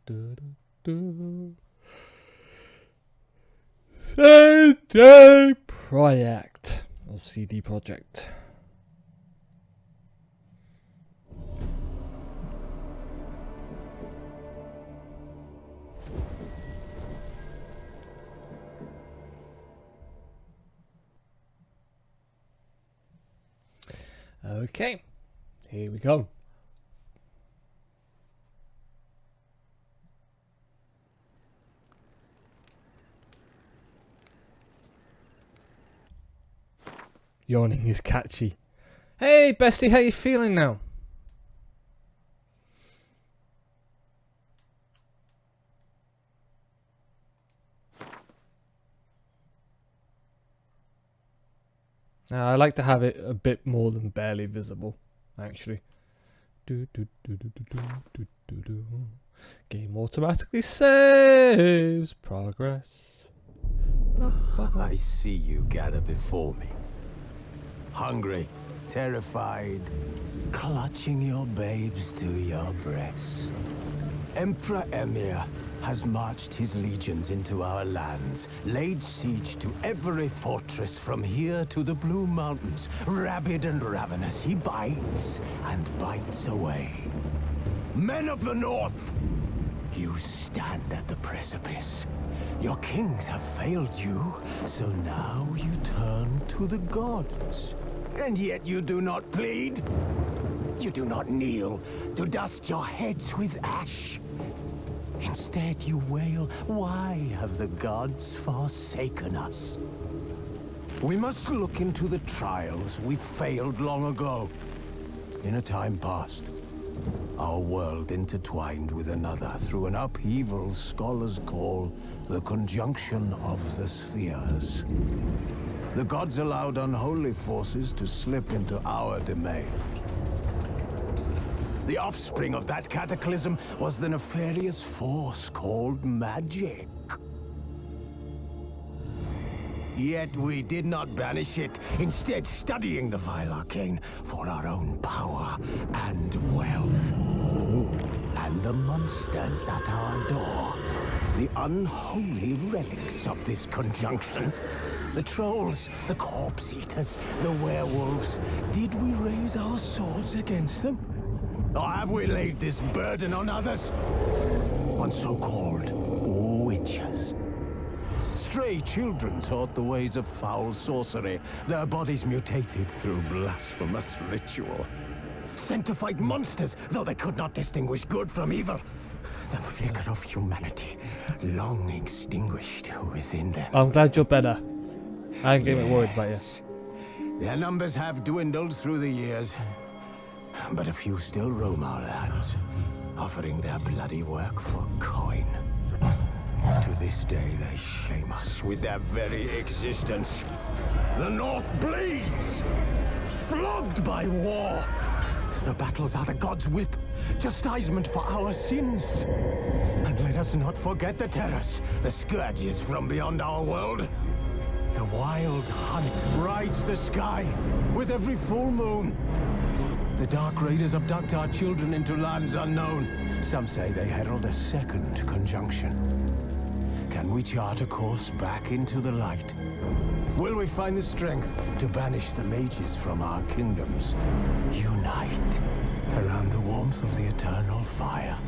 CD Project or CD Project. Okay, here we go. Yawning is catchy. Hey, bestie, how you feeling now? I like to have it a bit more than barely visible, actually. Game automatically saves progress. I see you gather before me. Hungry, terrified, clutching your babes to your breast. Emperor Emir has marched his legions into our lands, laid siege to every fortress from here to the Blue Mountains. Rabid and ravenous, he bites and bites away. Men of the North, you stand at the precipice. Your kings have failed you, so now you turn to the gods. And yet you do not plead. You do not kneel to dust your heads with ash. Instead you wail, why have the gods forsaken us? We must look into the trials we failed long ago. In a time past, our world intertwined with another through an upheaval scholars call the conjunction of the spheres. The gods allowed unholy forces to slip into our domain. The offspring of that cataclysm was the nefarious force called magic. Yet we did not banish it, instead studying the vile arcane for our own power and wealth. And the monsters at our door, the unholy relics of this conjunction. The trolls, the corpse eaters, the werewolves. Did we raise our swords against them? Or have we laid this burden on others? On so-called witches. Stray children taught the ways of foul sorcery, their bodies mutated through blasphemous ritual. Sent to fight monsters, though they could not distinguish good from evil. The flicker of humanity, long extinguished within them. I'm glad you're better. I ain't getting worried about you. Their numbers have dwindled through the years, but a few still roam our lands, offering their bloody work for coin. To this day, they shame us with their very existence. The North bleeds, flogged by war. The battles are the gods' whip, chastisement for our sins. And let us not forget the terrors, the scourges from beyond our world. The wild hunt rides the sky with every full moon. The Dark Raiders abduct our children into lands unknown. Some say they herald a second conjunction. Can we chart a course back into the light? Will we find the strength to banish the mages from our kingdoms? Unite around the warmth of the eternal fire.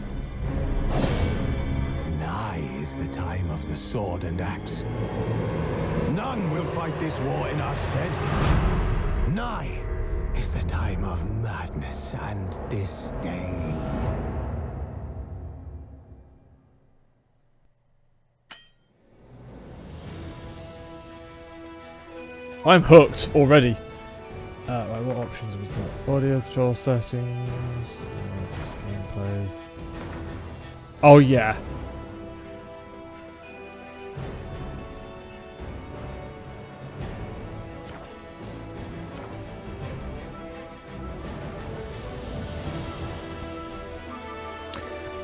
Nigh is the time of the sword and axe. None will fight this war in our stead. Nigh is the time of madness and disdain. I'm hooked already. Right, what options have we got? Audio, control settings, gameplay. Oh yeah.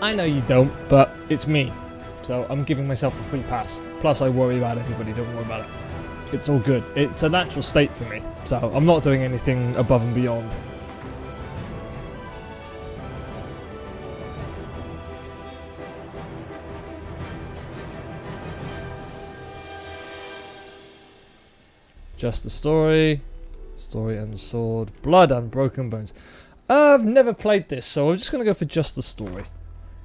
I know you don't, but it's me. So I'm giving myself a free pass. Plus I worry about everybody, don't worry about it. It's all good. It's a natural state for me. So I'm not doing anything above and beyond. Just the story. Story and sword. Blood and broken bones. I've never played this, so I'm just going to go for just the story.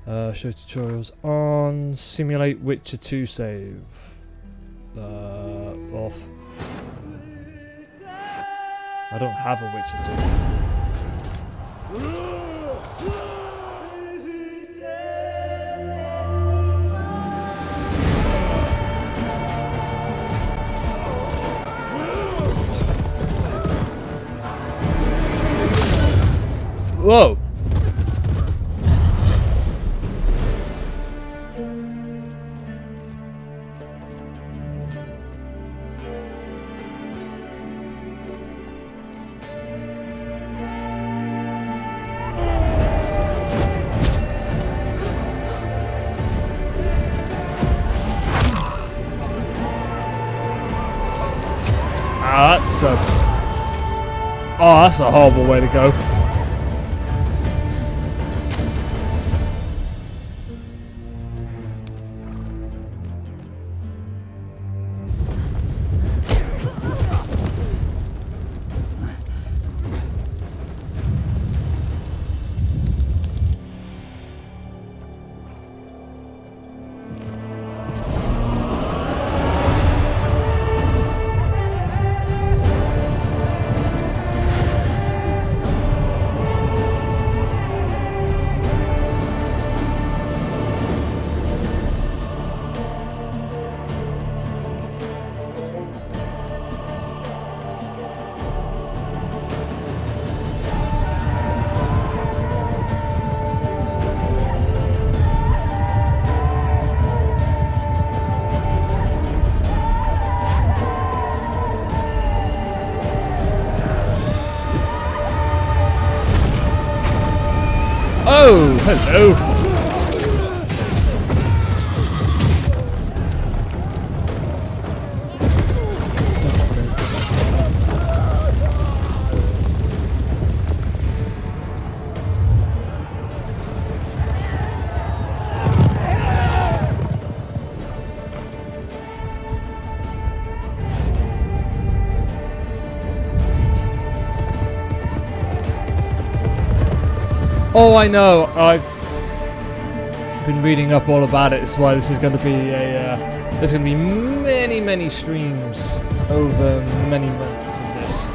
Show tutorials on. Simulate Witcher 2 save. Off. I don't have a Witcher 2. Whoa! That's a horrible way to go. Oh, hello. Oh, I know. I've been reading up all about it. That's why this is going to be a. There's going to be many streams over many months of this.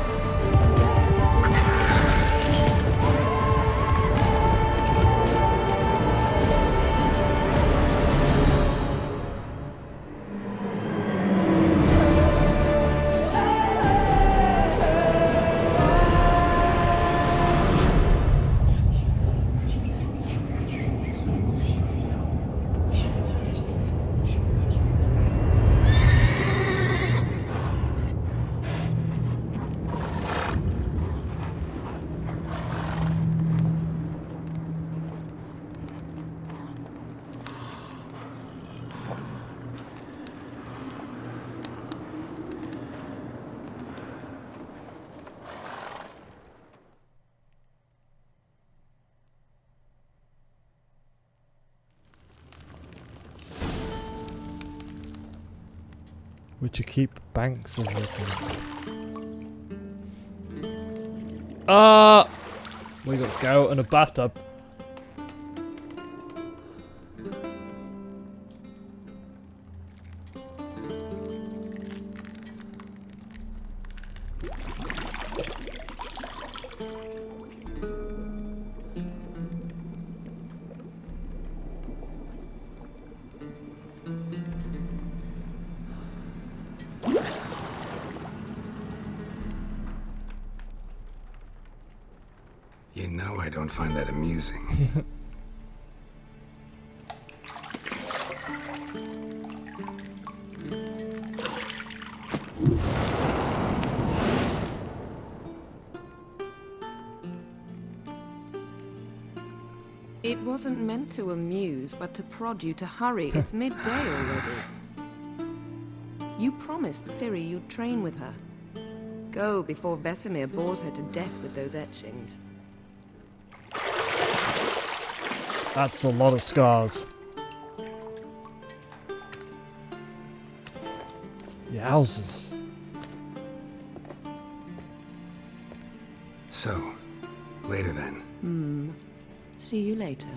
Would you keep banks of open? We got a goat and a bathtub. You know I don't find that amusing. It wasn't meant to amuse, but to prod you to hurry. It's midday already. You promised Ciri you'd train with her. Go before Vesemir bores her to death with those etchings. That's a lot of scars. Yowzers. So, later then. See you later.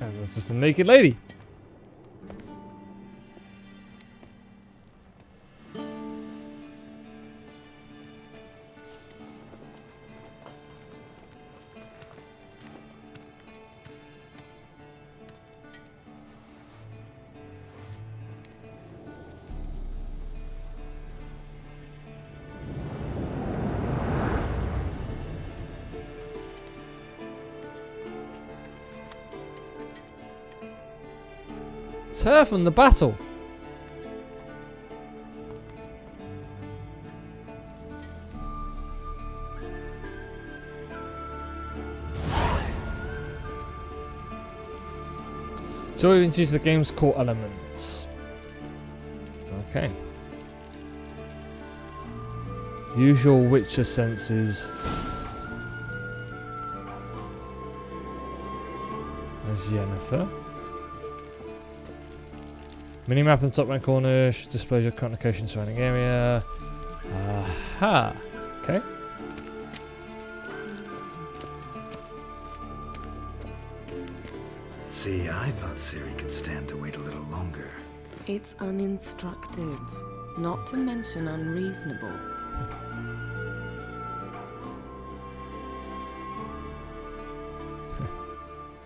And there's just a naked lady. It's her from the battle. So we've introduced the game's core elements. Okay. Usual Witcher senses. There's Yennefer. Minimap in the top right corner displays your current location surrounding area. Aha. Okay. See, I thought Ciri could stand to wait a little longer. It's uninstructive, not to mention unreasonable.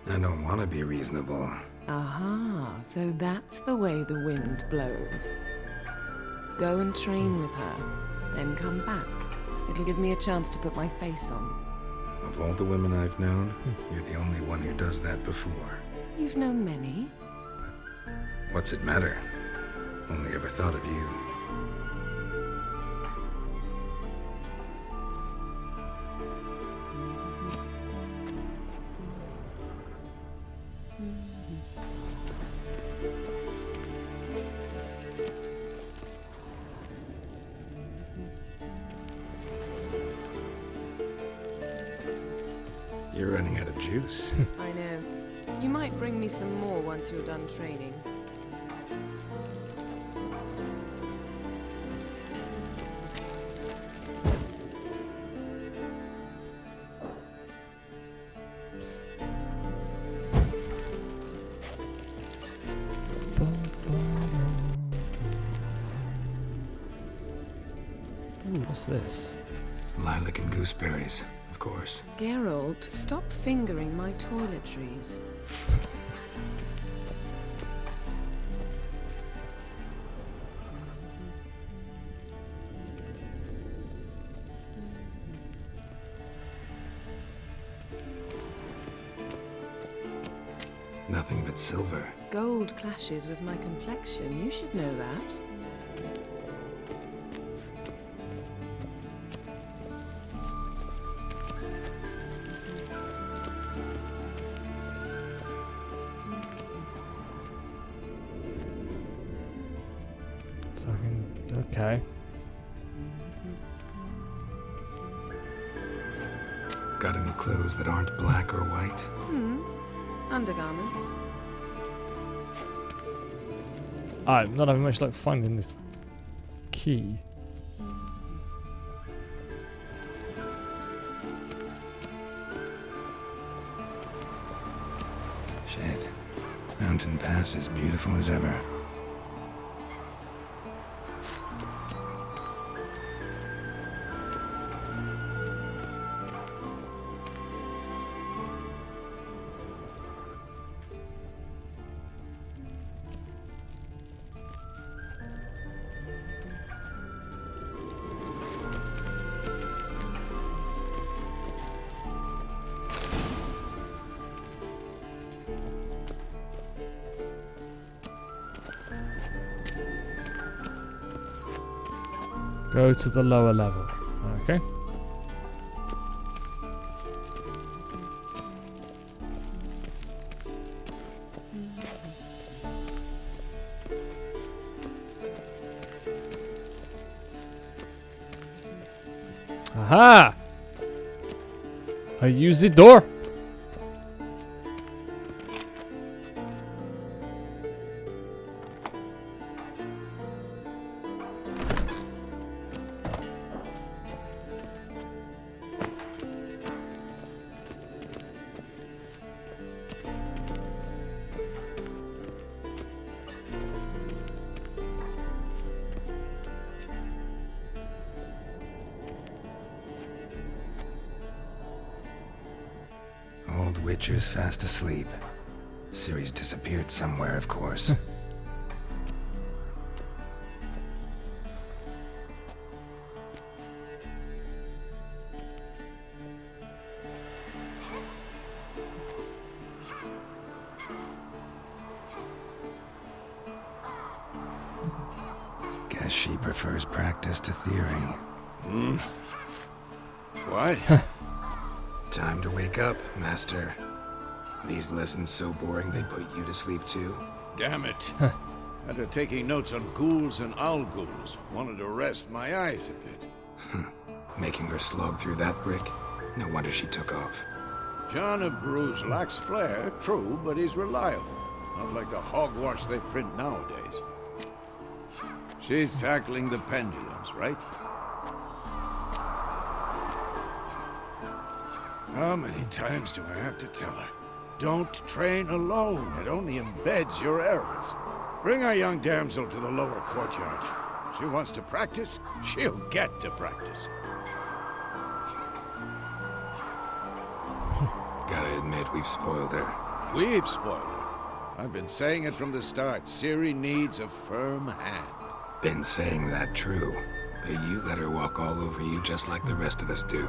I don't want to be reasonable. Aha, so that's the way the wind blows. Go and train with her, then come back. It'll give me a chance to put my face on. Of all the women I've known, you're the only one who does that before. You've known many. What's it matter? Only ever thought of you. You're running out of juice. I know. You might bring me some more once you're done training. Ooh, what's this? Lilac and gooseberries, of course. Geralt, stop fingering my toiletries. Nothing but silver. Gold clashes with my complexion. You should know that. So I can. Okay. Got any clothes that aren't black or white? Undergarments. I'm not having much luck finding this key. Shit. Mountain Pass is beautiful as ever. Go to the lower level. Okay. Aha! I use the door. Old Witcher's fast asleep. Ciri's disappeared somewhere, of course. Guess she prefers practice to theory. What? Time to wake up, Master. These lessons so boring they put you to sleep too? Damn it. After taking notes on ghouls and owl ghouls, wanted to rest my eyes a bit. Making her slog through that brick? No wonder she took off. John of Bruges lacks flair, true, but he's reliable. Not like the hogwash they print nowadays. She's tackling the pendulums, right? How many times do I have to tell her? Don't train alone. It only embeds your errors. Bring our young damsel to the lower courtyard. She wants to practice, she'll get to practice. Gotta admit, we've spoiled her. We've spoiled her. I've been saying it from the start. Ciri needs a firm hand. Been saying that true, but you let her walk all over you just like the rest of us do.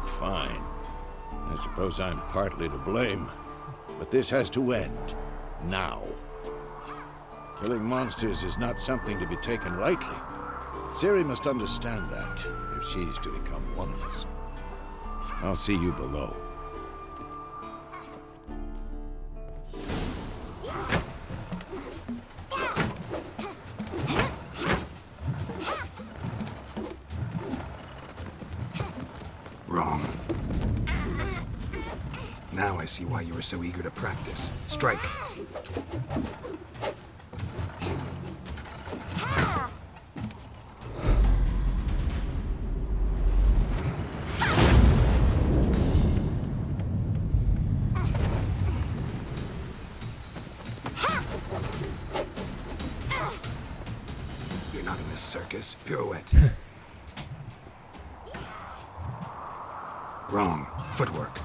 Fine. I suppose I'm partly to blame. But this has to end. Now. Killing monsters is not something to be taken lightly. Ciri must understand that, if she's to become one of us. I'll see you below. Wrong. Now I see why you were so eager to practice. Strike. You're not in this circus. Pirouette. Wrong. Footwork.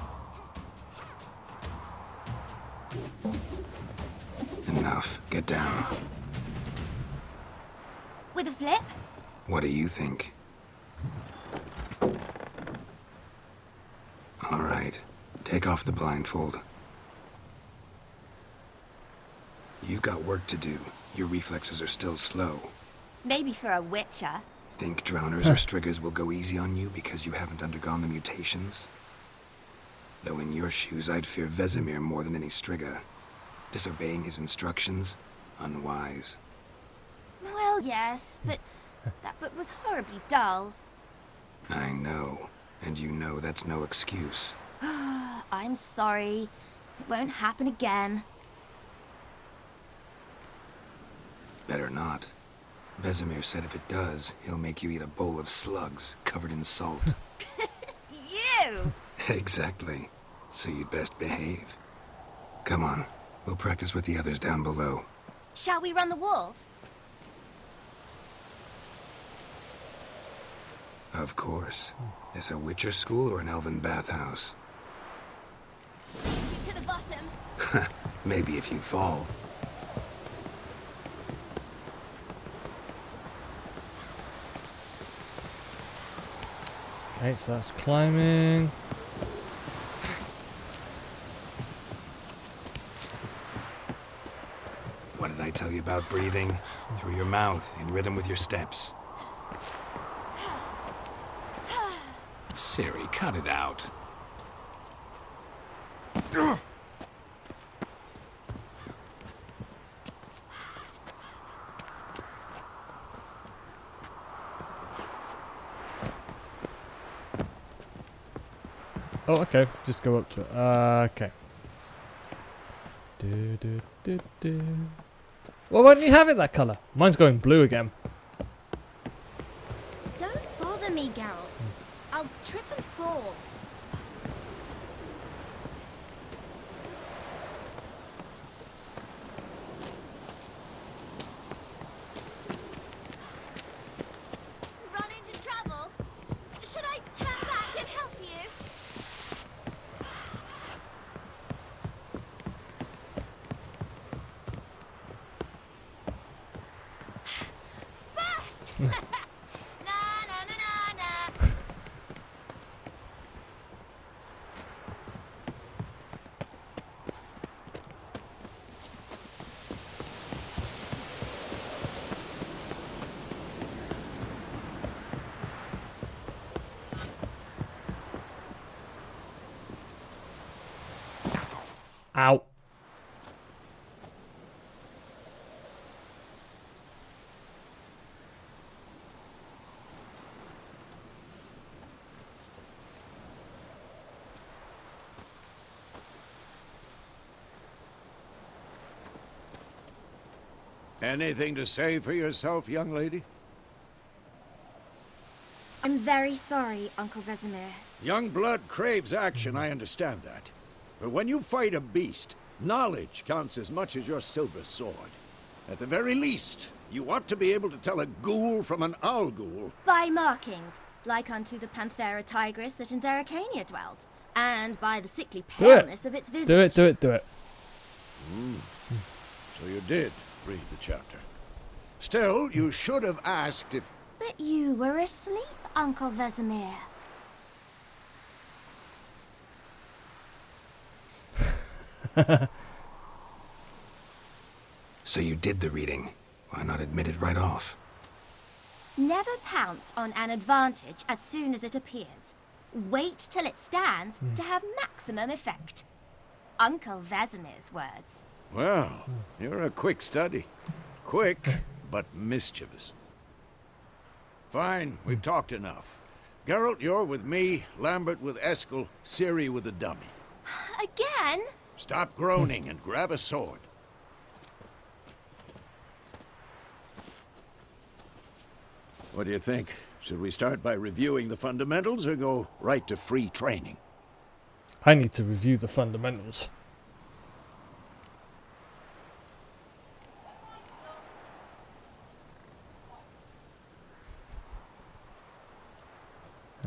Enough. Get down. With a flip? What do you think? All right. Take off the blindfold. You've got work to do. Your reflexes are still slow. Maybe for a witcher. Think drowners or striggers will go easy on you because you haven't undergone the mutations? Though in your shoes, I'd fear Vesemir more than any strigger. Disobeying his instructions? Unwise. Well, yes, but that book was horribly dull. I know. And you know that's no excuse. I'm sorry. It won't happen again. Better not. Vesemir said if it does, he'll make you eat a bowl of slugs covered in salt. You! Exactly. So you'd best behave. Come on. We'll practice with the others down below. Shall we run the walls? Of course. Is a Witcher school or an elven bathhouse? To the bottom. Maybe if you fall. Okay, so that's climbing. What did I tell you about breathing? Through your mouth, in rhythm with your steps. Ciri, cut it out. Oh, okay. Just go up to it. Okay. Well, why don't you have it that colour? Mine's going blue again. Don't bother me, Geralt. I'll trip and fall. Run into trouble? Should I turn back and help you? First! Na na na na na. Ow. Anything to say for yourself, young lady? I'm very sorry, Uncle Vesemir. Young blood craves action, I understand that. But when you fight a beast, knowledge counts as much as your silver sword. At the very least, you ought to be able to tell a ghoul from an owl ghoul. By markings, like unto the Panthera tigris that in Zerrikania dwells, and by the sickly Do it. paleness of its visage. Do it, do it, do it. So you did read the chapter. Still, you should have asked if... But you were asleep, Uncle Vesemir. So you did the reading. Why not admit it right off? Never pounce on an advantage as soon as it appears. Wait till it stands to have maximum effect. Uncle Vesemir's words. Well, you're a quick study. Quick, but mischievous. Fine, we've talked enough. Geralt, you're with me, Lambert with Eskel, Ciri with the dummy. Again? Stop groaning and grab a sword. What do you think? Should we start by reviewing the fundamentals or go right to free training? I need to review the fundamentals.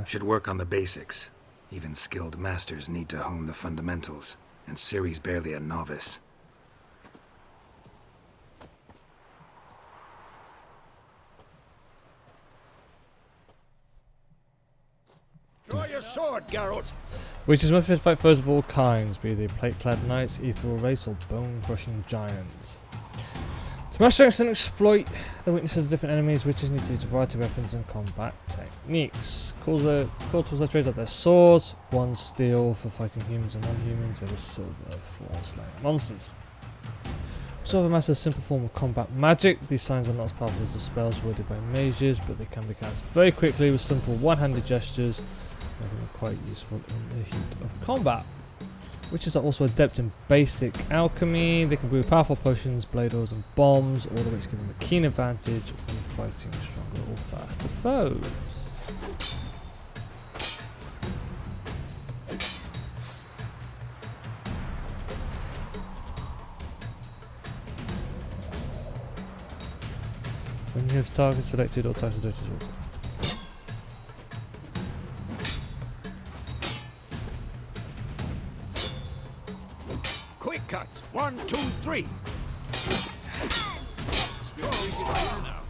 Should work on the basics. Even skilled masters need to hone the fundamentals, and Ciri's barely a novice. Draw your sword, Geralt! Which is most fit to fight foes of all kinds, be they plate-clad knights, ethereal race, or bone-crushing giants. To master strengths and exploit the weaknesses of different enemies, witches need to use a variety of weapons and combat techniques. Core tools that trade out their swords, one steel for fighting humans and non-humans, and a silver for slaying monsters. Also have a master's simple form of combat magic. These signs are not as powerful as the spells wielded by mages, but they can be cast very quickly with simple one-handed gestures, making them quite useful in the heat of combat. Witches are also adept in basic alchemy. They can brew powerful potions, blade oils, and bombs, all of which give them a keen advantage when fighting stronger or faster foes. When you have target selected or target selected. Quick cuts! 1, 2, 3! Strong strikes now.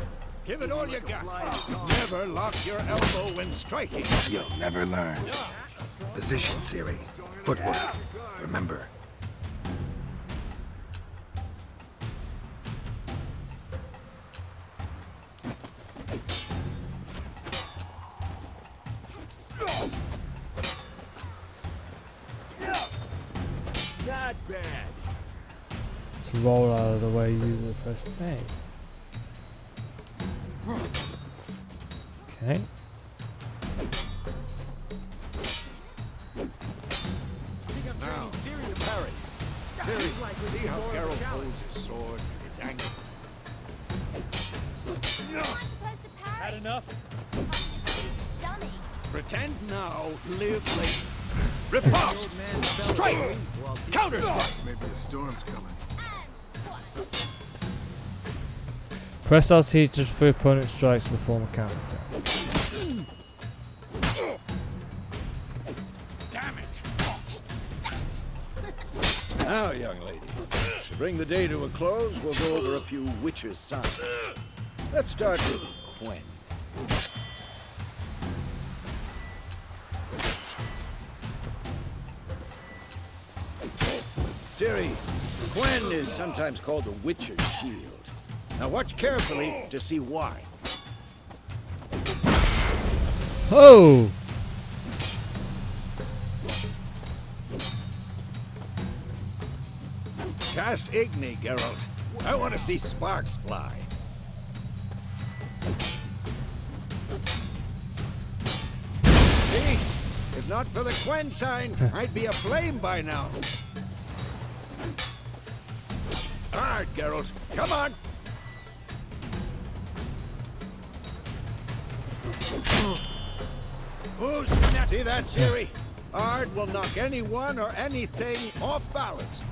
Give it all you got. Never lock your elbow when striking. You'll never learn. Position, Ciri. Footwork. Remember. Not bad. To roll out of the way, use the press A. Okay. See how Geralt holds his sword? It's angry. Am I supposed to parry? Had enough? I'm this dummy. Pretend now, live later. Riposte! Strike! Counter strike! Maybe a storm's coming. And one. Press RT to for opponent strikes to perform a counter attack. Damn it! Take that. Now, young lady, to bring the day to a close, we'll go over a few witches' signs. Let's start with Quen. Ciri, Quen is sometimes called the Witcher's Shield. Now watch carefully to see why. Oh! Cast Igni, Geralt. I want to see sparks fly. See? If not for the Quen sign, I'd be aflame by now. Hard, Geralt. Come on. Who's next? See that, Ciri? Ard will knock anyone or anything off balance.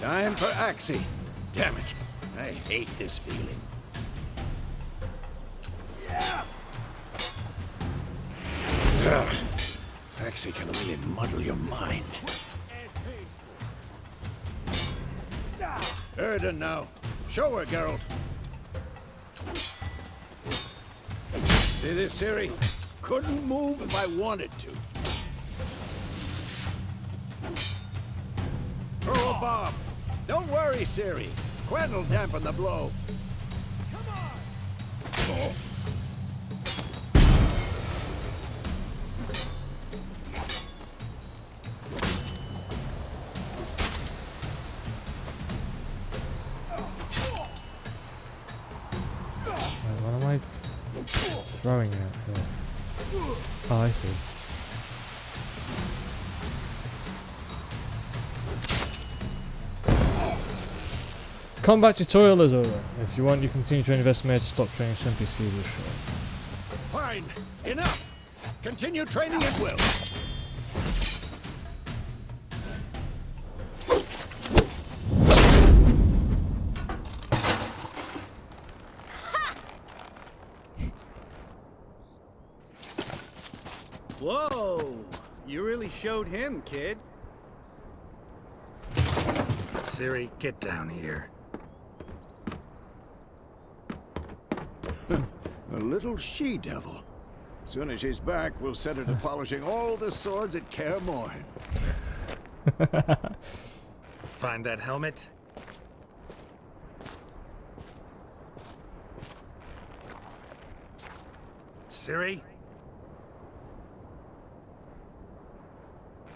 Time for Axie. Damn it. I hate this feeling. Yeah. Axie can really muddle your mind. Erden now. Show her, Geralt. See this, Ciri? Couldn't move if I wanted to. Throw a bomb. Don't worry, Ciri. Quen will dampen the blow. Come on! Oh. Wait, what am I throwing at here? Oh, I see. Combat tutorial is over. If you want, you continue to investigate to stop training simply see the show. Fine. Enough. Continue training at will. Whoa! You really showed him, kid. Ciri, get down here. A little she-devil. Soon as she's back, we'll set her to polishing all the swords at Kaer Morhen. Find that helmet? Ciri?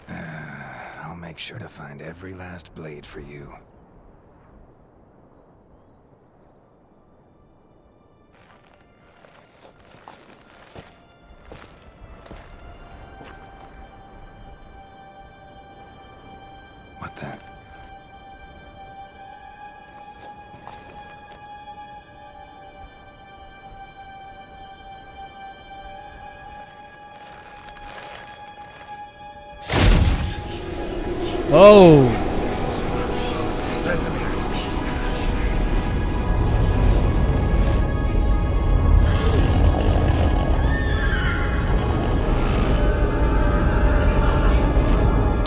I'll make sure to find every last blade for you. What the? Oh! Vesemir.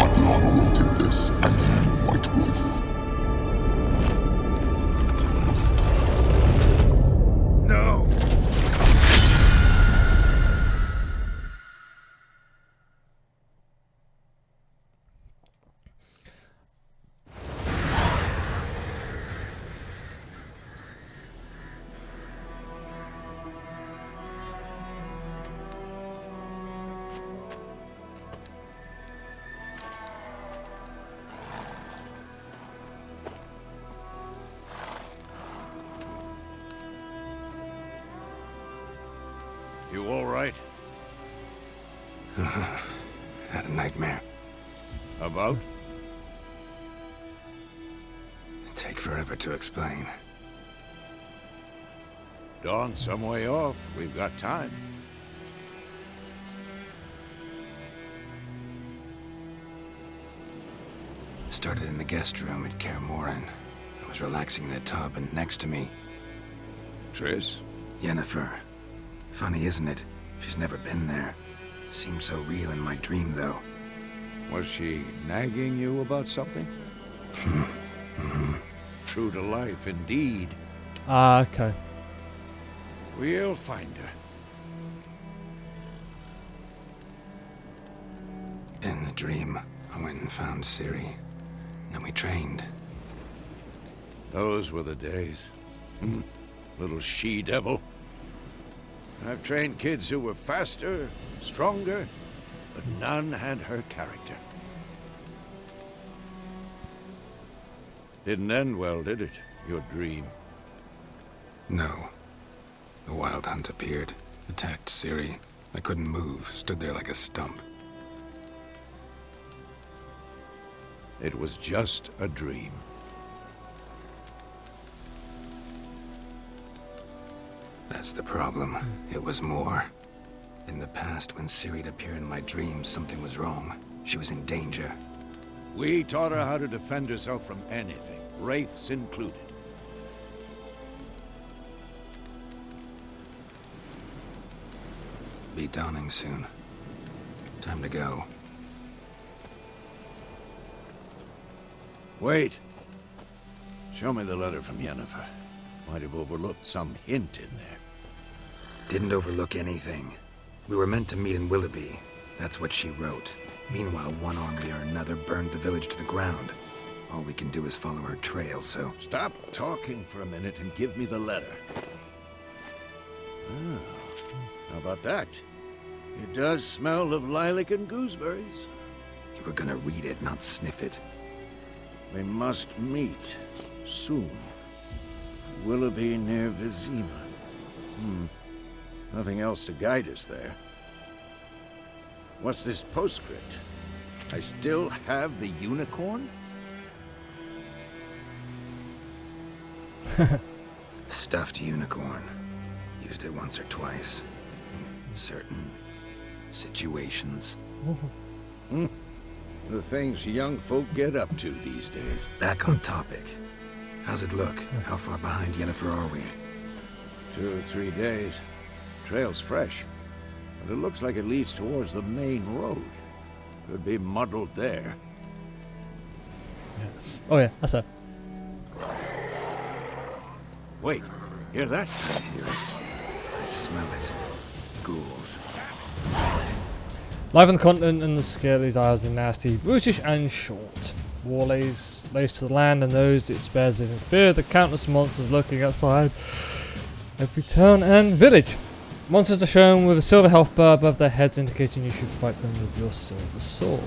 Adriana will take this, and you, White Wolf. No! You all right? Had a nightmare. About? forever to explain. Dawn's some way off. We've got time. Started in the guest room at Kaer Morhen. I was relaxing in a tub, and next to me, Triss? Yennefer. Funny, isn't it? She's never been there. Seemed so real in my dream, though. Was she nagging you about something? True to life, indeed. Ah, okay. We'll find her. In the dream, I went and found Ciri. Then we trained. Those were the days. Little she-devil. I've trained kids who were faster, stronger, but none had her character. Didn't end well, did it? Your dream? No. The Wild Hunt appeared, attacked Ciri. I couldn't move, stood there like a stump. It was just a dream. That's the problem. It was more. In the past, when Ciri'd appear in my dreams, something was wrong. She was in danger. We taught her how to defend herself from anything, wraiths included. Be dawning soon. Time to go. Wait. Show me the letter from Yennefer. Might have overlooked some hint in there. Didn't overlook anything. We were meant to meet in Willoughby. That's what she wrote. Meanwhile, one army or another burned the village to the ground. All we can do is follow her trail, so... Stop talking for a minute and give me the letter. How about that? It does smell of lilac and gooseberries. You were gonna read it, not sniff it. We must meet soon. Willoughby near Vizima. Nothing else to guide us there. What's this postscript? I still have the unicorn? Stuffed unicorn. Used it once or twice. In certain situations. The things young folk get up to these days. Back on topic. How's it look? How far behind Yennefer are we? 2 or 3 days. Trail's fresh, but it looks like it leads towards the main road. Could be muddled there. Oh yeah, that's it. Wait, hear that? I hear it. I smell it. Ghouls. Live on the continent, and the scale of these isles are nasty, brutish, and short. War lays to the land, and those it spares live in fear of the countless monsters lurking outside every town and village. Monsters are shown with a silver health bar above their heads, indicating you should fight them with your silver sword.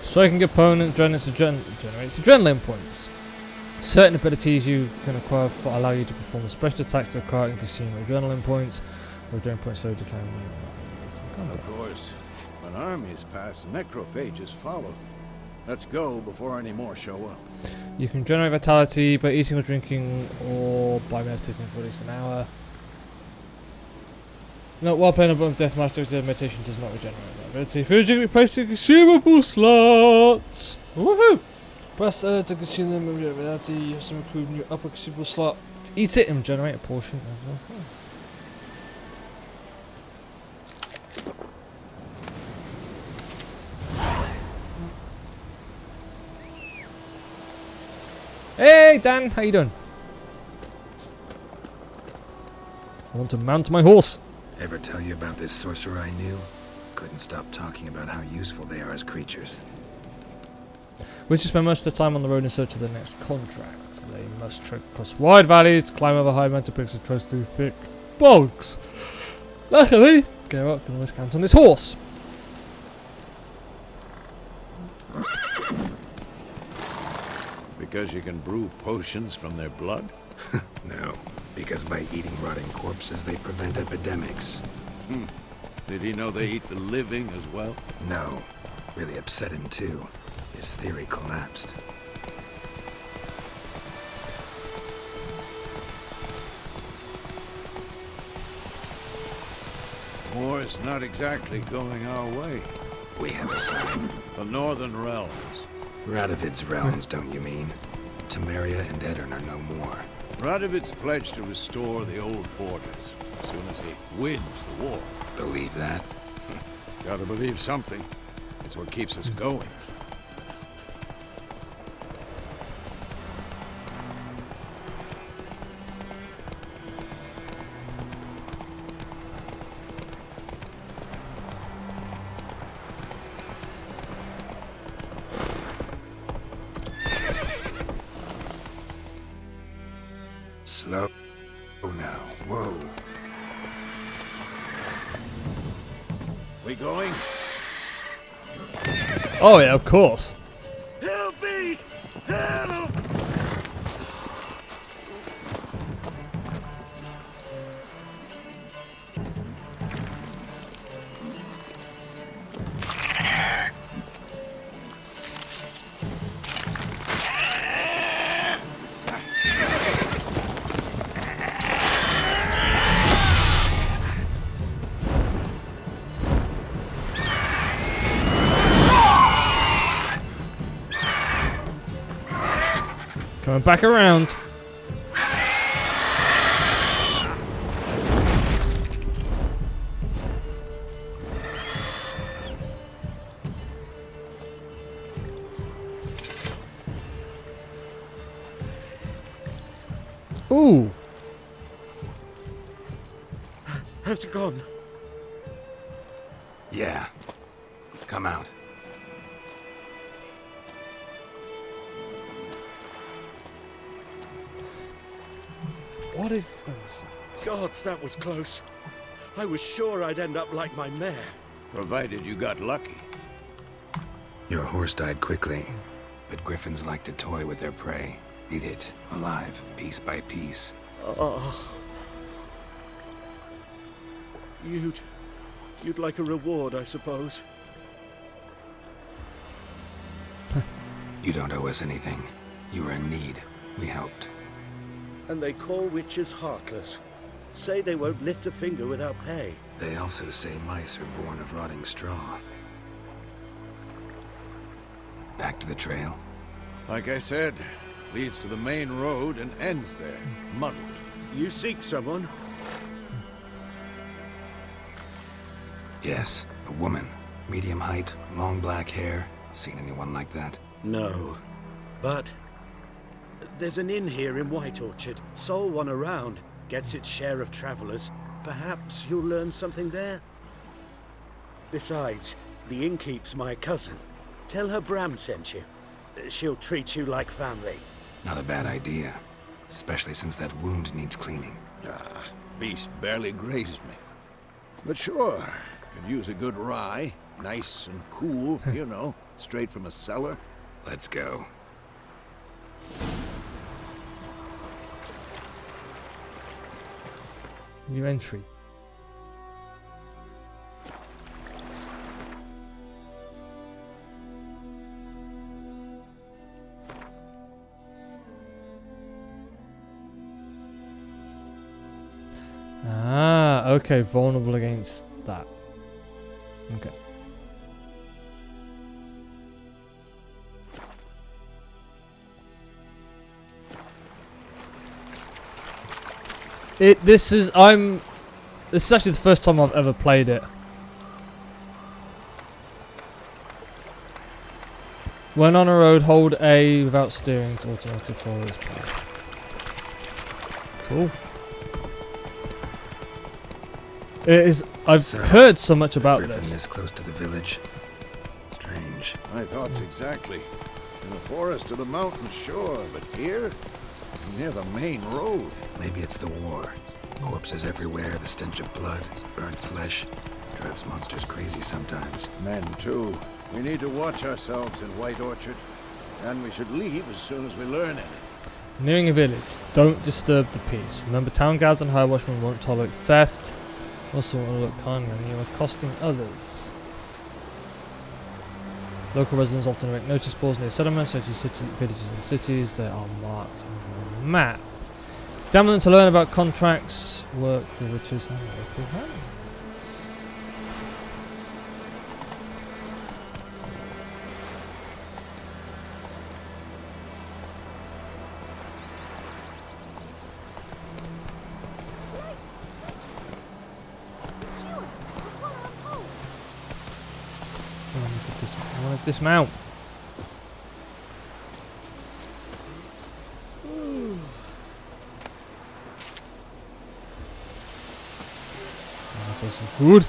Striking opponent generates adrenaline points. Certain abilities you can acquire allow you to perform special attacks to acquire and consume adrenaline points, or adrenaline points so decline. Of course, when armies pass, necrophages follow. Let's go before any more show up. You can generate vitality by eating or drinking, or by meditating for at least an hour. No, while playing a deathmatch, meditation does not regenerate that ability. Food you can replace the consumable slots. Woohoo! Press to consume them with ability. You have some included in your upper consumable slot. Eat it and generate a portion of Hey Dan, how you doing? I want to mount my horse. Ever tell you about this sorcerer I knew? Couldn't stop talking about how useful they are as creatures. Which spend most of the time on the road in search of the next contract. They must trek across wide valleys, climb over high mountain peaks, and traverse through thick bogs. Luckily, Geralt can always count on his horse. Because you can brew potions from their blood? No, because by eating rotting corpses, they prevent epidemics. Did he know they eat the living as well? No, really upset him too. His theory collapsed. War's not exactly going our way. We have a sign. The Northern Realms. Radovid's realms, don't you mean? Temeria and Edirn are no more. Radovid's pledged to restore the old borders as soon as he wins the war. Believe that? Gotta believe something. It's what keeps us going. Slow now. Whoa. We going? Oh yeah, of course. Help me! Help! Coming back around. Ooh. Has it gone? Yeah. Come out. What is this? Gods, that was close. I was sure I'd end up like my mare. Provided you got lucky. Your horse died quickly, but griffins like to toy with their prey. Eat it, alive, piece by piece. You'd like a reward, I suppose. You don't owe us anything. You were in need. We helped. And they call witches heartless. Say they won't lift a finger without pay. They also say mice are born of rotting straw. Back to the trail. Like I said, leads to the main road and ends there, muddled. You seek someone? Yes, a woman. Medium height, long black hair. Seen anyone like that? No. But there's an inn here in White Orchard. Sole one around. Gets its share of travelers. Perhaps you'll learn something there? Besides, the innkeep's my cousin. Tell her Bram sent you. She'll treat you like family. Not a bad idea. Especially since that wound needs cleaning. Beast barely grazed me. But sure, could use a good rye. Nice and cool, you know, straight from a cellar. Let's go. New entry. Ah, okay, vulnerable against that. Okay. This is actually the first time I've ever played it. When on a road, hold A without steering to automatic follow its path. Cool. It is. I've heard so much about Griffin this. this close to the village. Strange. My thoughts exactly. In the forest or the mountain, sure, but here? Near the main road. Maybe it's the war. Corpses everywhere, the stench of blood, burnt flesh. Drives monsters crazy sometimes. Men, too. We need to watch ourselves in White Orchard. And we should leave as soon as we learn anything. Nearing a village. Don't disturb the peace. Remember, town guards and high watchmen won't tolerate theft. Also want to look kindly when you are accosting others. Local residents often make notice boards near settlements, such as villages and cities. They are marked on the map. Examine them to learn about contracts, work for witches, and local hands. I want to dismount. Let's have some food.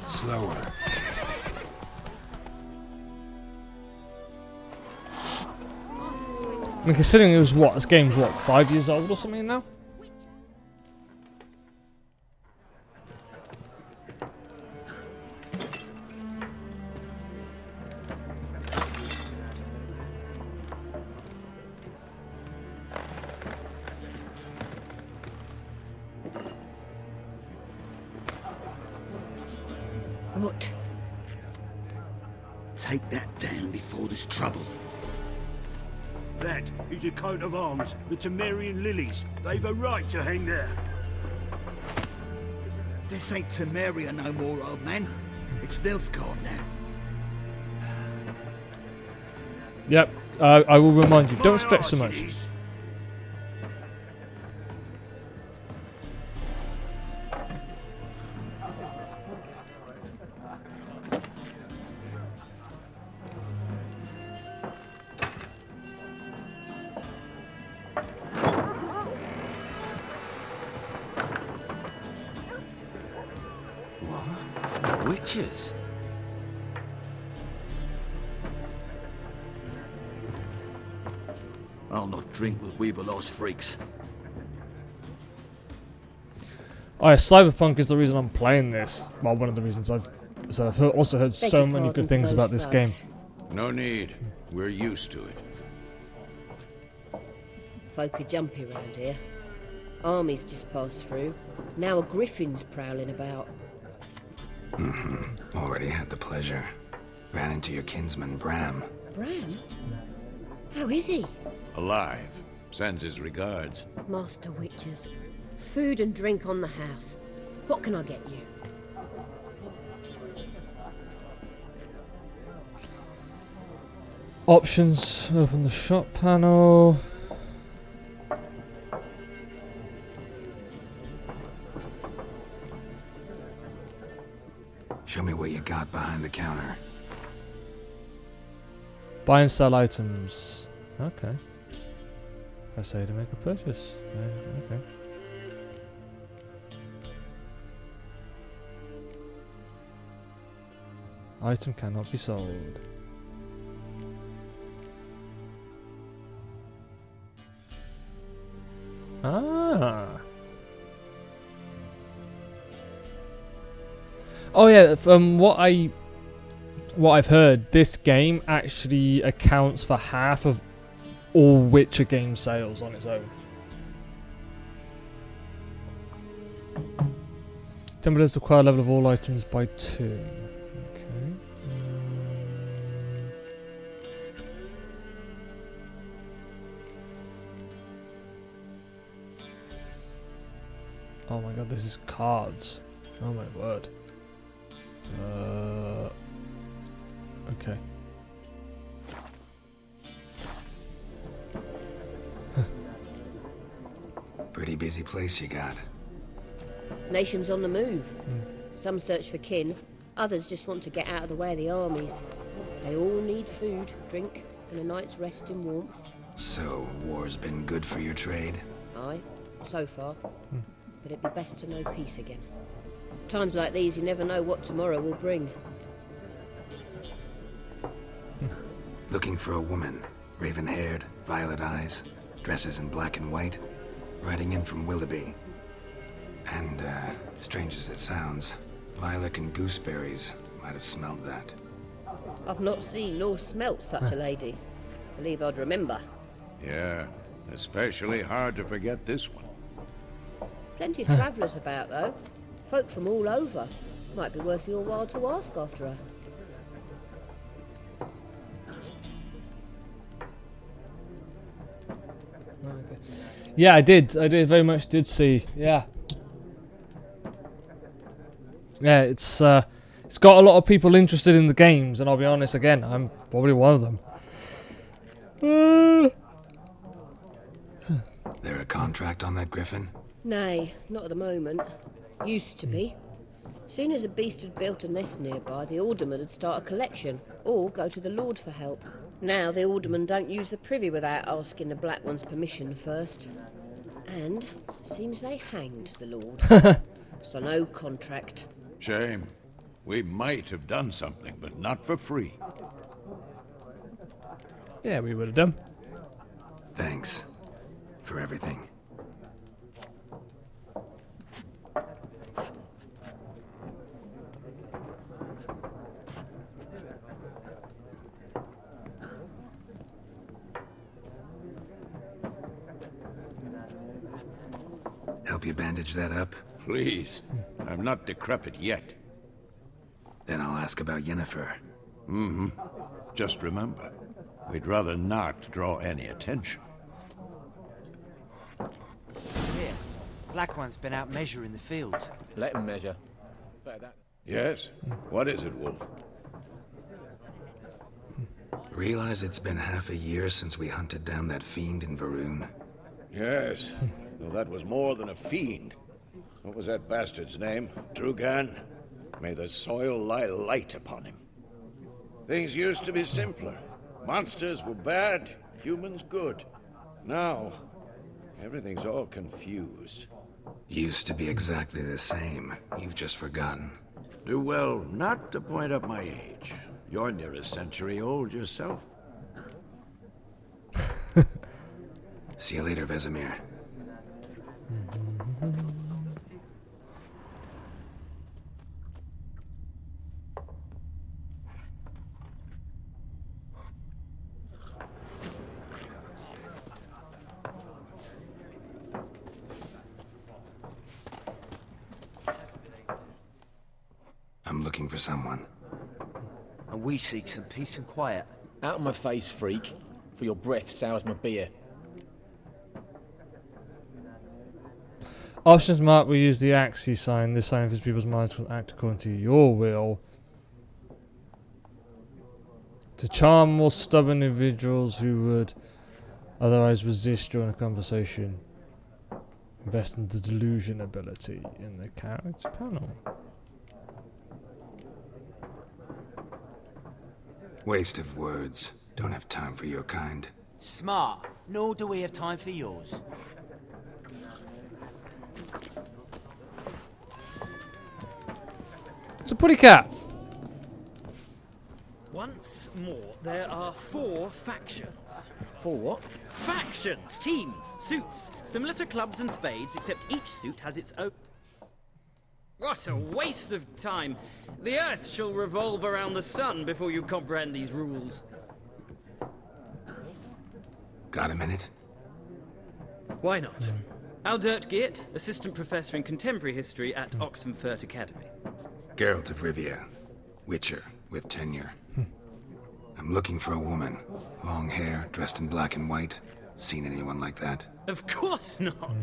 Slower. I mean, considering it was what, this game's what, 5 years old or something now? What? Take that down before there's trouble. That is a coat of arms, the Temerian lilies. They've a right to hang there. This ain't Temeria no more, old man. It's Nilfgaard now. Yep, I will remind you, don't stretch so much. Witches? I'll not drink with Weaver-lost freaks. Alright, Cyberpunk is the reason I'm playing this. Well, one of the reasons I've also heard so many good things about this game. No need. We're used to it. Folk are jumpy around here. Armies just passed through. Now a griffin's prowling about. Already had the pleasure. Ran into your kinsman, Bram. Bram? How is he? Alive. Sends his regards. Master Witches. Food and drink on the house. What can I get you? Options. Open the shop panel. Show me what you got behind the counter. Buy and sell items. Okay. Press A to make a purchase. Okay. Item cannot be sold. Ah. Oh yeah, from what I've heard, this game actually accounts for half of all Witcher game sales on its own. Temperatures require level of all items by 2. Okay. Oh my god, this is cards. Oh my word. Okay. Pretty busy place you got. Nations on the move. Some search for kin, Others just want to get out of the way of the armies. They all need food, drink, and a night's rest in warmth. So, war's been good for your trade? Aye, so far. But it'd be best to know peace again. Times like these, you never know what tomorrow will bring. Looking for a woman. Raven-haired, violet eyes, dresses in black and white. Riding in from Willoughby. And, strange as it sounds, lilac and gooseberries might have smelled that. I've not seen nor smelt such a lady. Believe I'd remember. Yeah, especially hard to forget this one. Plenty of travellers about, though. Folk from all over. Might be worth your while to ask after her. Okay. Yeah, I did. I did very much did see. Yeah. Yeah, it's got a lot of people interested in the games, and I'll be honest again, I'm probably one of them. There a contract on that griffin? Nay, not at the moment. Used to be. Soon as a beast had built a nest nearby, the alderman would start a collection, or go to the Lord for help. Now the aldermen don't use the privy without asking the Black One's permission first. And seems they hanged the Lord. So no contract. Shame. We might have done something, but not for free. Yeah, we would have done. Thanks. For everything. Help you bandage that up? Please. I'm not decrepit yet. Then I'll ask about Yennefer. Mm-hmm. Just remember, we'd rather not draw any attention. Here, Black One's been out measuring the fields. Let him measure. Yes? What is it, Wolf? Realize it's been half a year since we hunted down that fiend in Varun? Yes. Though that was more than a fiend. What was that bastard's name? Drugan? May the soil lie light upon him. Things used to be simpler. Monsters were bad, humans good. Now, everything's all confused. Used to be exactly the same. You've just forgotten. Do well not to point up my age. You're near a century old yourself. See you later, Vesemir. I'm looking for someone. And we seek some peace and quiet. Out of my face, freak. For your breath sours my beer. Options mark will use the axis sign. This sign fills people's minds will act according to your will. To charm more stubborn individuals who would otherwise resist during a conversation. Invest in the delusion ability in the character panel. Waste of words. Don't have time for your kind. Smart. Nor do we have time for yours. It's a pretty cat. Once more, there are 4 factions. 4 what? Factions! Teams! Suits! Similar to clubs and spades, except each suit has its own... What a waste of time! The Earth shall revolve around the sun before you comprehend these rules. Got a minute? Why not? Aldert Geert, Assistant Professor in Contemporary History at Oxenfurt Academy. Geralt of Rivia. Witcher, with tenure. I'm looking for a woman. Long hair, dressed in black and white. Seen anyone like that? Of course not.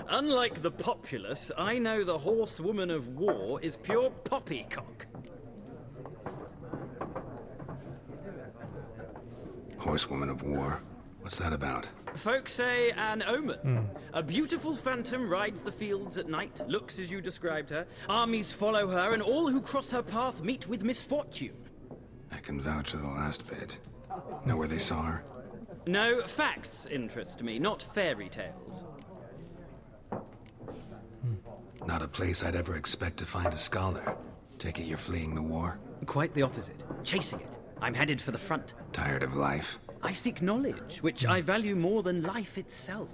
Unlike the populace, I know the horsewoman of war is pure poppycock. Horsewoman of war. What's that about? Folk say an omen. A beautiful phantom rides the fields at night, looks as you described her. Armies follow her, and all who cross her path meet with misfortune. I can vouch for the last bit. Know where they saw her? No, facts interest me, not fairy tales. Not a place I'd ever expect to find a scholar. Take it you're fleeing the war? Quite the opposite. Chasing it. I'm headed for the front. Tired of life? I seek knowledge, which I value more than life itself.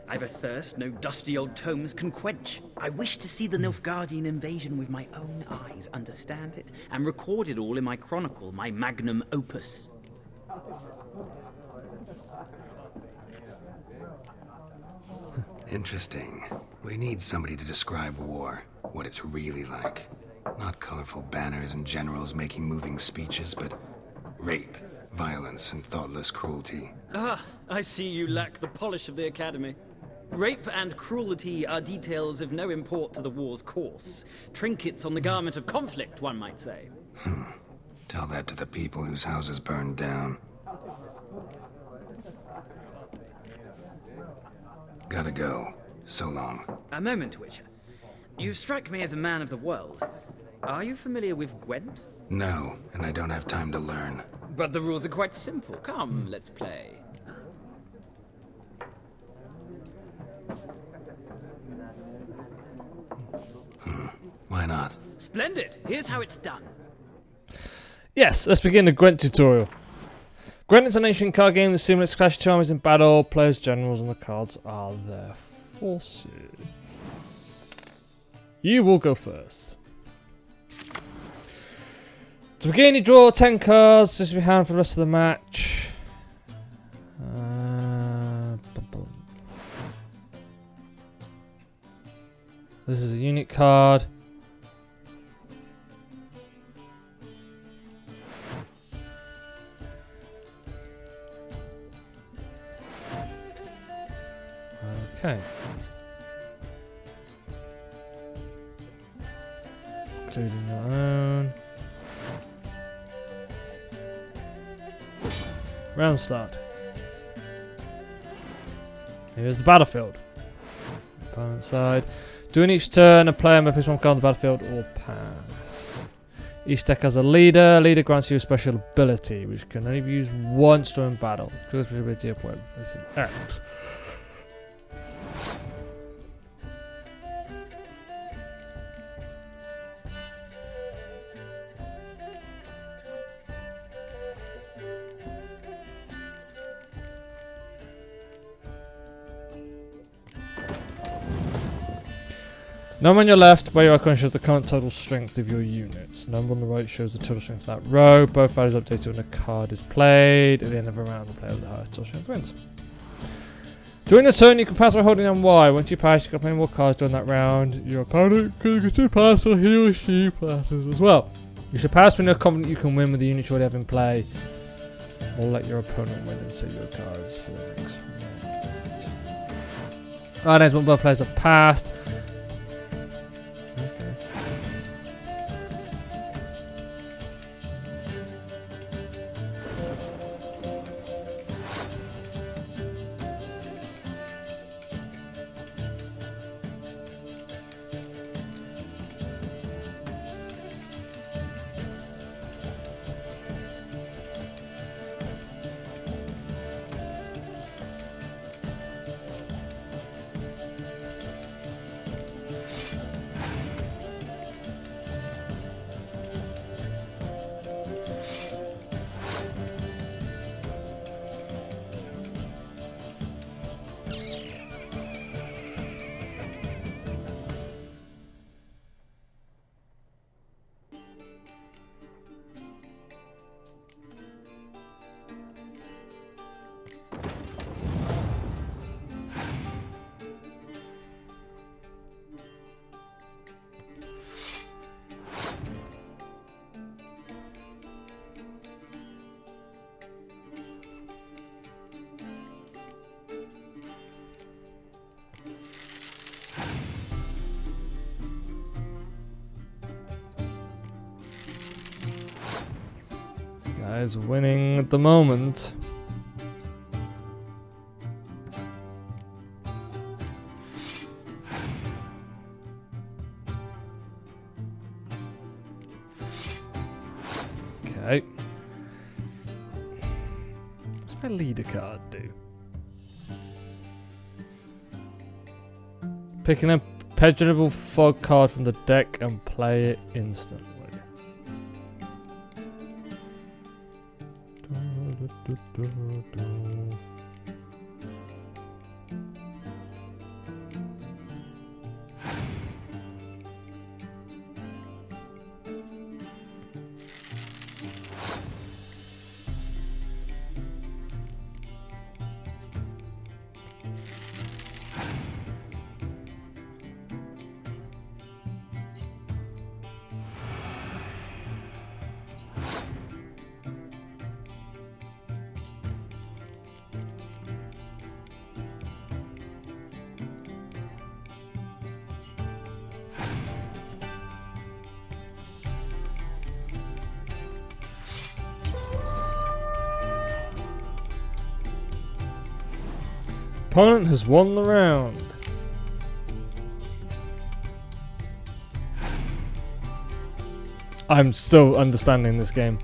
I've a thirst no dusty old tomes can quench. I wish to see the Nilfgaardian invasion with my own eyes, understand it, and record it all in my chronicle, my magnum opus. Interesting. We need somebody to describe war, what it's really like. Not colorful banners and generals making moving speeches, but rape, violence, and thoughtless cruelty. Ah, I see you lack the polish of the Academy. Rape and cruelty are details of no import to the war's course. Trinkets on the garment of conflict, one might say. Tell that to the people whose houses burned down. Gotta go. So long. A moment, Witcher. You strike me as a man of the world. Are you familiar with Gwent? No, and I don't have time to learn. But the rules are quite simple. Come, let's play. Why not? Splendid. Here's how it's done. Yes, let's begin the Gwent tutorial. Gwent is an ancient card game that simulates clash of armies in battle. Players, generals, and the cards are their forces. You will go first. To begin, you draw 10 cards. This will be hand for the rest of the match. This is a unit card. Okay. Including your own. Round start. Here's the battlefield. Opponent side. During each turn, a player may place one card on the battlefield or pass. Each deck has a leader. Leader grants you a special ability, which can only be used once during battle. Triggers the ability of when placing X. Number on your left, where your icon shows the current total strength of your units. Number on the right shows the total strength of that row. Both values are updated when a card is played. At the end of a round, the player with the highest total strength wins. During the turn, you can pass by holding down Y. Once you pass, you can play more cards during that round. Your opponent can still pass, or he or she passes as well. You should pass when you're confident you can win with the units you already have in play. Or let your opponent win and save your cards for the next round. Alright, that's when both players have passed. This guy's winning at the moment. Okay. What's my leader card do? Pick an impenetrable fog card from the deck and play it instantly. Opponent has won the round. I'm still understanding this game.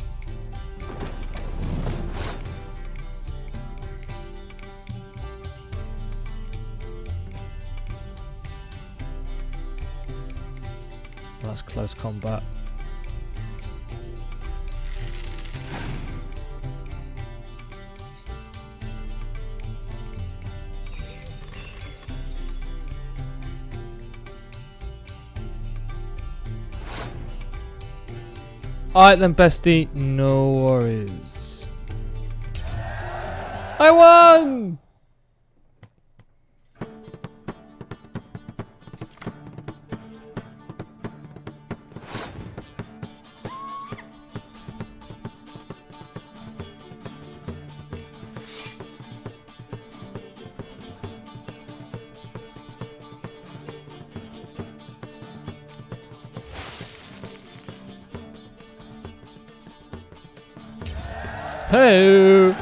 That's close combat. Alright then, bestie, no worries. I won! Hey.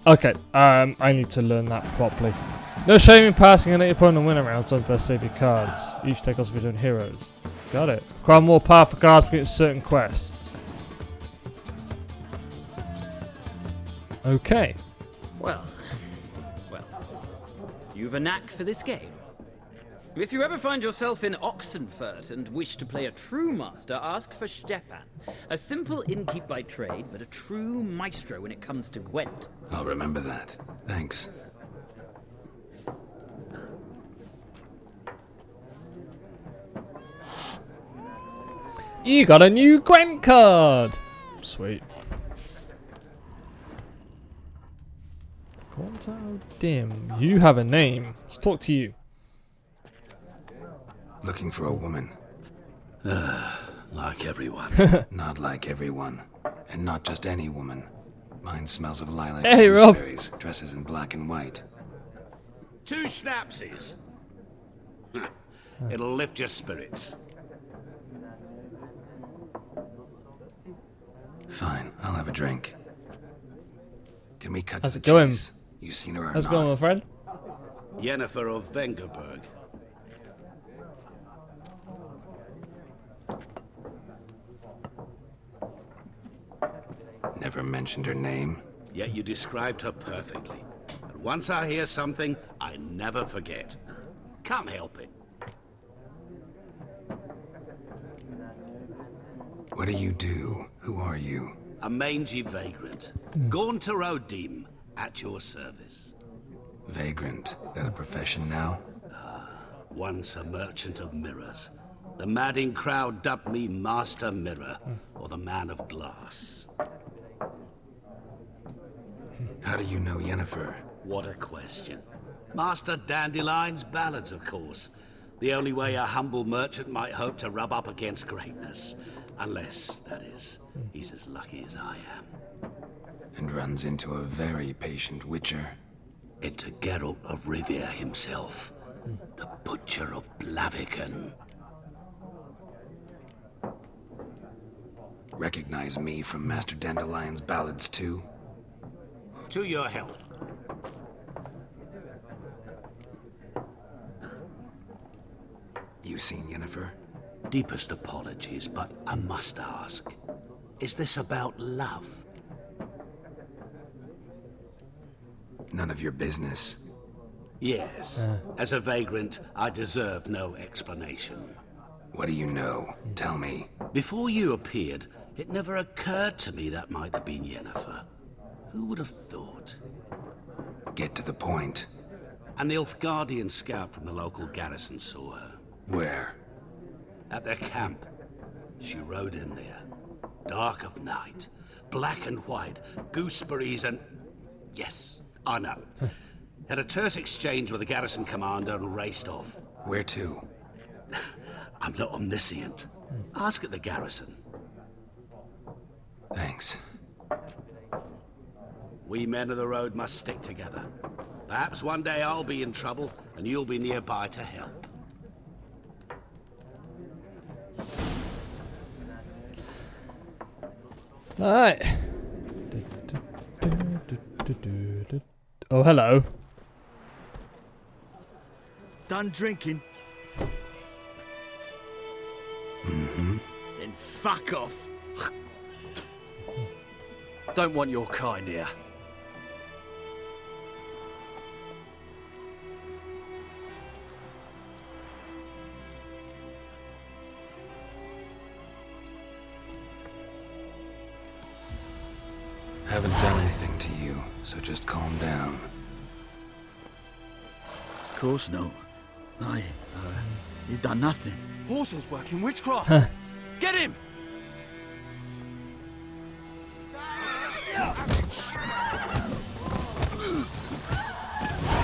Okay, I need to learn that properly. No shame in passing and let your opponent win a round, so best save your cards. Each take off your own heroes. Got it. Acquire more powerful cards against certain quests. Okay. Well, you've a knack for this game. If you ever find yourself in Oxenfurt and wish to play a true master, ask for Stepan. A simple innkeep by trade, but a true maestro when it comes to Gwent. I'll remember that. Thanks. You got a new Gwent card! Sweet. Quanto Dim, you have a name. Let's talk to you. Looking for a woman. Like everyone. Not like everyone. And not just any woman. Mine smells of lilac hey, and Rob. gooseberries, dresses in black and white. 2 schnapsies. It'll lift your spirits. Fine, I'll have a drink. Can we cut How's to it the going? chase? You seen her or How's it not? going, my friend? Yennefer of Vengerberg. Never mentioned her name. Yet you described her perfectly. And once I hear something, I never forget. Can't help it. What do you do? Who are you? A mangy vagrant. Gaunter Odim, at your service. Vagrant. That a profession now? Once a merchant of mirrors. The madding crowd dubbed me Master Mirror, or the Man of Glass. How do you know Yennefer? What a question. Master Dandelion's ballads, of course. The only way a humble merchant might hope to rub up against greatness. Unless, that is, he's as lucky as I am. And runs into a very patient witcher. Into Geralt of Rivia himself. The Butcher of Blaviken. Recognize me from Master Dandelion's ballads too? To your health. You seen Yennefer? Deepest apologies, but I must ask. Is this about love? None of your business. Yes. As a vagrant, I deserve no explanation. What do you know? Tell me. Before you appeared, it never occurred to me that might have been Yennefer. Who would have thought? Get to the point. An Nilfgaardian scout from the local garrison saw her. Where? At their camp. She rode in there. Dark of night. Black and white. Gooseberries and... Yes, I know. Had a terse exchange with the garrison commander and raced off. Where to? I'm not omniscient. Ask at the garrison. Thanks. We men of the road must stick together. Perhaps one day I'll be in trouble and you'll be nearby to help. Alright. Oh, hello. Done drinking? Mm-hmm. Then fuck off. Don't want your kind here. Haven't done anything to you, so just calm down. Of course no. You done nothing. Horses working witchcraft. Get him!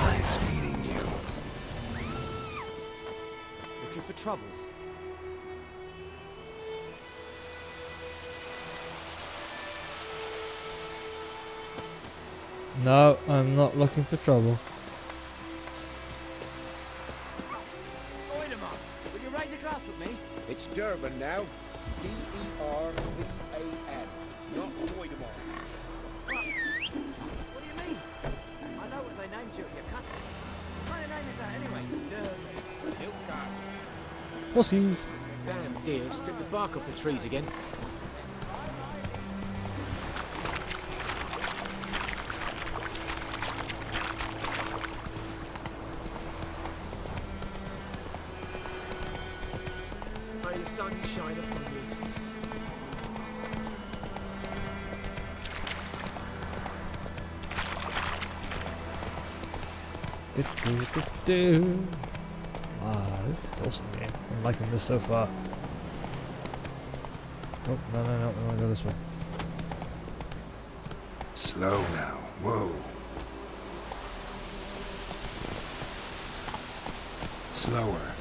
Nice meeting you. Looking for trouble? No, I'm not looking for trouble. Oidemar, will you raise a glass with me? It's Durban now. D-E-R-V-A-N. Not Oidemar. What do you mean? I know what they named you at your cutting. What kind of name is that anyway? Durban. Pussies. Damn deer, stripped the bark off the trees again. May the sun shine upon you. Ah, this is awesome game. I'm liking this so far. Oh, no, we want to go this way. Slow now. Whoa. Slower.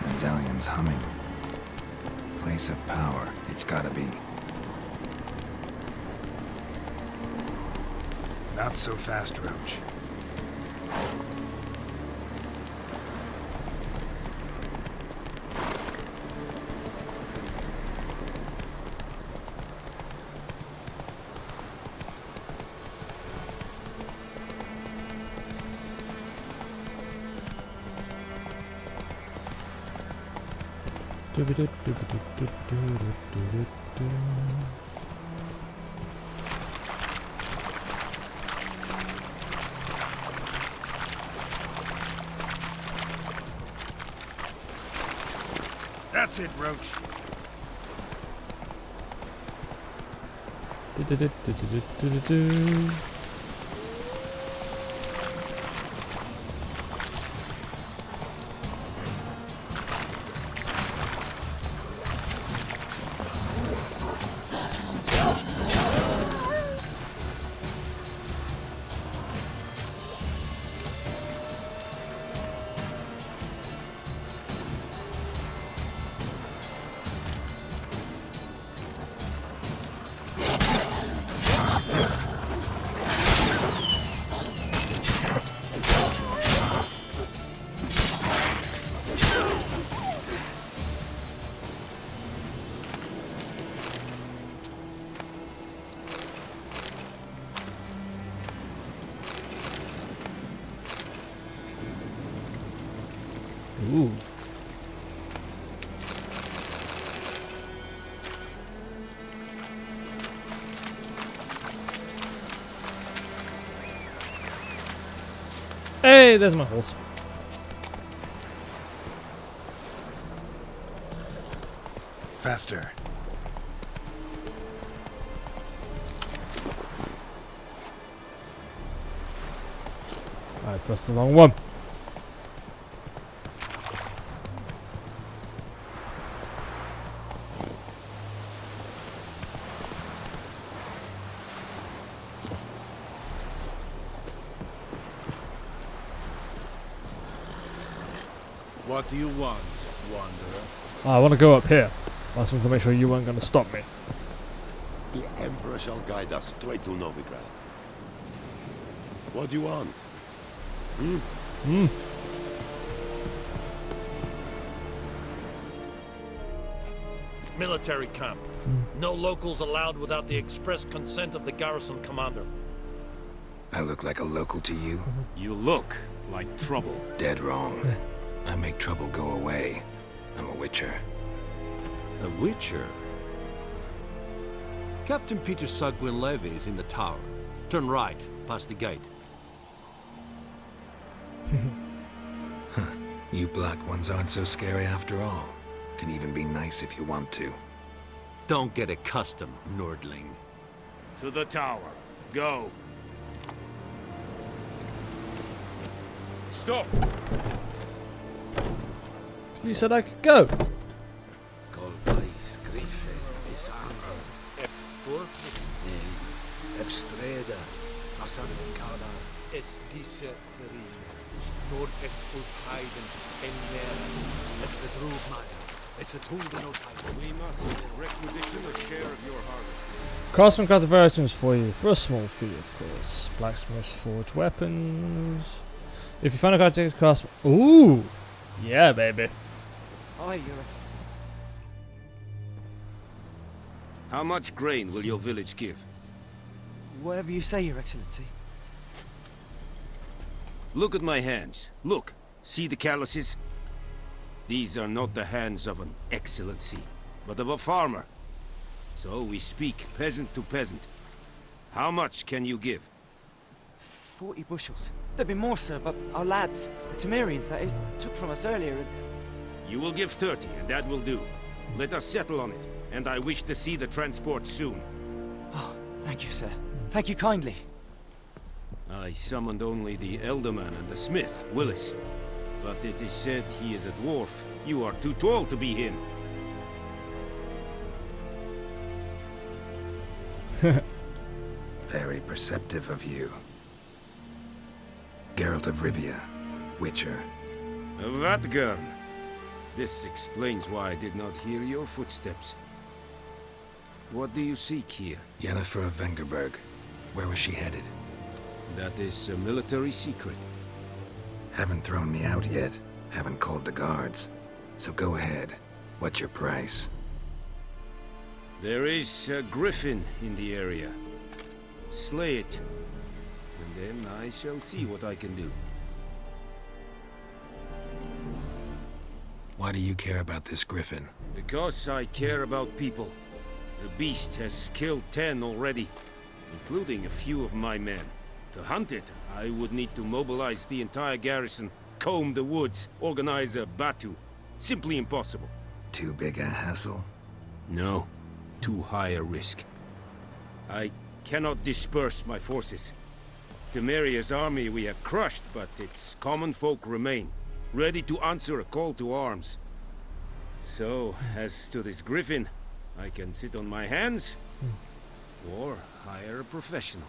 Medallion's humming. Place of power. It's gotta be. Not so fast, Roach. That's it, Roach. Ooh. Hey, there's my horse. Faster. I pressed the wrong one. What do you want, wanderer? I want to go up here. I just want to make sure you weren't going to stop me. The Emperor shall guide us straight to Novigrad. What do you want? Military camp. No locals allowed without the express consent of the garrison commander. I look like a local to you? You look like trouble. Dead wrong. I make trouble go away. I'm a witcher. A witcher? Captain Peter Sugwin Levy is in the tower. Turn right, past the gate. You black ones aren't so scary after all. Can even be nice if you want to. Don't get accustomed, Nordling. To the tower. Go. Stop! You said I could go. Es diese Verriene. Nord est Ulfheiden, Enneras, es a Drugmeyers, es a Tuldenotheim. We must requisition a share of your harvest. Craftsman craft variations for you, for a small fee, of course. Blacksmiths forge weapons. If you find a card, craftsman. Ooh! Yeah, baby. Aye, Your Excellency. How much grain will your village give? Whatever you say, Your Excellency. Look at my hands. Look. See the calluses? These are not the hands of an excellency, but of a farmer. So we speak peasant to peasant. How much can you give? 40 bushels. There'd be more, sir, but our lads, the Temerians, that is, took from us earlier and... You will give 30, and that will do. Let us settle on it, and I wish to see the transport soon. Oh, thank you, sir. Thank you kindly. I summoned only the Elderman and the smith, Willis. But it is said he is a dwarf. You are too tall to be him. Very perceptive of you. Geralt of Rivia, Witcher. Vatgern. This explains why I did not hear your footsteps. What do you seek here? Yennefer of Vengerberg. Where was she headed? That is a military secret. Haven't thrown me out yet. Haven't called the guards. So go ahead. What's your price? There is a griffin in the area. Slay it. And then I shall see what I can do. Why do you care about this griffin? Because I care about people. The beast has killed 10 already, including a few of my men. To hunt it, I would need to mobilize the entire garrison, comb the woods, organize a batu. Simply impossible. Too big a hassle? No. Too high a risk. I cannot disperse my forces. Temeria's army we have crushed, but its common folk remain, ready to answer a call to arms. So, as to this griffin, I can sit on my hands, or hire a professional.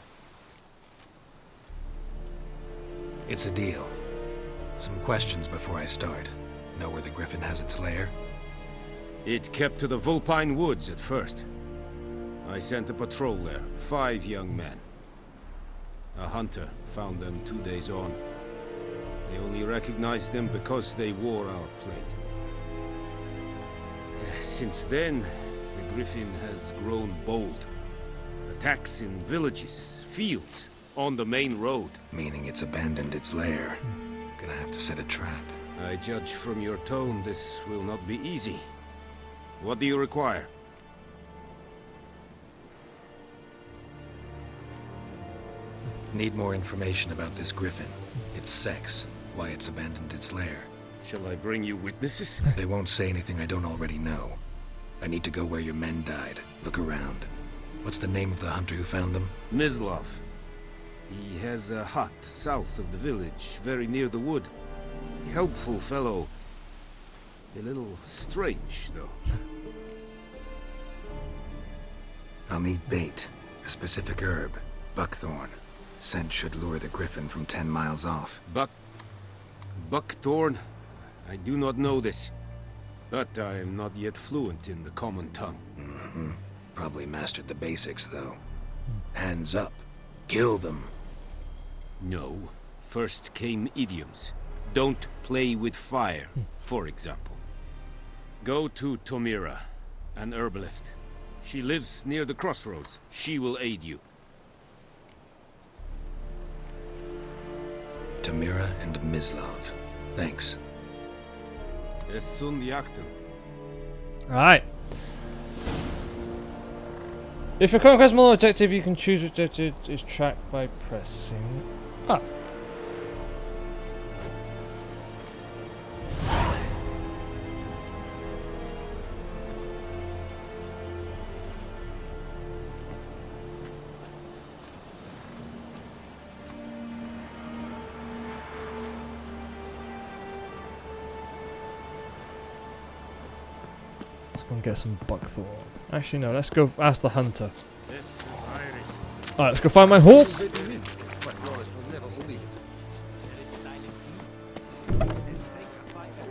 It's a deal. Some questions before I start. Know where the griffin has its lair? It kept to the Vulpine Woods at first. I sent a patrol there, 5 young men. A hunter found them 2 days on. They only recognized them because they wore our plate. Since then, the griffin has grown bold. Attacks in villages, fields, on the main road. Meaning it's abandoned its lair. Gonna have to set a trap. I judge from your tone this will not be easy. What do you require? Need more information about this griffin. Its sex, why it's abandoned its lair. Shall I bring you witnesses? They won't say anything I don't already know. I need to go where your men died. Look around. What's the name of the hunter who found them? Mislav. He has a hut south of the village, very near the wood. Helpful fellow. A little strange, though. I'll need bait. A specific herb. Buckthorn. Scent should lure the griffin from 10 miles off. Buckthorn? I do not know this. But I am not yet fluent in the common tongue. Mm-hmm. Probably mastered the basics, though. Hands up. Kill them. No. First came idioms. Don't play with fire, for example. Go to Tomira, an herbalist. She lives near the crossroads. She will aid you. Tomira and Mislav. Thanks. Es sunt jagten. Alright. If you conquest more objective, you can choose which objective is tracked by pressing up. Let's go and get some buckthorn. Actually, no, let's go ask the hunter. Alright, let's go find my horse.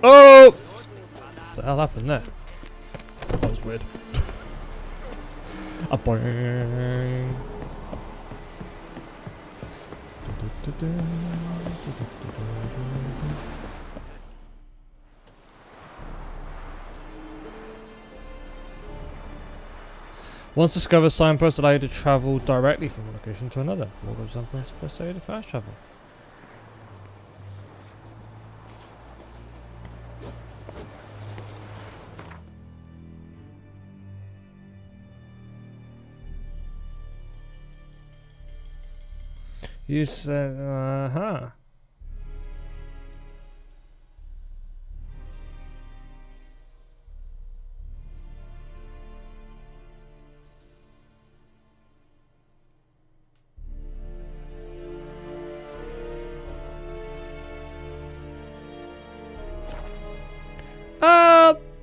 Oh! What the hell happened there? That was weird. A boing. Once discovered, signposts allow you to travel directly from one location to another. More than signposts allow you to fast travel. You said, uh-huh.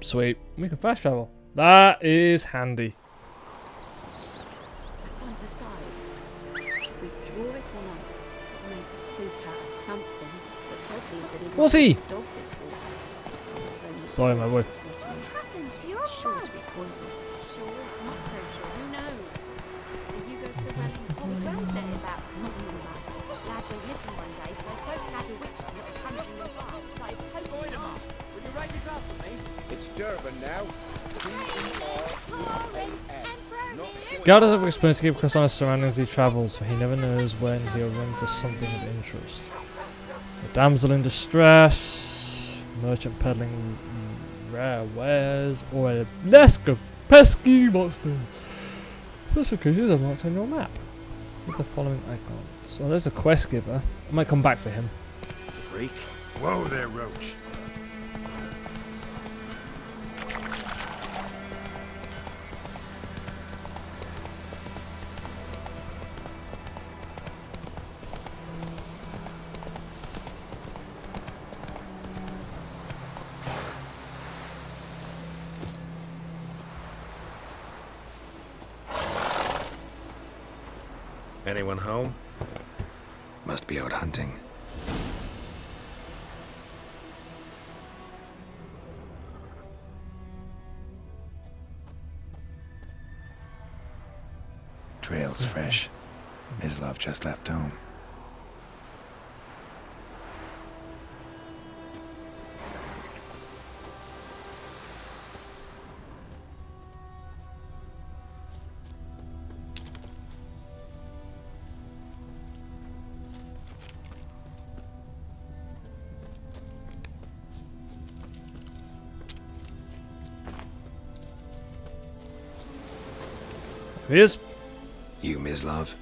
Sweet. We can fast travel. That is handy. I can't decide. Should we draw it or not? Could make soup out of something. But Tosley said he'd What's he? dog this water. Sorry, my boy. What happened to your Sure bud? to be poisoned. Sure, not so sure. Who knows? Will you go to the well in Congress about something like that? Lad went missing one day, so Pope had a witch that was hunting in the park. Started poking him up. Will you raise a glass with me? It's Durban now. Gal does have experience to keep across on his surroundings as he travels, for he never knows when he'll run into something of interest. A damsel in distress, merchant peddling rare wares, or a nest of pesky monsters. Such occasions are marked on your map with the following icons. So there's a quest giver. I might come back for him. Freak. Whoa there, Roach. Anyone home? Must be out hunting. Trail's fresh. Mislav just left home. he is. You, Mislav?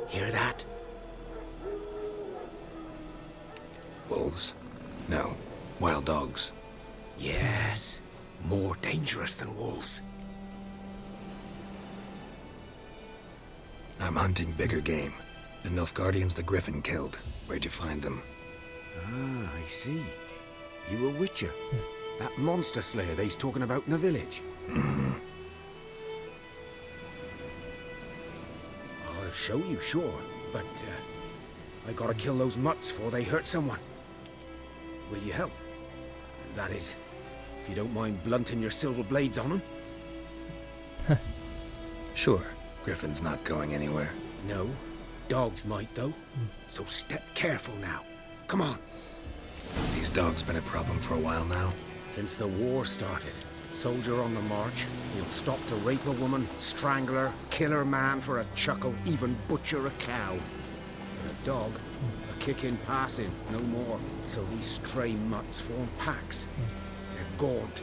Hear that? Wolves? No. Wild dogs. Yes. More dangerous than wolves. I'm hunting bigger game. The Nilfgaardians the Griffin killed. Where'd you find them? Ah, I see. You a witcher. That monster slayer they's talking about in the village. I'll show you, sure. But, I gotta kill those mutts before they hurt someone. Will you help? That is, if you don't mind blunting your silver blades on them. Sure. Griffin's not going anywhere. No. Dogs might, though. So step careful now. Come on. These dogs been a problem for a while now? Since the war started. Soldier on the march. He'll stop to rape a woman, strangle her, kill her man for a chuckle, even butcher a cow. But a dog, a kick-in pass-in, no more. So these stray mutts form packs. They're gaunt,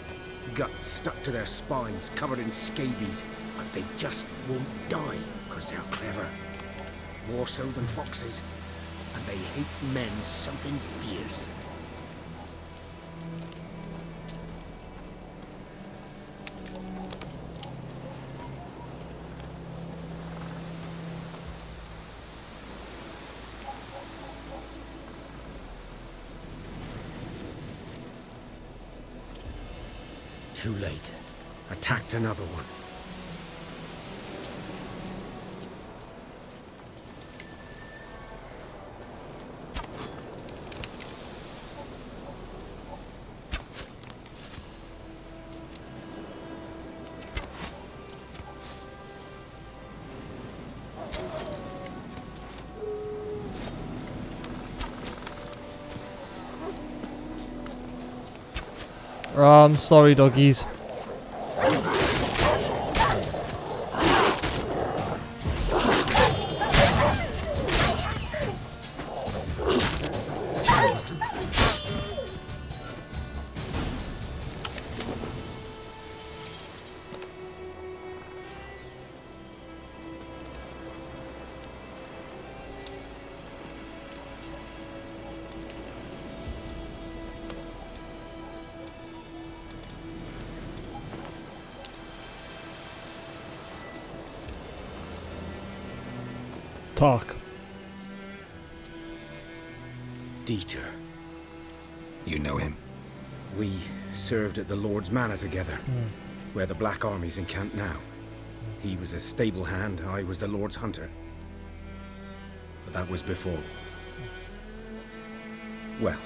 guts stuck to their spines, covered in scabies, but they just won't die, because they're clever. More so than foxes. And they hate men something fierce. Too late. Attacked another one. I'm sorry, doggies. Talk. Dieter. You know him? We served at the Lord's Manor together, where the Black Army's encamped now. He was a stable hand, I was the Lord's hunter. But that was before. Well,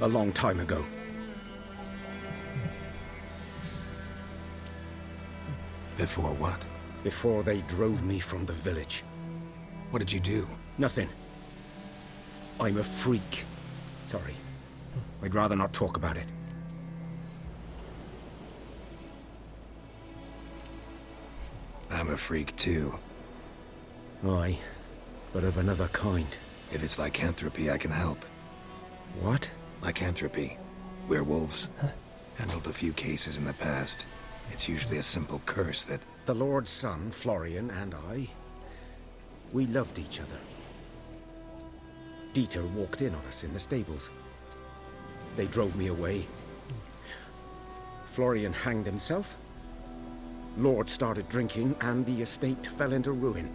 a long time ago. Before what? Before they drove me from the village. What did you do? Nothing. I'm a freak. Sorry. I'd rather not talk about it. I'm a freak too. Aye, but of another kind. If it's lycanthropy, I can help. What? Lycanthropy. Werewolves. Handled a few cases in the past. It's usually a simple curse that... The Lord's son, Florian, and I... we loved each other. Dieter walked in on us in the stables. They drove me away. Florian hanged himself. Lord started drinking, and the estate fell into ruin.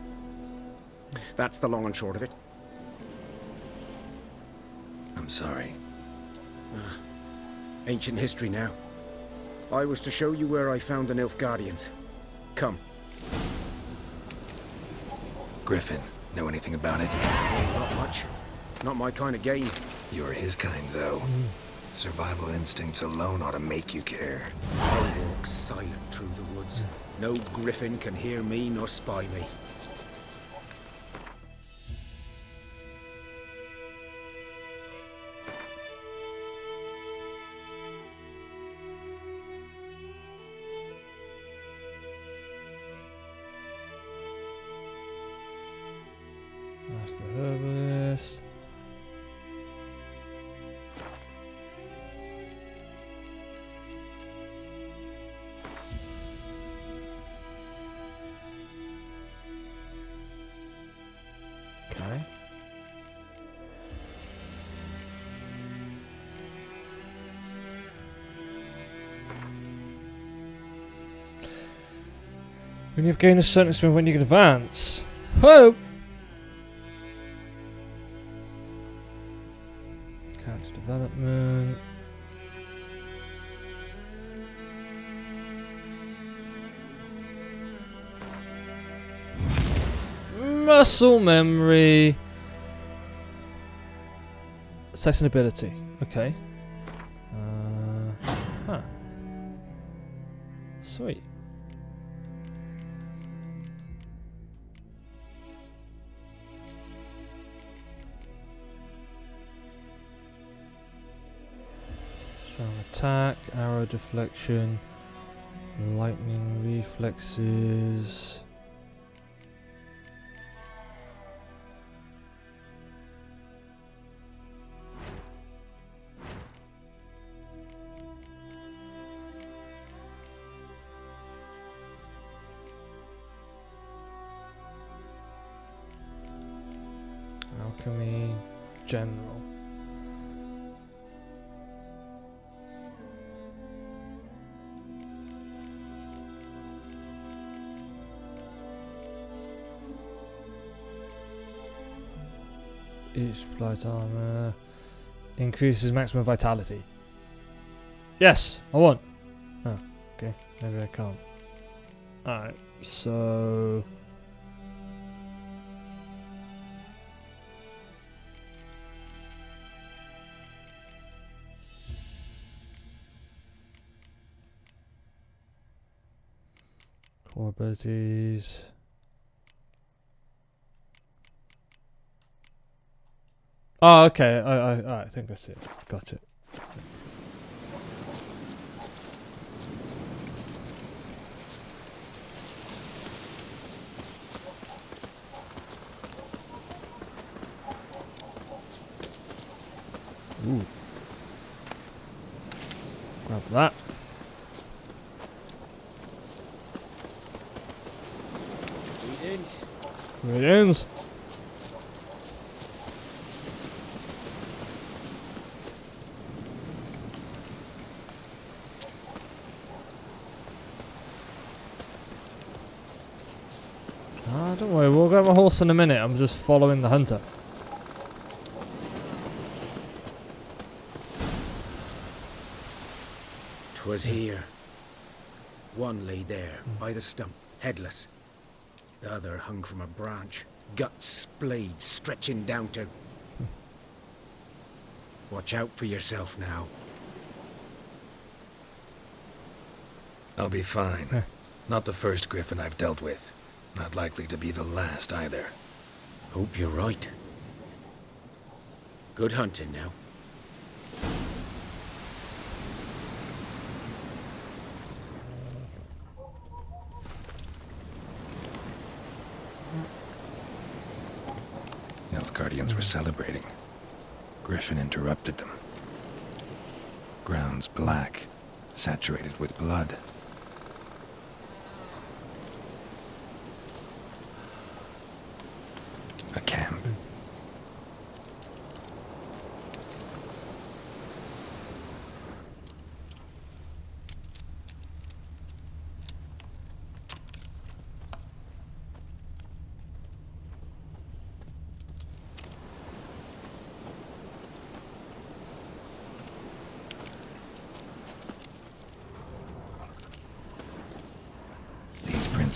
That's the long and short of it. I'm sorry. Ancient history now. I was to show you where I found the Nilfgaardians. Come. Griffin, know anything about it? Not much. Not my kind of game. You're his kind, though. Survival instincts alone ought to make you care. I walk silent through the woods. No griffin can hear me nor spy me. That's the herbalist. When you've gained a certain experience when you can advance. Whoa! Character development. Muscle memory. Assessing ability. Okay. Huh. Sweet. Strong attack, arrow deflection, lightning reflexes. Alchemy, general. Each flight armor increases maximum vitality. Yes, I want. Oh, okay. Maybe I can't. Alright, so core abilities. Oh, okay. I think I see it. Got it. Ooh. Grab that. Greetings. Greetings. Ah, don't worry, we'll grab a horse in a minute. I'm just following the hunter. 'Twas here. One lay there, by the stump, headless. The other hung from a branch, guts splayed, stretching down to... Watch out for yourself now. I'll be fine. Not the first griffin I've dealt with. Not likely to be the last either. Hope you're right. Good hunting now. Guardians were celebrating. Griffin interrupted them. Ground's black, saturated with blood. A camp.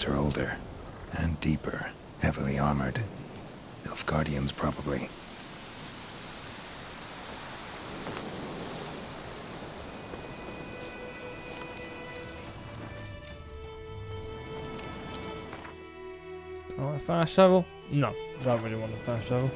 Are older and deeper, heavily armored. Elf Guardians, probably. Do I want to fast travel? No, I don't really want to fast travel.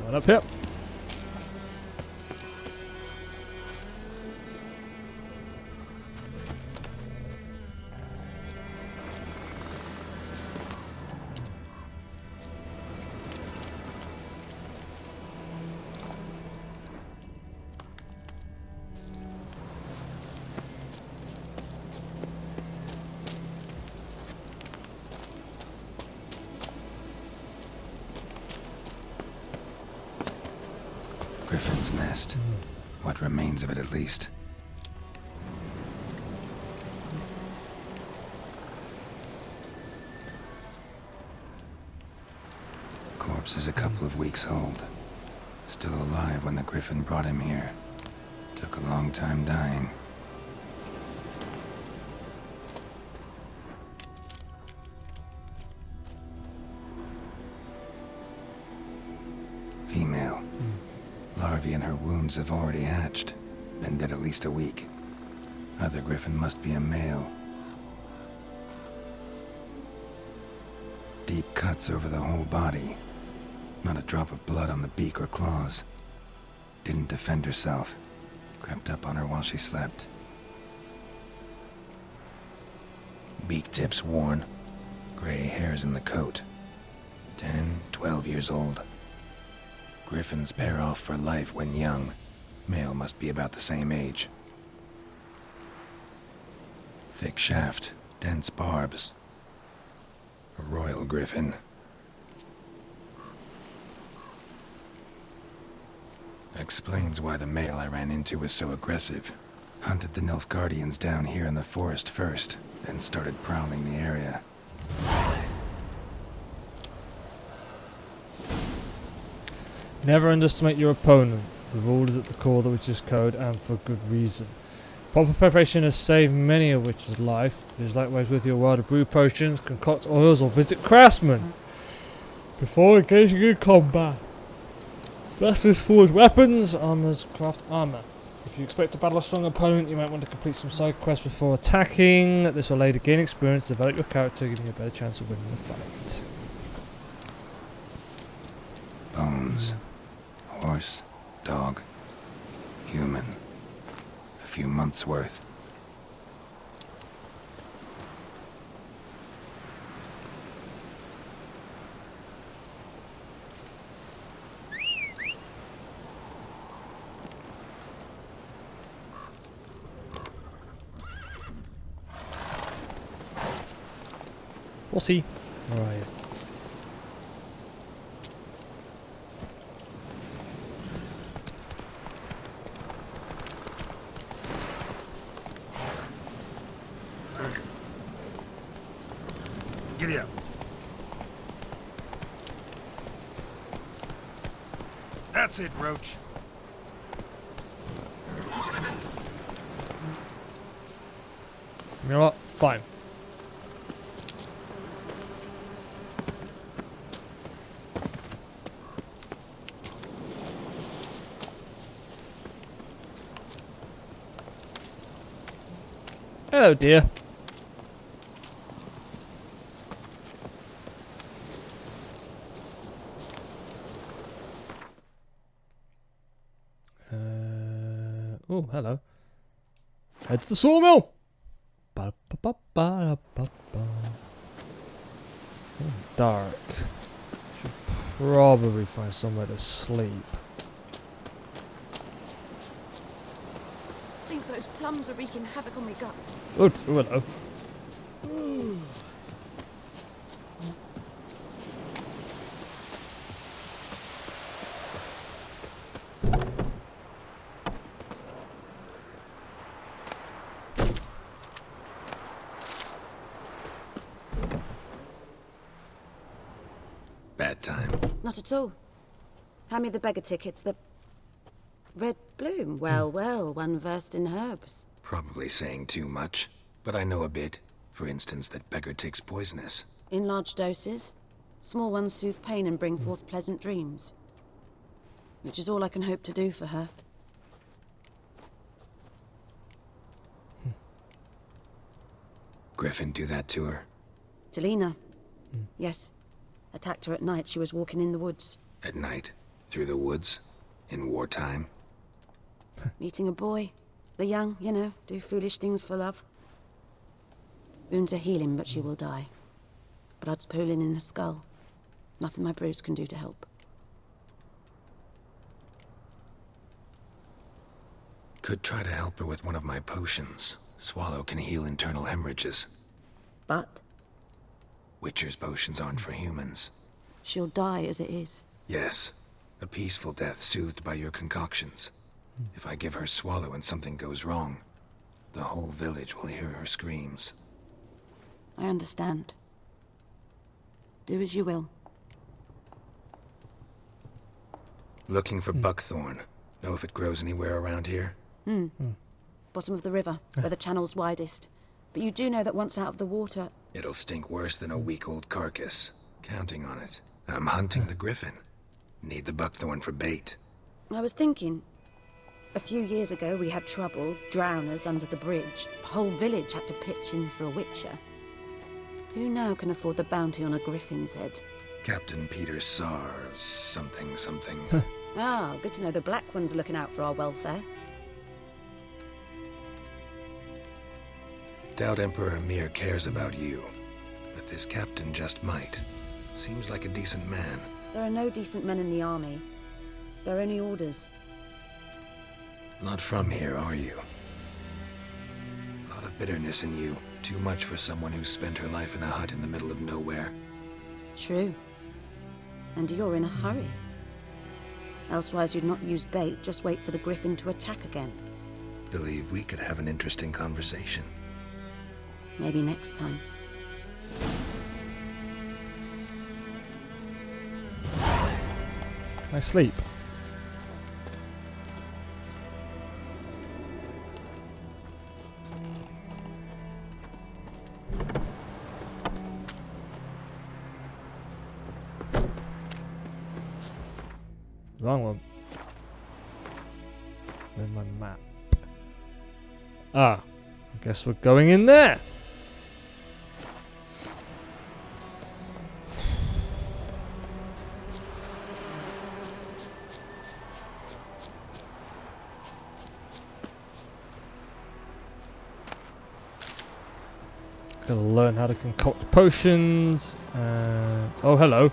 Going up here. nest. What remains of it, at least. Corpse is a couple of weeks old. Still alive when the Griffin brought him here. Took a long time dying. Female. Larvae in her wounds have already hatched. Been dead at least a week. Other Griffin must be a male. Deep cuts over the whole body. Not a drop of blood on the beak or claws. Didn't defend herself. Crept up on her while she slept. Beak tips worn. Gray hairs in the coat. 10, 12 years old. Griffins pair off for life when young. Male must be about the same age. Thick shaft, dense barbs. A royal griffin. Explains why the male I ran into was so aggressive. Hunted the Nilfgaardians down here in the forest first, then started prowling the area. Never underestimate your opponent. The rule is at the core of the Witch's Code, and for good reason. Proper preparation has saved many a witch's life. It is likewise with your world of brew potions, concoct oils, or visit craftsmen before engaging in combat. Blasters forge weapons, armors craft armor. If you expect to battle a strong opponent, you might want to complete some side quests before attacking. This will later gain experience, develop your character, giving you a better chance of winning the fight. Bones. Horse. Dog. Human. A few months' worth. We'll see. Where are you? Giddy up. That's it, Roach. You know what? Fine. Hello, dear. Oh, hello. Head to the sawmill. Ba-ba-ba-ba-ba-ba. It's getting dark. Should probably find somewhere to sleep. I think those plums are wreaking havoc on my gut. Oh, hello. Bad time. Not at all. Hand me the beggar tickets, the red bloom. Well, well, one versed in herbs. Probably saying too much, but I know a bit. For instance, that beggar tick's poisonous. In large doses. Small ones soothe pain and bring forth pleasant dreams. Which is all I can hope to do for her. Griffin do that to her? Delina. Yes. Attacked her at night. She was walking in the woods. At night? Through the woods? In wartime? Meeting a boy. The young, you know, do foolish things for love. Wounds are healing, but she will die. Blood's pooling in her skull. Nothing my brews can do to help. Could try to help her with one of my potions. Swallow can heal internal hemorrhages. But? Witcher's potions aren't for humans. She'll die as it is. Yes. A peaceful death soothed by your concoctions. If I give her swallow and something goes wrong, the whole village will hear her screams. I understand. Do as you will. Looking for buckthorn. Know if it grows anywhere around here? Bottom of the river, where the channel's widest. But you do know that once out of the water... It'll stink worse than a week-old carcass. Counting on it. I'm hunting the griffin. Need the buckthorn for bait. I was thinking... A few years ago we had trouble, drowners under the bridge. The whole village had to pitch in for a witcher. Who now can afford the bounty on a griffin's head? Captain Peter Sars, something. Ah, good to know the Black One's looking out for our welfare. Doubt Emperor Emir cares about you, but this captain just might. Seems like a decent man. There are no decent men in the army. There are only orders. Not from here, are you? A lot of bitterness in you. Too much for someone who spent her life in a hut in the middle of nowhere. True. And you're in a hurry. Elsewise you'd not use bait, just wait for the griffin to attack again. Believe we could have an interesting conversation. Maybe next time. I sleep. Wrong one. Where's my map? Ah, I guess we're going in there. Gotta learn how to concoct potions. Oh, hello.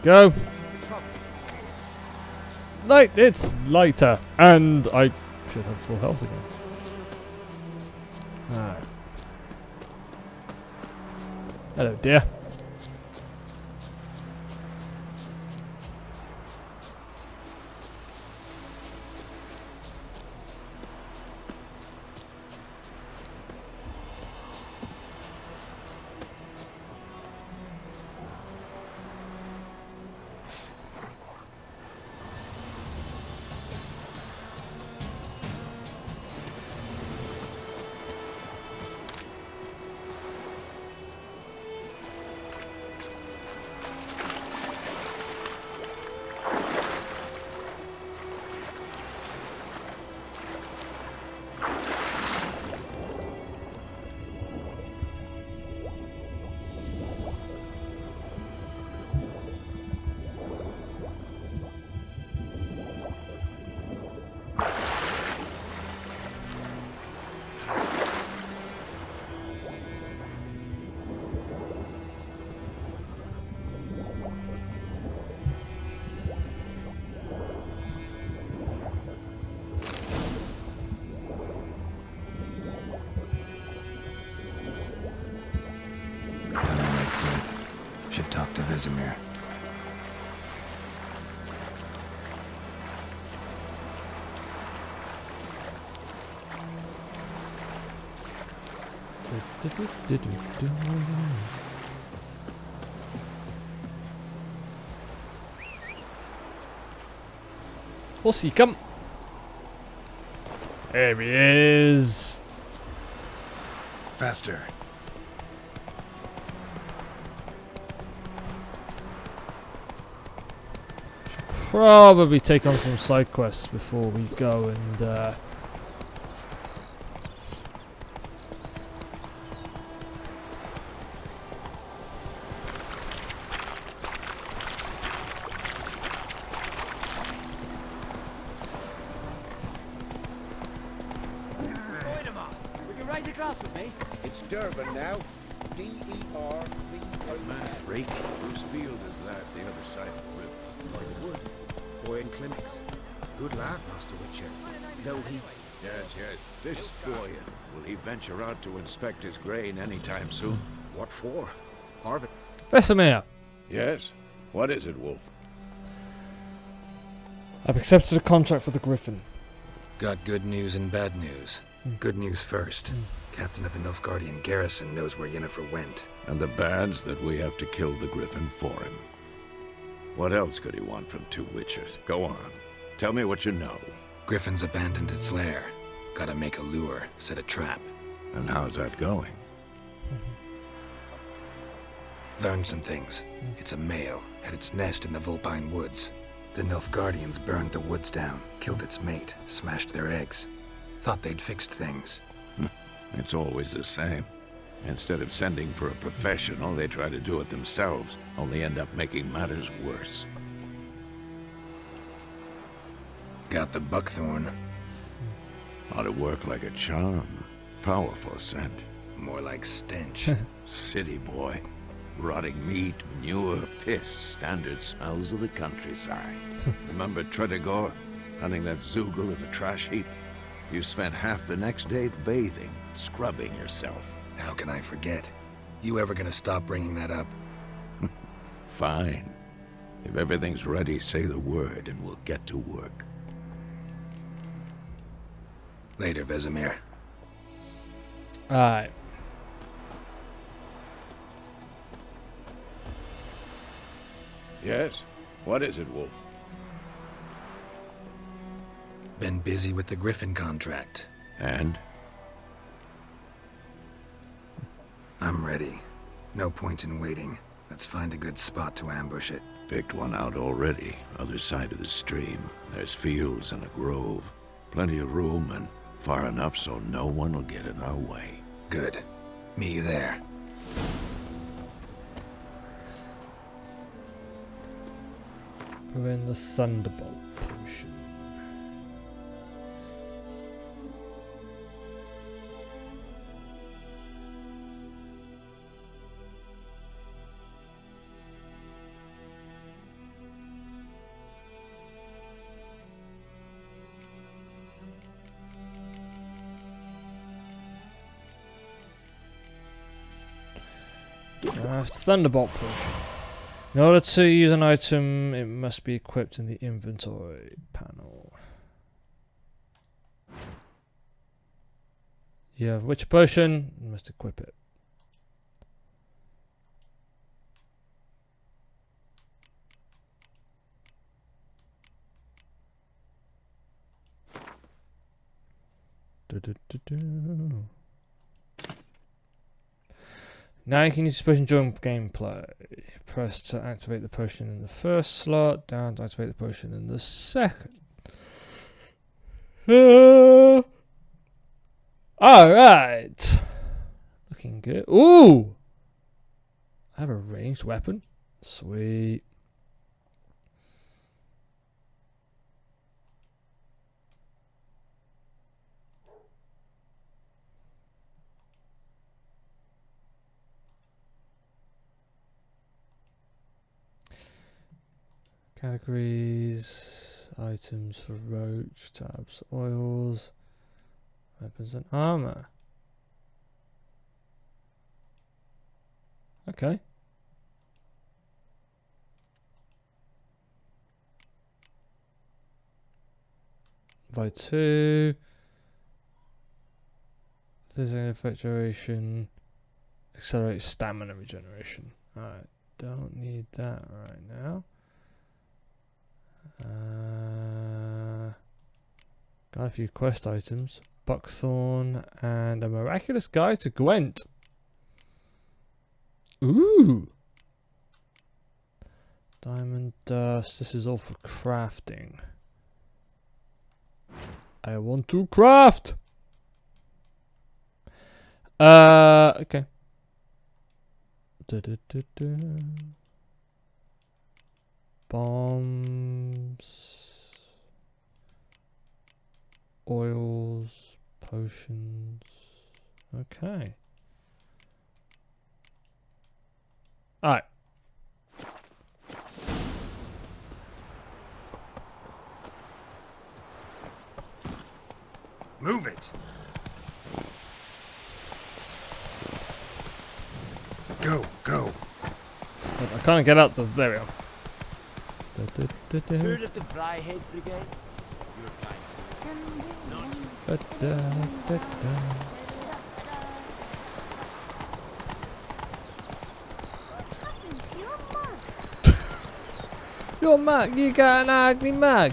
Go. It's lighter, and I should have full health again. Ah. Hello, dear. Should talk to Vesemir. We'll see. Come. There he is. Faster. Probably take on some side quests before we go and Would you raise a glass with me? It's Durban now. D-E-R-B-O-N. Man, freak. Whose field is that? The other side of the river. By the wood. Boy in clinics. Good lad, Master Witcher. Though he... Yes, yes. This boy. Will he venture out to inspect his grain anytime soon? What for? Harvest. Vesemir. Yes? What is it, Wolf? I've accepted a contract for the Griffin. Got good news and bad news. Good news first. Captain of a Nilfgaardian garrison knows where Yennefer went. And the bad's that we have to kill the Griffin for him. What else could he want from two witchers? Go on. Tell me what you know. Griffin's abandoned its lair. Gotta make a lure, set a trap. And how's that going? Learned some things. It's a male, had its nest in the Vulpine Woods. The Nilfgaardians burned the woods down, killed its mate, smashed their eggs. Thought they'd fixed things. It's always the same. Instead of sending for a professional, they try to do it themselves, only end up making matters worse. Got the buckthorn. Ought to work like a charm. Powerful scent. More like stench. City boy. Rotting meat, manure, piss, standard smells of the countryside. Remember Tredegor? Hunting that Zoogle in the trash heap? You spent half the next day bathing, scrubbing yourself. How can I forget? You ever gonna stop bringing that up? Fine. If everything's ready, say the word and we'll get to work. Later, Vesemir. Alright. Yes? What is it, Wolf? Been busy with the Griffin contract. And? I'm ready. No point in waiting. Let's find a good spot to ambush it. Picked one out already. Other side of the stream. There's fields and a grove. Plenty of room and far enough so no one will get in our way. Good. Meet you there. We're in the Thunderbolt potion. Thunderbolt potion. In order to use an item, it must be equipped in the inventory panel. You have which potion? You must equip it. Now you can use this potion during gameplay. Press to activate the potion in the first slot, down to activate the potion in the second. Alright. Looking good. Ooh! I have a ranged weapon. Sweet. Categories, items for roach, tabs, oils, weapons and armor. Okay. By 2. There's an effect duration. Accelerate stamina regeneration. Alright, don't need that right now. Got a few quest items. Buckthorn and a miraculous guide to Gwent. Ooh! Diamond dust. This is all for crafting. I want to craft! Okay. Bombs. Oils. Potions. Okay. Alright. Move it! Go, go! I can't get out the... There we go. Heard of the Fryhead Brigade? You're fine. Your mug, you got an ugly mug.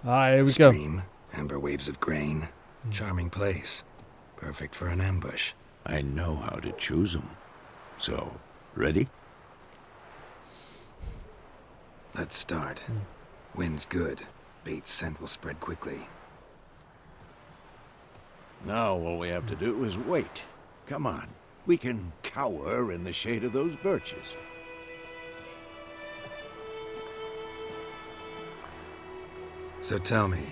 Alright, here we go. Stream, amber waves of grain. Charming place. Perfect for an ambush. I know how to choose them. So, ready? Let's start. Wind's good. Bait's scent will spread quickly. Now all we have to do is wait. Come on. We can cower in the shade of those birches. So tell me,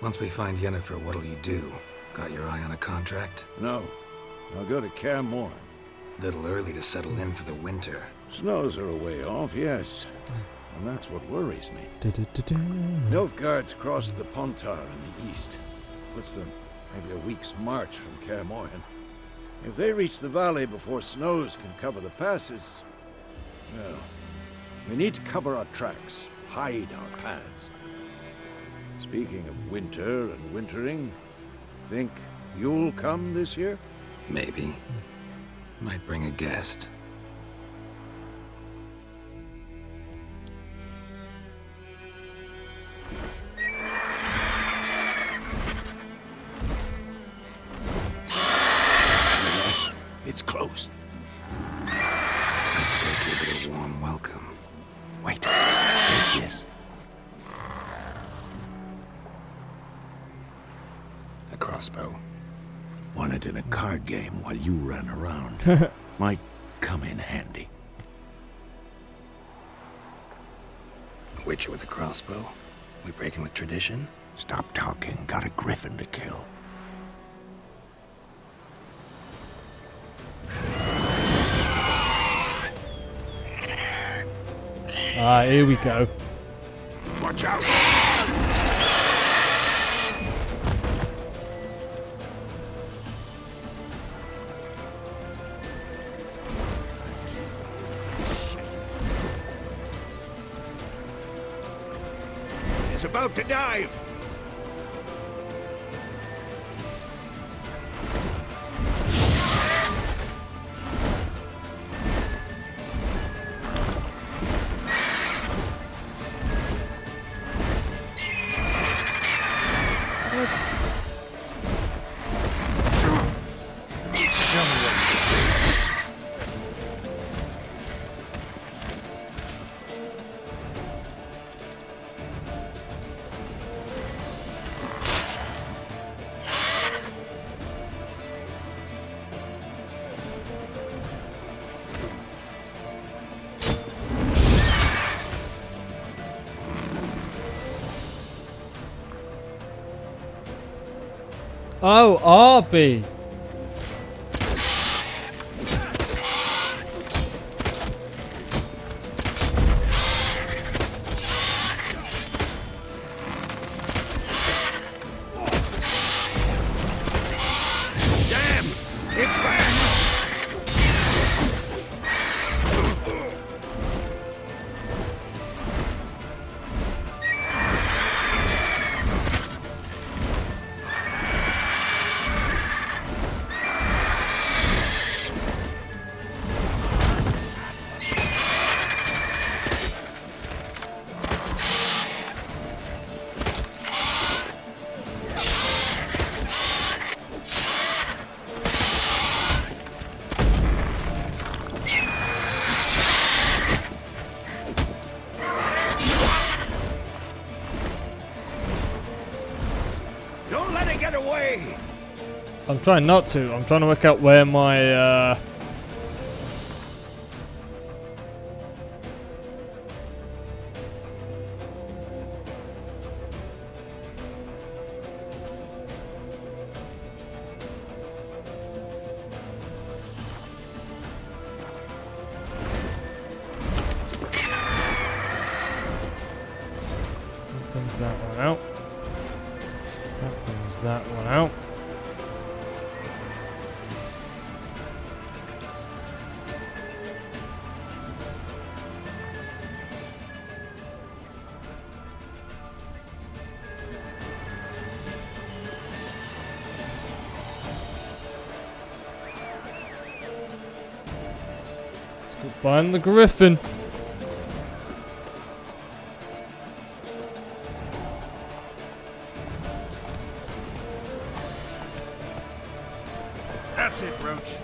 once we find Yennefer, what'll you do? Got your eye on a contract? No. I'll go to Kaer Morhen. Little early to settle in for the winter. Snows are a way off, yes. And that's what worries me. Nilfgaard's crossed the Pontar in the east. Puts them maybe a week's march from Kaer Morhen. If they reach the valley before snows can cover the passes, well, we need to cover our tracks, hide our paths. Speaking of winter and wintering, think you'll come this year? Maybe. Might bring a guest. It's close. Let's go give it a warm welcome. Wait. Take this. A crossbow. Won it in a card game while you ran around. Might come in handy. A witcher with a crossbow? We breaking with tradition? Stop talking. Got a griffin to kill. Here we go. Watch out! It's about to dive! Oh, Arby. Damn! It's back! I'm trying not to. I'm trying to work out where my brings that one out. That brings that one out. Let's go find the griffin. That's it, Roach.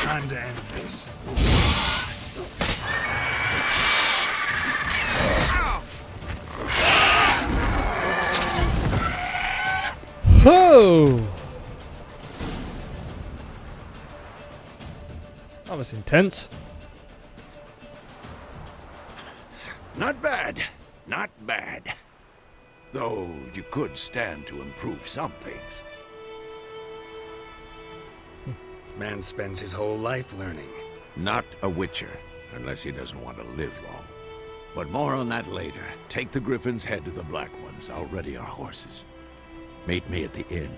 Time to end this. Whoa! That was intense. Not bad. Not bad. Though you could stand to improve some things. Man spends his whole life learning. Not a witcher, unless he doesn't want to live long. But more on that later. Take the Griffin's head to the Black Ones. I'll ready our horses. Meet me at the inn.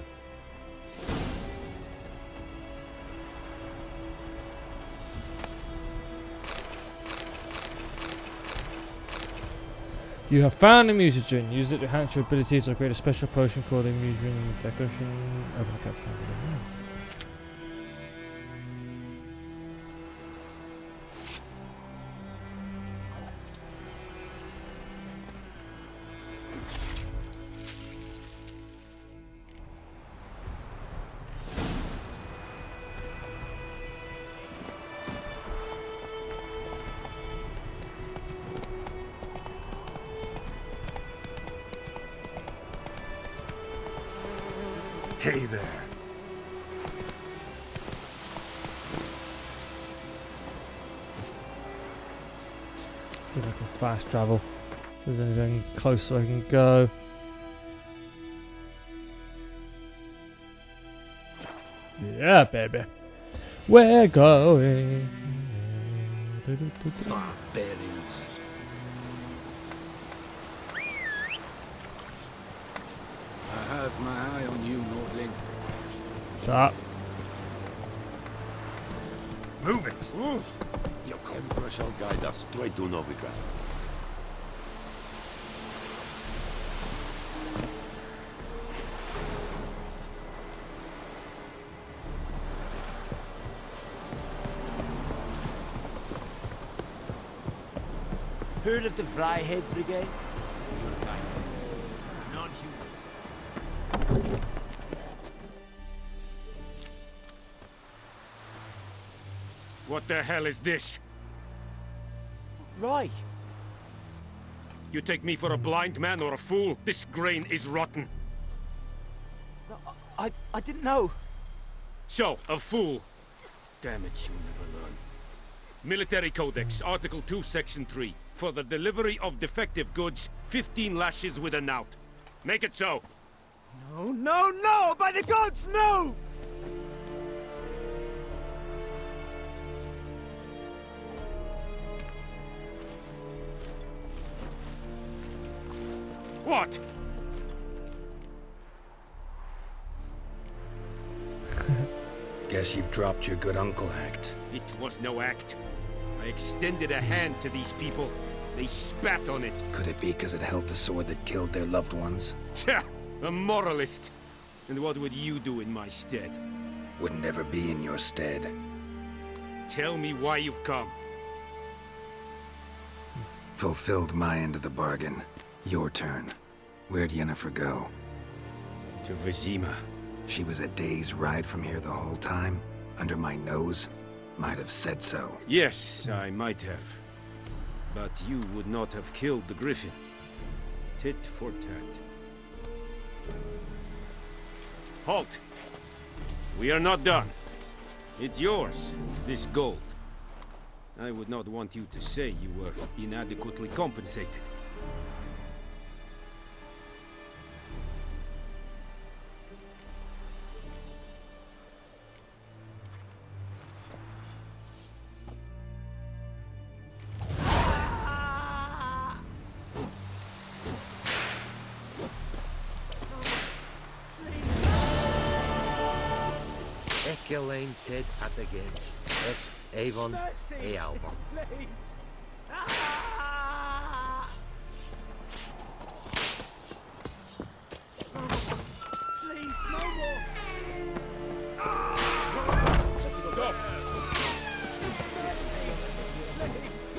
You have found a mutagen. Use it to enhance your abilities or create a special potion called a mutagen decoration. Open the capture. Hey there. See if I can fast travel. If there's anything closer I can go. Yeah, baby. We're going. Barbarians. I have my eye on you, Nordling. What's up? Move it. Your Emperor shall guide us straight to Novigrad. Heard of the Flyhead Brigade? Non-humans. What the hell is this? Right. You take me for a blind man or a fool? This grain is rotten. I didn't know. So, a fool. Damn it, you never learn. Military Codex, Article 2, Section 3. For the delivery of defective goods, 15 lashes with a knout. Make it so. No, no, no! By the gods, no! What? Guess you've dropped your good uncle act. It was no act. I extended a hand to these people. They spat on it. Could it be because it held the sword that killed their loved ones? Tja, a moralist. And what would you do in my stead? Wouldn't ever be in your stead. Tell me why you've come. Fulfilled my end of the bargain. Your turn. Where'd Yennefer go? To Vizima. She was a day's ride from here the whole time? Under my nose? Might have said so. Yes, I might have. But you would not have killed the griffin. Tit for tat. Halt! We are not done. It's yours, this gold. I would not want you to say you were inadequately compensated. Elaine said at the gate. It's Avon e Alba. Please. Please, no more. Go. Mercy, please.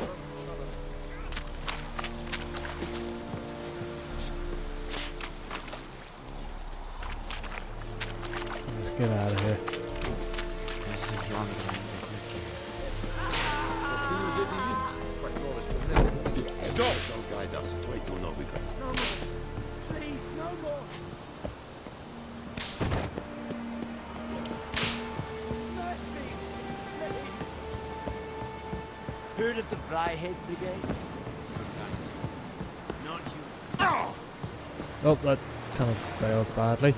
Let's get out of here. Stop! Shall guide us straight to Novigrad. No more. Please, no more. Mercy, please. Heard of the Flyhead Brigade? Not you. Oh, that kind of failed badly.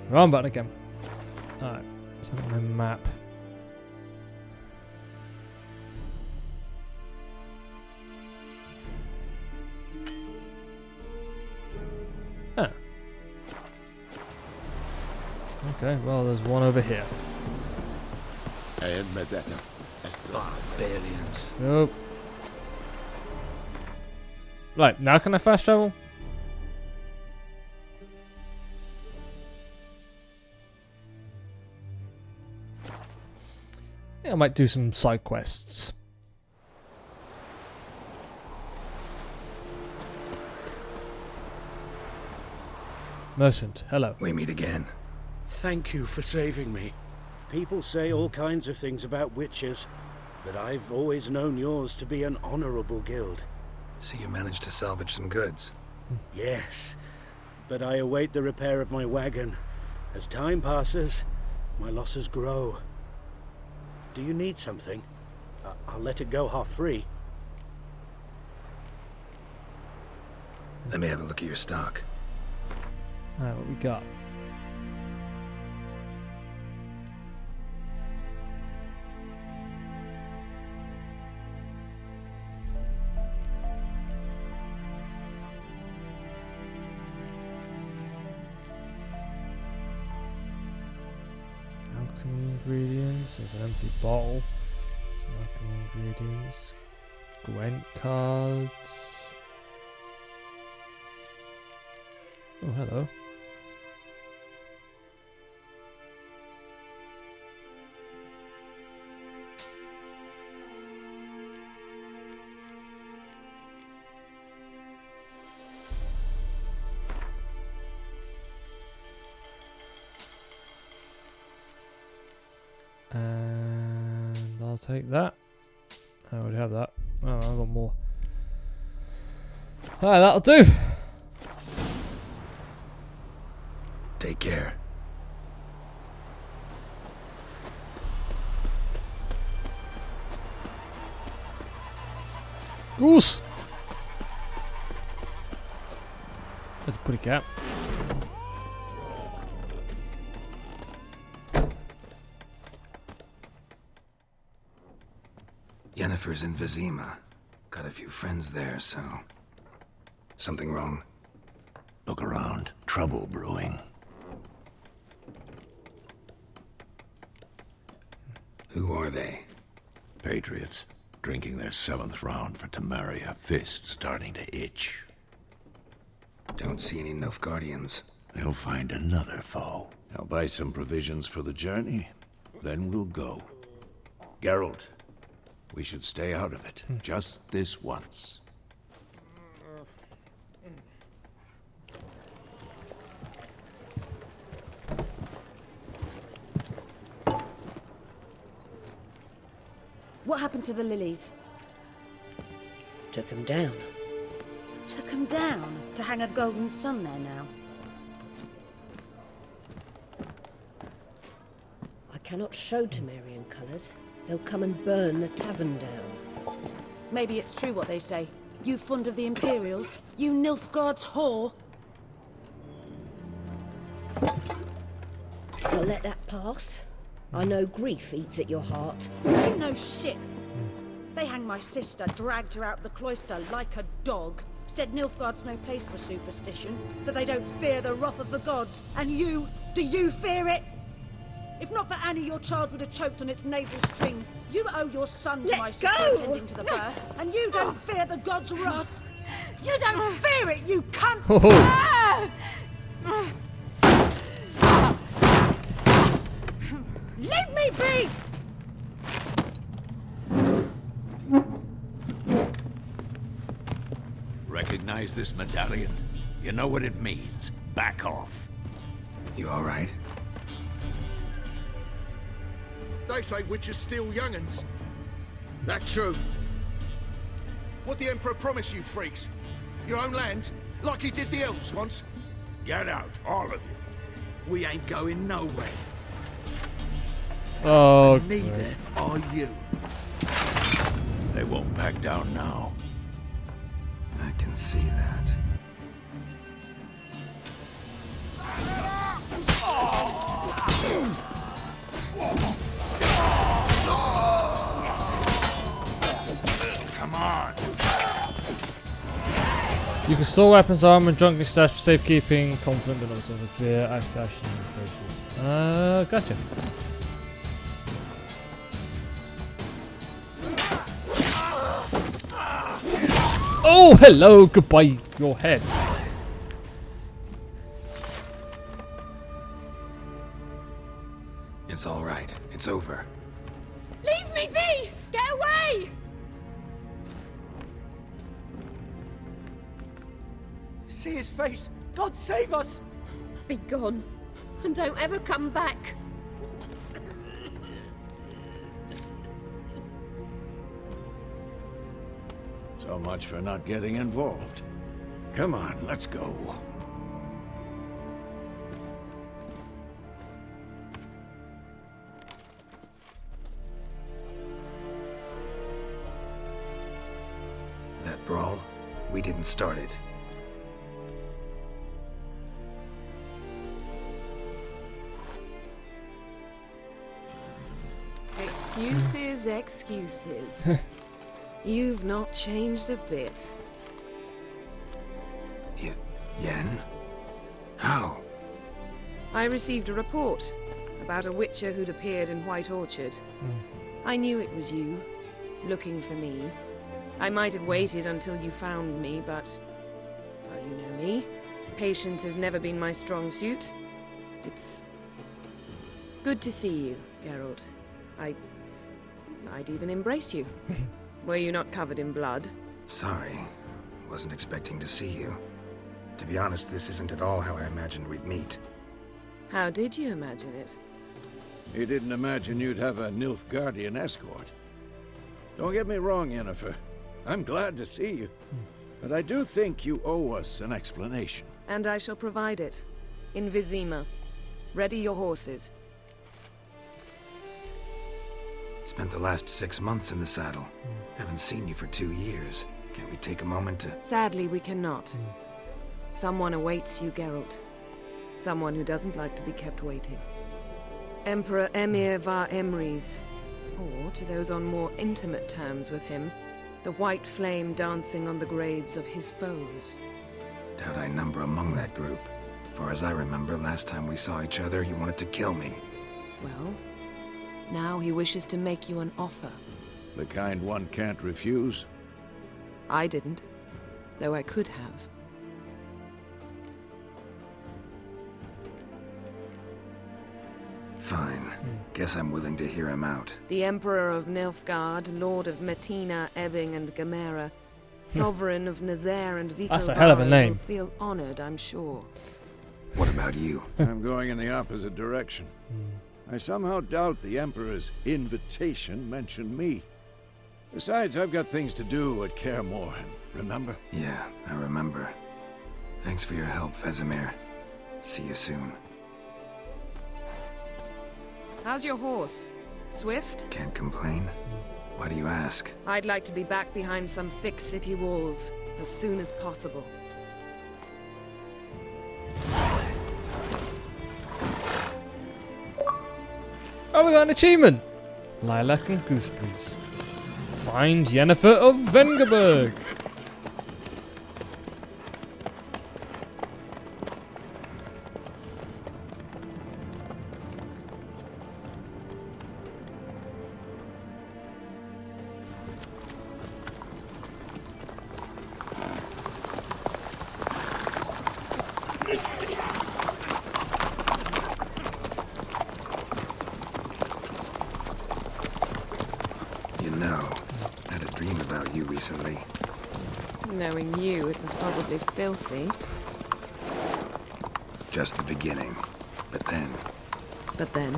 Wrong button again. Alright, so my map. Huh. Okay, well, there's one over here. And Medetta. Barbarians. Nope. Right, now can I fast travel? I might do some side quests. Merchant, hello. We meet again. Thank you for saving me. People say all kinds of things about witches, but I've always known yours to be an honorable guild. So you managed to salvage some goods? Yes, but I await the repair of my wagon. As time passes, my losses grow. Do you need something? I'll let it go half-free. Let me have a look at your stock. Alright, what we got? Alchemy ingredients. There's an empty bottle. Some alchemy ingredients. Gwent cards. Oh, hello. And I'll take that. I already have that. Oh, I've got more. Alright, that'll do. Take care. Goose! That's a pretty cat. Yennefer's in Vizima. Got a few friends there, so... Something wrong? Look around. Trouble brewing. Who are they? Patriots, drinking their 7th round for Temeria, fist starting to itch. Don't see any Nilfgaardians. They'll find another foe. I'll buy some provisions for the journey, then we'll go. Geralt, we should stay out of it, just this once. What happened to the lilies? Took 'em down. Took 'em down to hang a golden sun there now. I cannot show Temerian colours. They'll come and burn the tavern down. Maybe it's true what they say. You fond of the Imperials? You Nilfgaard's whore? I'll let that pass. I know grief eats at your heart. You know shit. They hanged my sister, dragged her out of the cloister like a dog. Said Nilfgaard's no place for superstition, that they don't fear the wrath of the gods. And you, do you fear it? If not for Annie, your child would have choked on its navel string. You owe your son to my sister attending to the birth, and you don't fear the gods' wrath. You don't fear it, you cunt! Leave me be! Recognize this medallion? You know what it means. Back off. You all right? They say witches steal young'uns. That true? What the Emperor promised you freaks? Your own land? Like he did the elves once? Get out, all of you. We ain't going nowhere. Oh, neither are you. They won't back down now. I can see that. Come on. You can store weapons, armor, and drunken stash for safekeeping, confident but also with beer, ice stash, and places. Gotcha. Oh, hello, goodbye, your head. It's all right. It's over. Leave me be! Get away! See his face! God save us! Be gone, and don't ever come back. So much for not getting involved. Come on, let's go. That brawl, we didn't start it. Excuses, excuses. You've not changed a bit. Yen? How? I received a report about a witcher who'd appeared in White Orchard. I knew it was you, looking for me. I might have waited until you found me, but... well, you know me. Patience has never been my strong suit. It's... good to see you, Geralt. I'd even embrace you. Were you not covered in blood? Sorry. Wasn't expecting to see you. To be honest, this isn't at all how I imagined we'd meet. How did you imagine it? You didn't imagine you'd have a Nilfgaardian escort. Don't get me wrong, Yennefer. I'm glad to see you. But I do think you owe us an explanation. And I shall provide it. In Vizima. Ready your horses. Spent the last 6 months in the saddle. Haven't seen you for 2 years. Can't we take a moment to... Sadly, we cannot. Someone awaits you, Geralt. Someone who doesn't like to be kept waiting. Emperor Emir var Emrys. Or, to those on more intimate terms with him, the white flame dancing on the graves of his foes. Doubt I number among that group. Far as I remember, last time we saw each other, he wanted to kill me. Well, Now he wishes to make you an offer. The kind one can't refuse? I didn't, though I could have. Fine. Guess I'm willing to hear him out. The Emperor of Nilfgaard, Lord of Metina, Ebbing, and Gamera, Sovereign of Nazaire and Vico That's a hell of a name. will feel honored, I'm sure. What about you? I'm going in the opposite direction. I somehow doubt the Emperor's invitation mentioned me. Besides, I've got things to do at Kaer Morhen, remember? Yeah, I remember. Thanks for your help, Vesemir. See you soon. How's your horse? Swift? Can't complain. Why do you ask? I'd like to be back behind some thick city walls as soon as possible. Oh, we got an achievement! Lilac and Gooseberries. Find Yennefer of Vengerberg. You know, I had a dream about you recently. Knowing you, it was probably filthy. Just the beginning. But then... But then...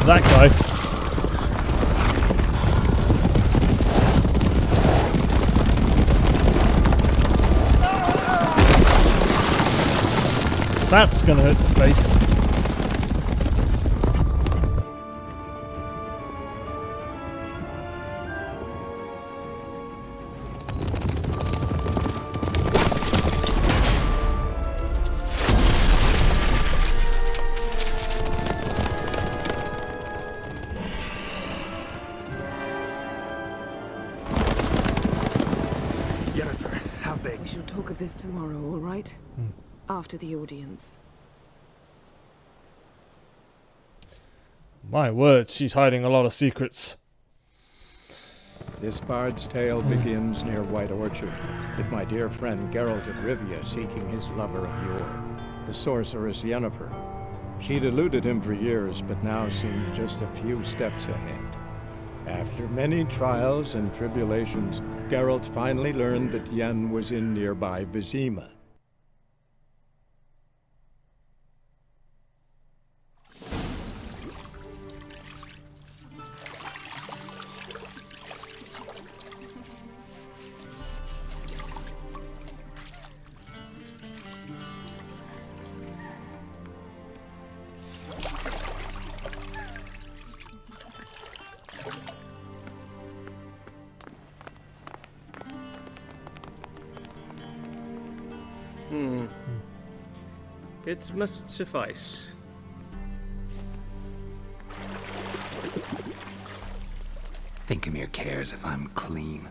That guy. That's gonna hurt the face. We shall talk of this tomorrow, all right? After the audience. My word, she's hiding a lot of secrets. This bard's tale begins near White Orchard, with my dear friend Geralt of Rivia seeking his lover of yore, the sorceress Yennefer. She'd eluded him for years, but now seemed just a few steps ahead. After many trials and tribulations, Geralt finally learned that Yen was in nearby Vizima. It must suffice. Thinkamere cares if I'm clean.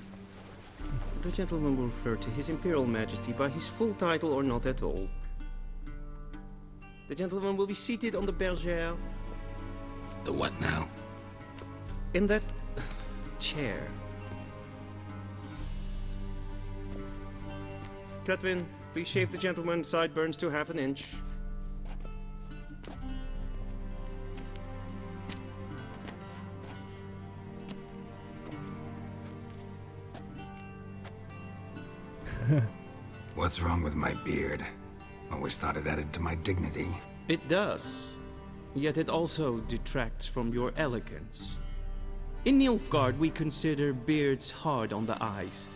The gentleman will refer to His Imperial Majesty by his full title or not at all. The gentleman will be seated on the bergère. The what now? In that chair. Catwin, please shave the gentleman's sideburns to ½ an inch. What's wrong with my beard? Always thought it added to my dignity. It does. Yet it also detracts from your elegance. In Nilfgaard, we consider beards hard on the eyes.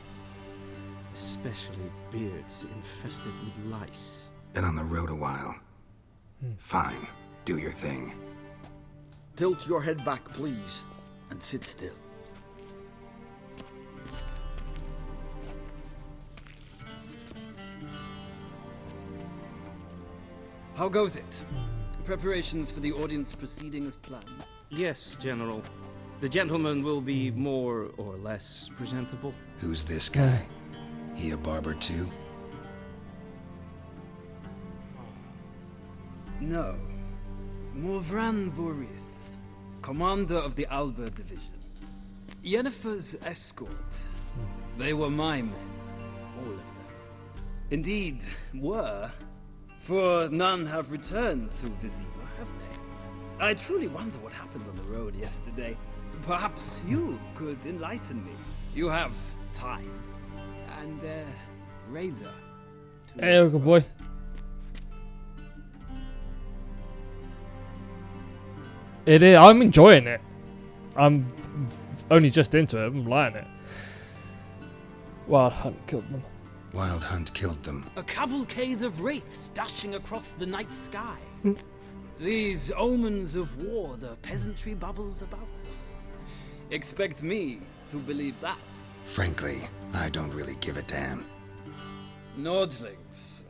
Especially beards infested with lice. Been on the road a while. Fine. Do your thing. Tilt your head back, please, and sit still. How goes it? Preparations for the audience proceeding as planned? Yes, General. The gentleman will be more or less presentable. Who's this guy? He a barber too? No. Morvran Vorius, commander of the Alba Division. Yennefer's escort. They were my men, all of them. Indeed, were. For none have returned to Vizima, have they? I truly wonder what happened on the road yesterday. Perhaps you could enlighten me. You have time. And, razor. Hey, good boy. It is. I'm enjoying it. I'm only just into it. I'm lying it. Wild Hunt killed them. Wild Hunt killed them. A cavalcade of wraiths dashing across the night sky. These omens of war the peasantry bubbles about. Expect me to believe that. Frankly, I don't really give a damn. Nordlings.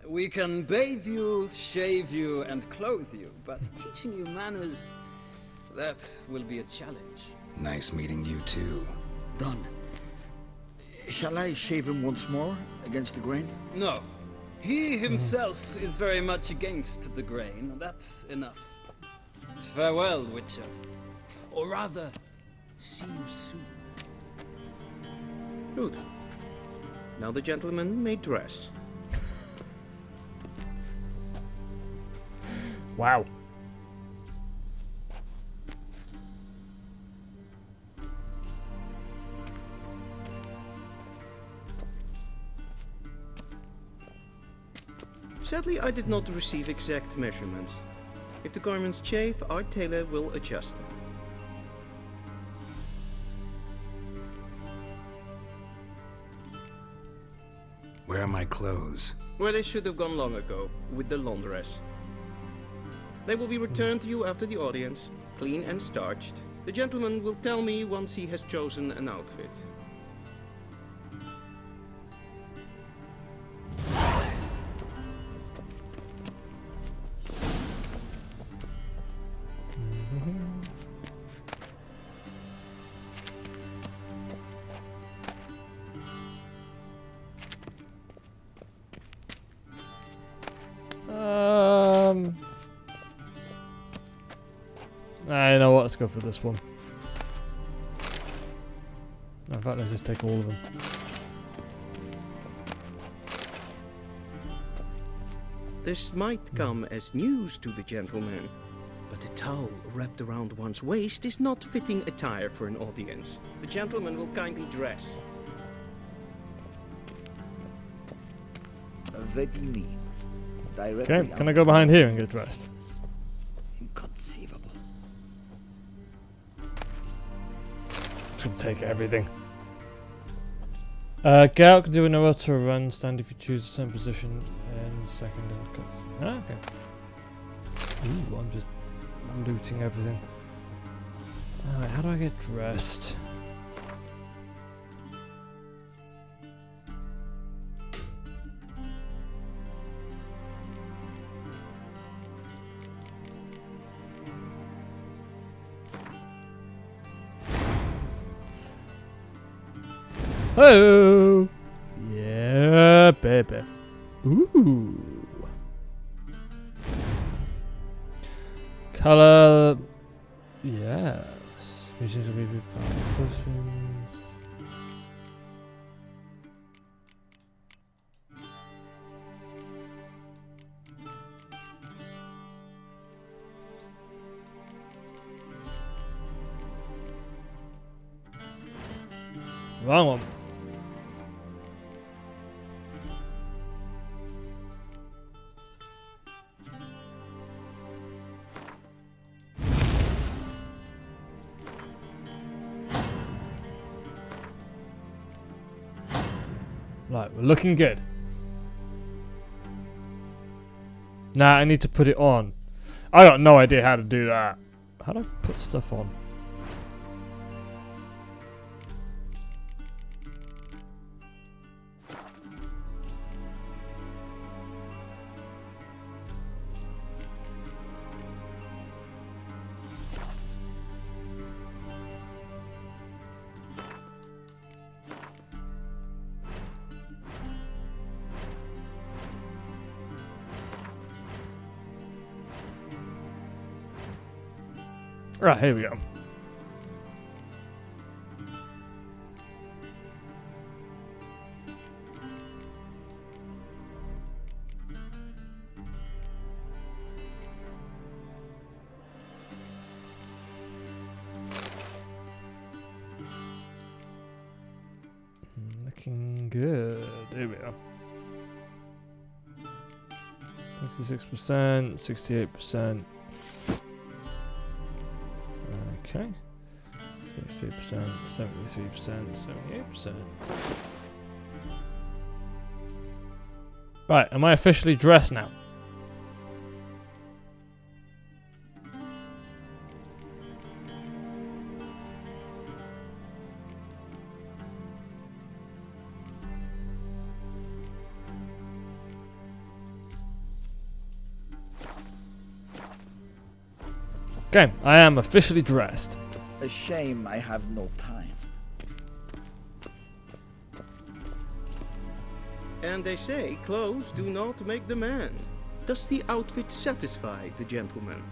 We can bathe you, shave you, and clothe you, but teaching you manners, that will be a challenge. Nice meeting you too. Done. Shall I shave him once more, against the grain? No. He himself is very much against the grain. That's enough. Farewell, Witcher. Or rather, see you soon. Good. Now the gentleman may dress. Wow. Sadly, I did not receive exact measurements. If the garments chafe, our tailor will adjust them. Where are my clothes? Where they should have gone long ago, with the laundress. They will be returned to you after the audience, clean and starched. The gentleman will tell me once he has chosen an outfit. You know what? Let's go for this one. In fact, let's just take all of them. This might come as news to the gentleman, but a towel wrapped around one's waist is not fitting attire for an audience. The gentleman will kindly dress. What do you mean? Okay, can I go behind here and get dressed? Inconceivable. It's gonna take everything. Get out can do an auto run, stand if you choose the same position, and second and cuts. Ah, okay. Ooh, I'm just looting everything. Alright, how do I get dressed? Oh, yeah, baby. Ooh. Color. Yes. Missions will be questions. Wrong one. Right, we're looking good. Nah, I need to put it on. I got no idea how to do that. How do I put stuff on? Right, here we go. Looking good. Here we go. 66%, 68%. Okay. 68%, 73%, 78%. Right, am I officially dressed now? Okay, I am officially dressed. A shame I have no time. And they say clothes do not make the man. Does the outfit satisfy the gentleman?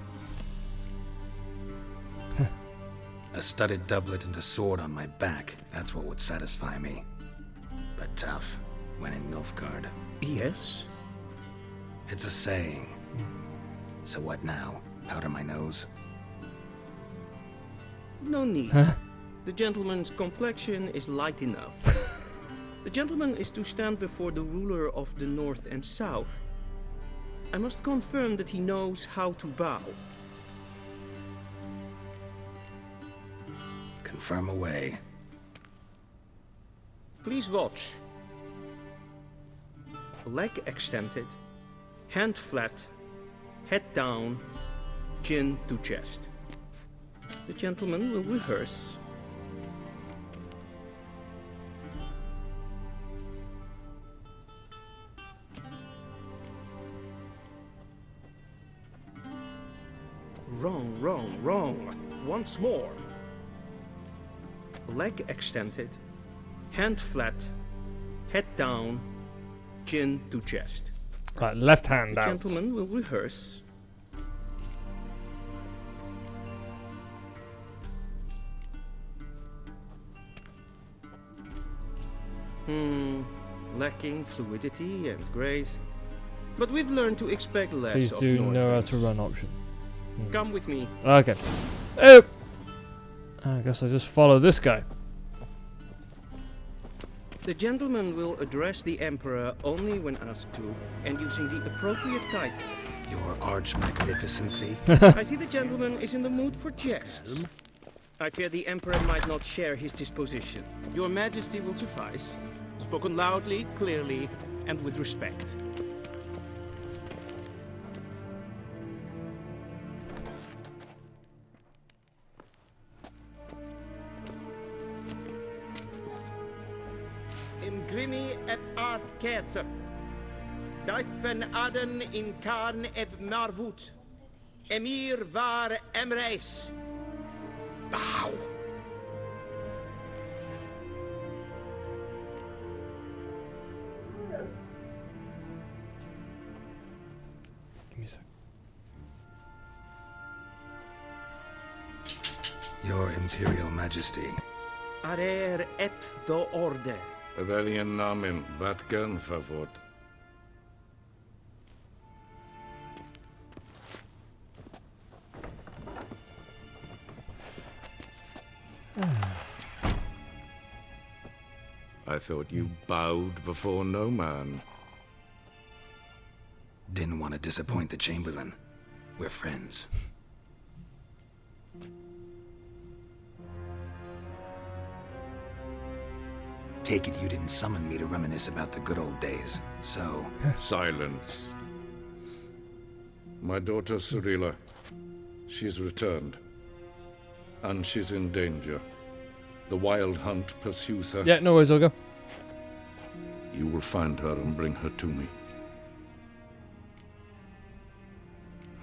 A studded doublet and a sword on my back, that's what would satisfy me. But tough, when in Nilfgaard. Yes? It's a saying. So what now? Powder my nose? No need. The gentleman's complexion is light enough. The gentleman is to stand before the ruler of the North and South. I must confirm that he knows how to bow. Confirm away. Please watch. Leg extended, hand flat, head down, chin to chest. The gentleman will rehearse. Wrong, wrong, wrong. Once more. Leg extended, hand flat, head down, chin to chest. Right, left hand out. The gentleman will rehearse. Lacking fluidity and grace. But we've learned to expect less Please of do know how Northrends. to run option. Come with me. Okay. Oh! I guess I just follow this guy. The gentleman will address the Emperor only when asked to, and using the appropriate title. Your arch magnificency. I see the gentleman is in the mood for jests. I fear the Emperor might not share his disposition. Your Majesty will suffice. Spoken loudly, clearly, and with respect. Imgrimi et art ketzer. Dijfen aden in karn eb marvoet. Emir var emreis. Bow. Give me a sec. Your Imperial Majesty. Arer ep the orde. Weljen namen, wat kan favor? I thought you bowed before no man. Didn't want to disappoint the Chamberlain. We're friends. Take it you didn't summon me to reminisce about the good old days, so... Silence. My daughter Cyrilla, she's returned. And she's in danger. The Wild Hunt pursues her. Yeah, no worries, I'll go. You will find her and bring her to me.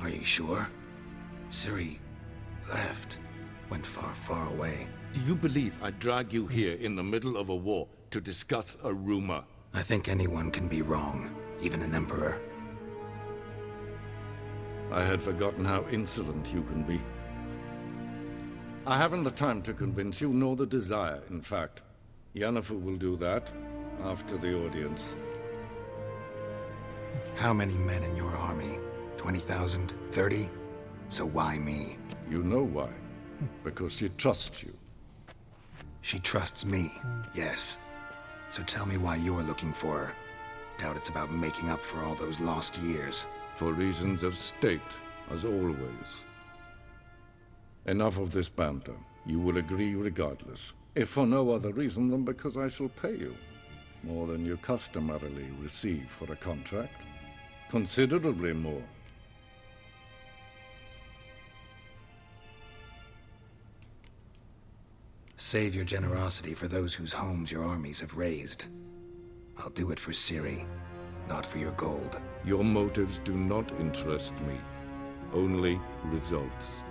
Are you sure? Ciri left. Went far, far away. Do you believe I drag you here in the middle of a war to discuss a rumor? I think anyone can be wrong, even an emperor. I had forgotten how insolent you can be. I haven't the time to convince you, nor the desire, in fact. Yennefer will do that after the audience. How many men in your army? 20,000? 30? So why me? You know why. Because she trusts you. She trusts me, yes. So tell me why you're looking for her. Doubt it's about making up for all those lost years. For reasons of state, as always. Enough of this banter. You will agree regardless. If for no other reason than because I shall pay you. More than you customarily receive for a contract. Considerably more. Save your generosity for those whose homes your armies have razed. I'll do it for Ciri, not for your gold. Your motives do not interest me. Only results.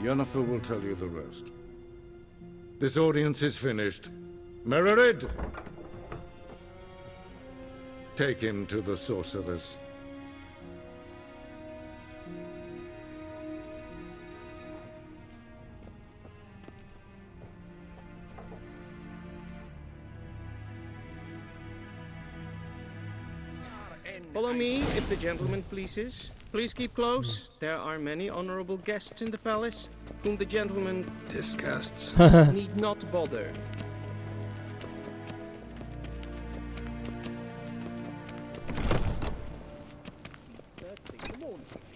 Yennefer will tell you the rest. This audience is finished. Mererid! Take him to the sorceress. Follow me, if the gentleman pleases. Please keep close. There are many honorable guests in the palace, whom the gentleman disgusts. Need not bother.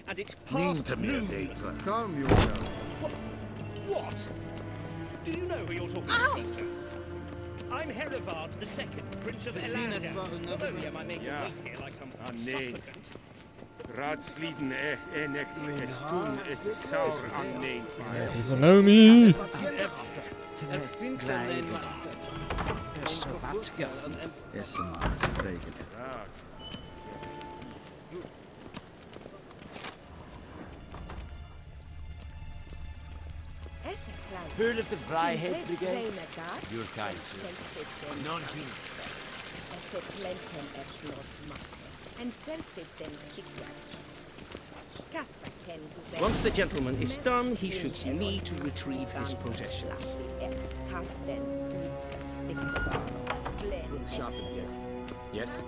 And it's past noon. Calm yourself. What? Do you know who you're talking to? I'm Herivard II, Prince of Elander. Not only am I made to wait here like some supplicant. Raadsleden echt toen is saur aan nee. Economie! Heard of the Vrijheid Brigade? Your kind, sir. Once the gentleman is done, he should see me to retrieve his possessions. Yes?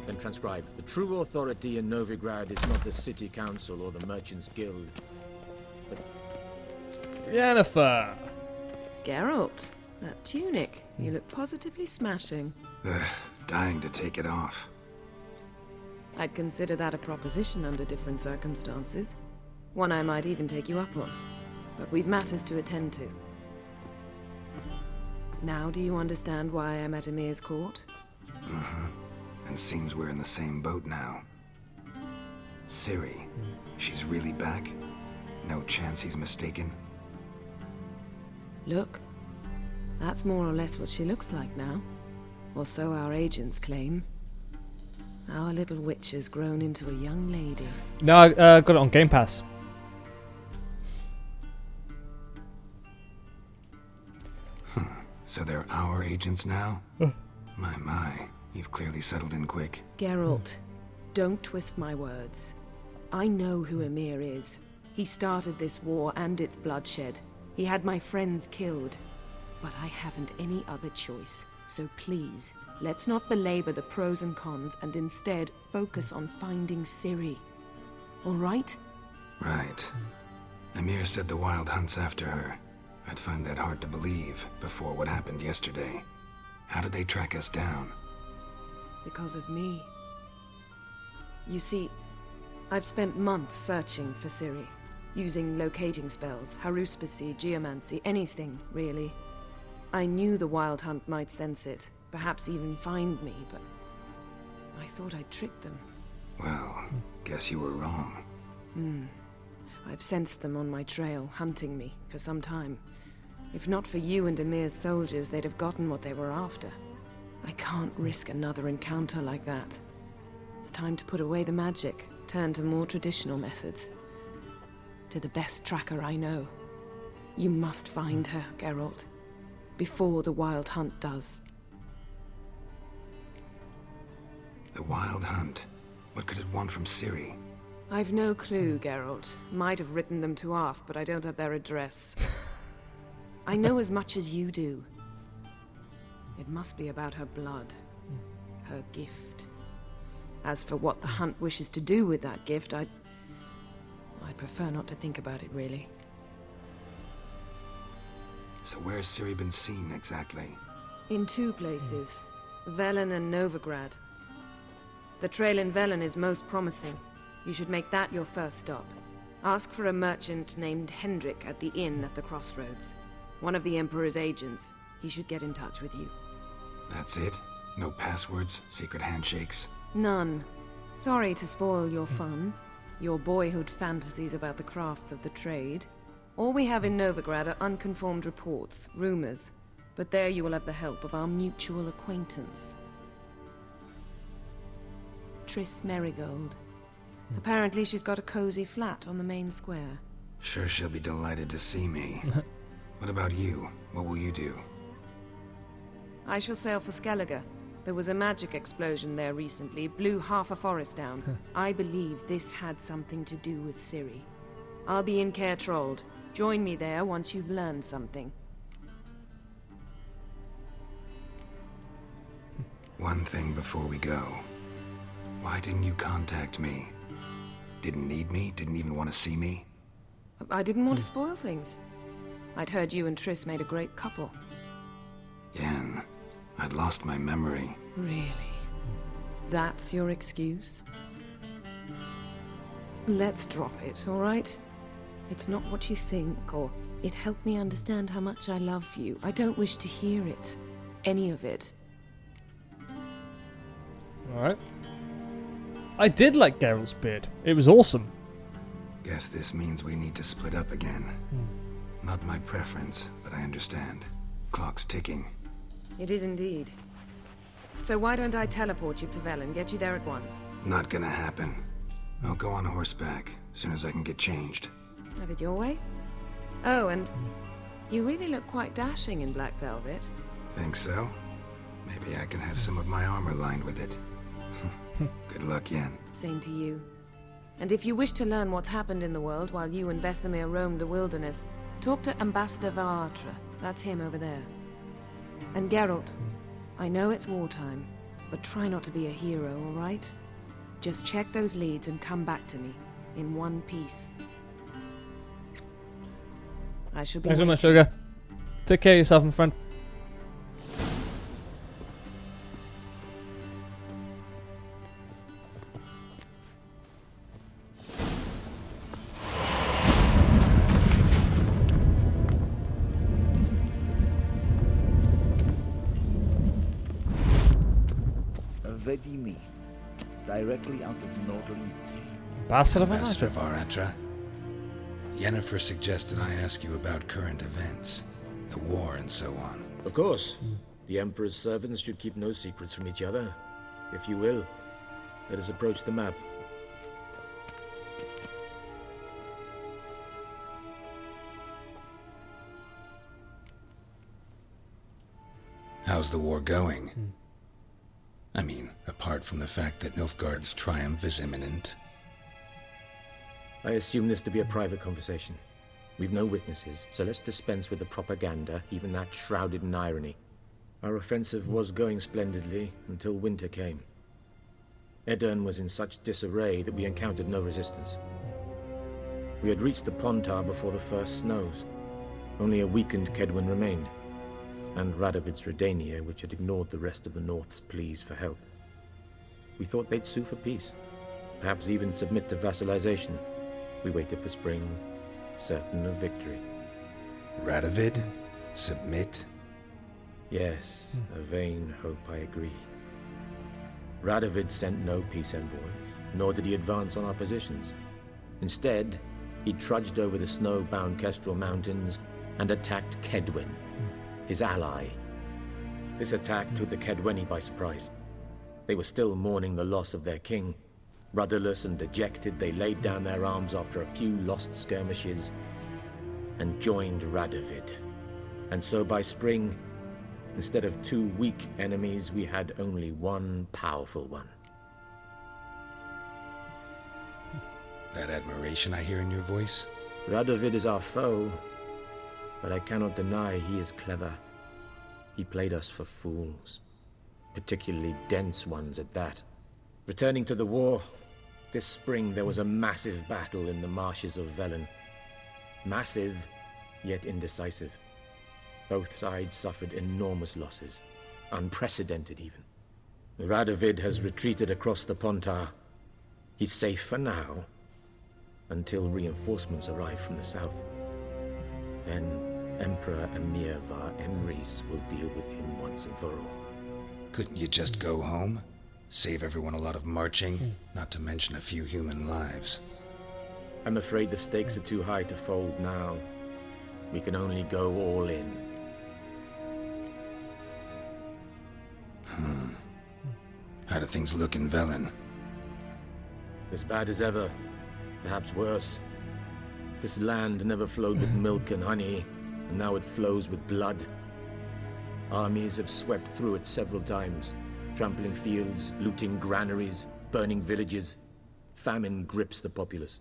Then transcribe. The true authority in Novigrad is not the city council or the merchants guild, but Yennefer! Geralt, that tunic. You look positively smashing. Ugh, dying to take it off. I'd consider that a proposition under different circumstances. One I might even take you up on. But we've matters to attend to. Now do you understand why I'm at Emir's court? And seems we're in the same boat now. Ciri, she's really back? No chance he's mistaken? Look, that's more or less what she looks like now. Or so our agents claim. Our little witch has grown into a young lady. No, I got it on Game Pass. So they're our agents now? My, you've clearly settled in quick. Geralt, don't twist my words. I know who Emir is. He started this war and its bloodshed. He had my friends killed. But I haven't any other choice. So please, let's not belabor the pros and cons and instead focus on finding Ciri. All right? Right. Emir said the Wild Hunt's after her. I'd find that hard to believe before what happened yesterday. How did they track us down? Because of me. You see, I've spent months searching for Ciri. Using locating spells, haruspicy, geomancy, anything, really. I knew the Wild Hunt might sense it, perhaps even find me, but I thought I'd tricked them. Well, guess you were wrong. I've sensed them on my trail, hunting me, for some time. If not for you and Emir's soldiers, they'd have gotten what they were after. I can't risk another encounter like that. It's time to put away the magic, turn to more traditional methods. To the best tracker I know. You must find her, Geralt. Before the Wild Hunt does. The Wild Hunt? What could it want from Ciri? I've no clue, Geralt. Might have written them to ask, but I don't have their address. I know as much as you do. It must be about her blood. Her gift. As for what the Hunt wishes to do with that gift, I'd prefer not to think about it, really. So where's Ciri been seen, exactly? In 2 places. Velen and Novigrad. The trail in Velen is most promising. You should make that your first stop. Ask for a merchant named Hendrik at the inn at the crossroads. One of the Emperor's agents. He should get in touch with you. That's it? No passwords? Secret handshakes? None. Sorry to spoil your fun. Your boyhood fantasies about the crafts of the trade. All we have in Novigrad are unconfirmed reports, rumors. But there you will have the help of our mutual acquaintance. Triss Merigold. Apparently she's got a cozy flat on the main square. Sure she'll be delighted to see me. What about you? What will you do? I shall sail for Skellige. There was a magic explosion there recently, blew half a forest down. I believe this had something to do with Ciri. I'll be in Caer Trold. Join me there once you've learned something. One thing before we go. Why didn't you contact me? Didn't need me? Didn't even want to see me? I didn't want to spoil things. I'd heard you and Triss made a great couple. Yen, I'd lost my memory. Really? That's your excuse? Let's drop it, all right? It's not what you think, or it helped me understand how much I love you. I don't wish to hear it. Any of it. Alright. I did like Geralt's beard. It was awesome. Guess this means we need to split up again. Not my preference, but I understand. Clock's ticking. It is indeed. So why don't I teleport you to Velen, get you there at once? Not gonna happen. I'll go on horseback, as soon as I can get changed. Have it your way? Oh, and you really look quite dashing in black velvet. Think so? Maybe I can have some of my armor lined with it. Good luck, Yen. Same to you. And if you wish to learn what's happened in the world while you and Vesemir roamed the wilderness, talk to Ambassador Varatra. That's him over there. And Geralt, I know it's wartime, but try not to be a hero, all right? Just check those leads and come back to me, in one piece. I shall be Thanks so much, Sugar. Take care of yourself, my friend. Vedimi, directly out of Nordling Tea. Ambassador Varatra. Yennefer suggested I ask you about current events, the war and so on. Of course. The Emperor's servants should keep no secrets from each other. If you will, let us approach the map. How's the war going? I mean, apart from the fact that Nilfgaard's triumph is imminent. I assume this to be a private conversation. We've no witnesses, so let's dispense with the propaganda, even that shrouded in irony. Our offensive was going splendidly until winter came. Edirn was in such disarray that we encountered no resistance. We had reached the Pontar before the first snows. Only a weakened Kedwen remained, and Radovid's Redania, which had ignored the rest of the North's pleas for help. We thought they'd sue for peace, perhaps even submit to vassalization. We waited for spring, certain of victory. Radovid? Submit? Yes, a vain hope, I agree. Radovid sent no peace envoys, nor did he advance on our positions. Instead, he trudged over the snow-bound Kestrel Mountains and attacked Kedwen, his ally. This attack took the Kedweni by surprise. They were still mourning the loss of their king. Rudderless and dejected, they laid down their arms after a few lost skirmishes and joined Radovid. And so by spring, instead of two weak enemies, we had only one powerful one. That admiration I hear in your voice? Radovid is our foe, But I cannot deny he is clever. He played us for fools, particularly dense ones at that. Returning to the war, this spring there was a massive battle in the marshes of Velen. Massive, yet indecisive. Both sides suffered enormous losses, unprecedented even. Radovid has retreated across the Pontar. He's safe for now, until reinforcements arrive from the south. Then Emperor Emir var Emrys will deal with him once and for all. Couldn't you just go home? Save everyone a lot of marching, not to mention a few human lives. I'm afraid the stakes are too high to fold now. We can only go all in. How do things look in Velen? As bad as ever, perhaps worse. This land never flowed with milk and honey, and now it flows with blood. Armies have swept through it several times, trampling fields, looting granaries, burning villages. Famine grips the populace.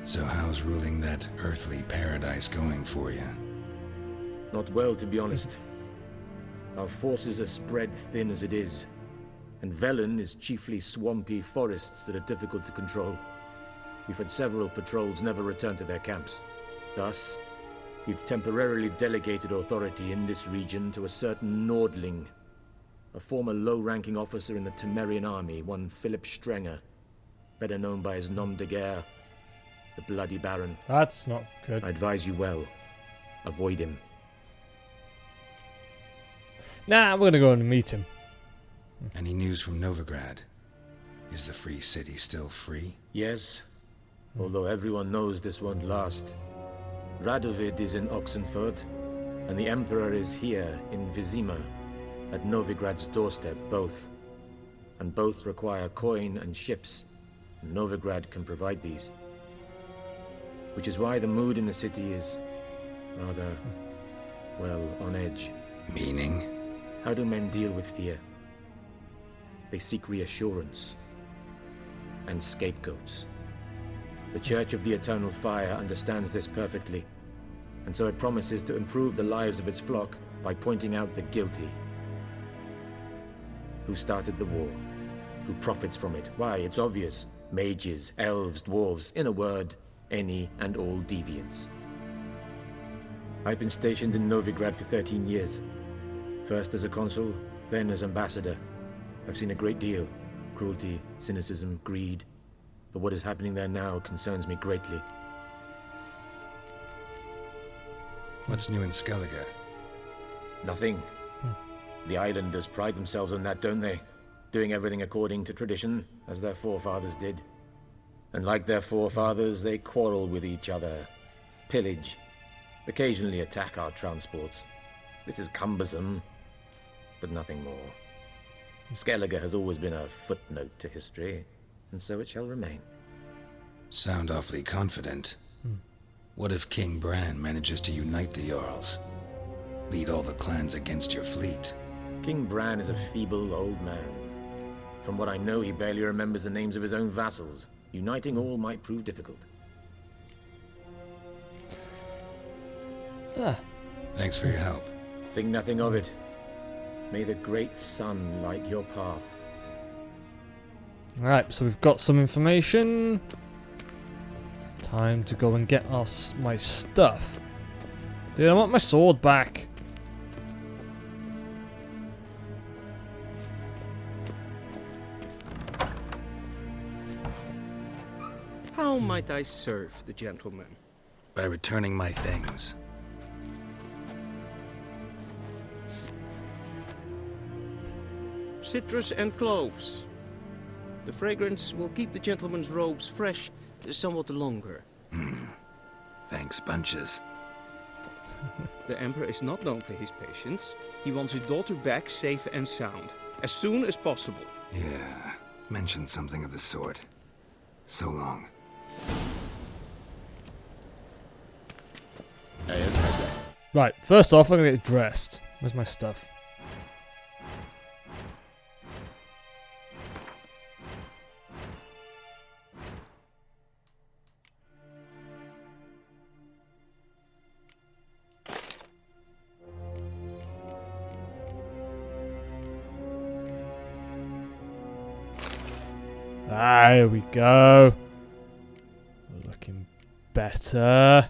So how's ruling that earthly paradise going for you? Not well, to be honest. Our forces are spread thin as it is, and Velen is chiefly swampy forests that are difficult to control. We've had several patrols never return to their camps. Thus, we've temporarily delegated authority in this region to a certain Nordling, a former low-ranking officer in the Temerian army, one Philip Strenger, better known by his nom de guerre, the Bloody Baron. That's not good. I advise you well. Avoid him. Nah, we're gonna go and meet him. Any news from Novigrad? Is the free city still free? Yes, although everyone knows this won't last. Radovid is in Oxenfurt, and the Emperor is here in Vizima, at Novigrad's doorstep, both. And both require coin and ships, and Novigrad can provide these. Which is why the mood in the city is rather, well, on edge. Meaning? How do men deal with fear? They seek reassurance and scapegoats. The Church of the Eternal Fire understands this perfectly, and so it promises to improve the lives of its flock by pointing out the guilty. Who started the war? Who profits from it? Why, it's obvious. Mages, elves, dwarves, in a word, any and all deviants. I've been stationed in Novigrad for 13 years. First as a consul, then as ambassador. I've seen a great deal. Cruelty, cynicism, greed. But what is happening there now concerns me greatly. What's new in Skellige? Nothing. The islanders pride themselves on that, don't they? Doing everything according to tradition, as their forefathers did. And like their forefathers, they quarrel with each other, pillage, occasionally attack our transports. This is cumbersome, but nothing more. Skellige has always been a footnote to history, and so it shall remain. Sound awfully confident. What if King Bran manages to unite the Jarls? Lead all the clans against your fleet? King Bran is a feeble old man. From what I know, he barely remembers the names of his own vassals. Uniting all might prove difficult. Thanks for your help. Think nothing of it. May the great sun light your path. Alright, so we've got some information. It's time to go and get my stuff. Dude, I want my sword back. How might I serve the gentleman? By returning my things. Citrus and cloves. The fragrance will keep the gentleman's robes fresh somewhat longer. Thanks, bunches. The Emperor is not known for his patience. He wants his daughter back safe and sound, as soon as possible. Yeah, mentioned something of the sort. So long. Right, first off, I'm gonna get dressed. Where's my stuff? There we go. Looking better.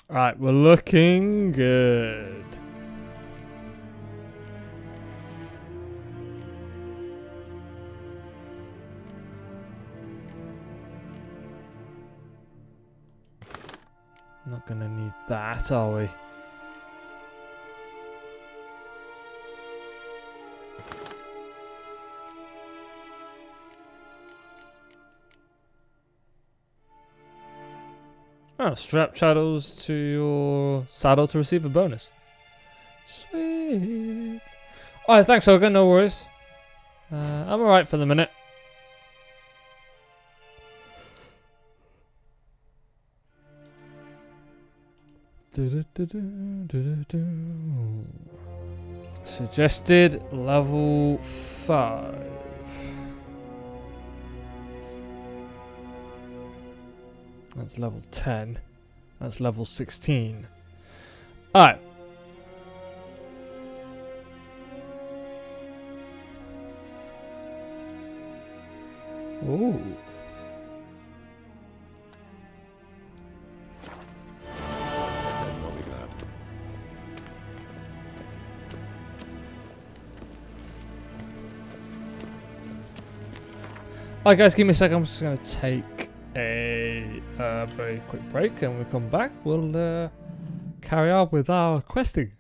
Right, we're looking good. Not gonna need that, are we? Oh, strap shadows to your saddle to receive a bonus. Sweet. Alright, thanks, Hogan. No worries. I'm alright for the minute. Suggested level 5. That's level 10. That's level 16. Alright. Ooh. Alright guys, give me a second. I'm just going to take a very quick break, and when we come back, we'll carry on with our questing.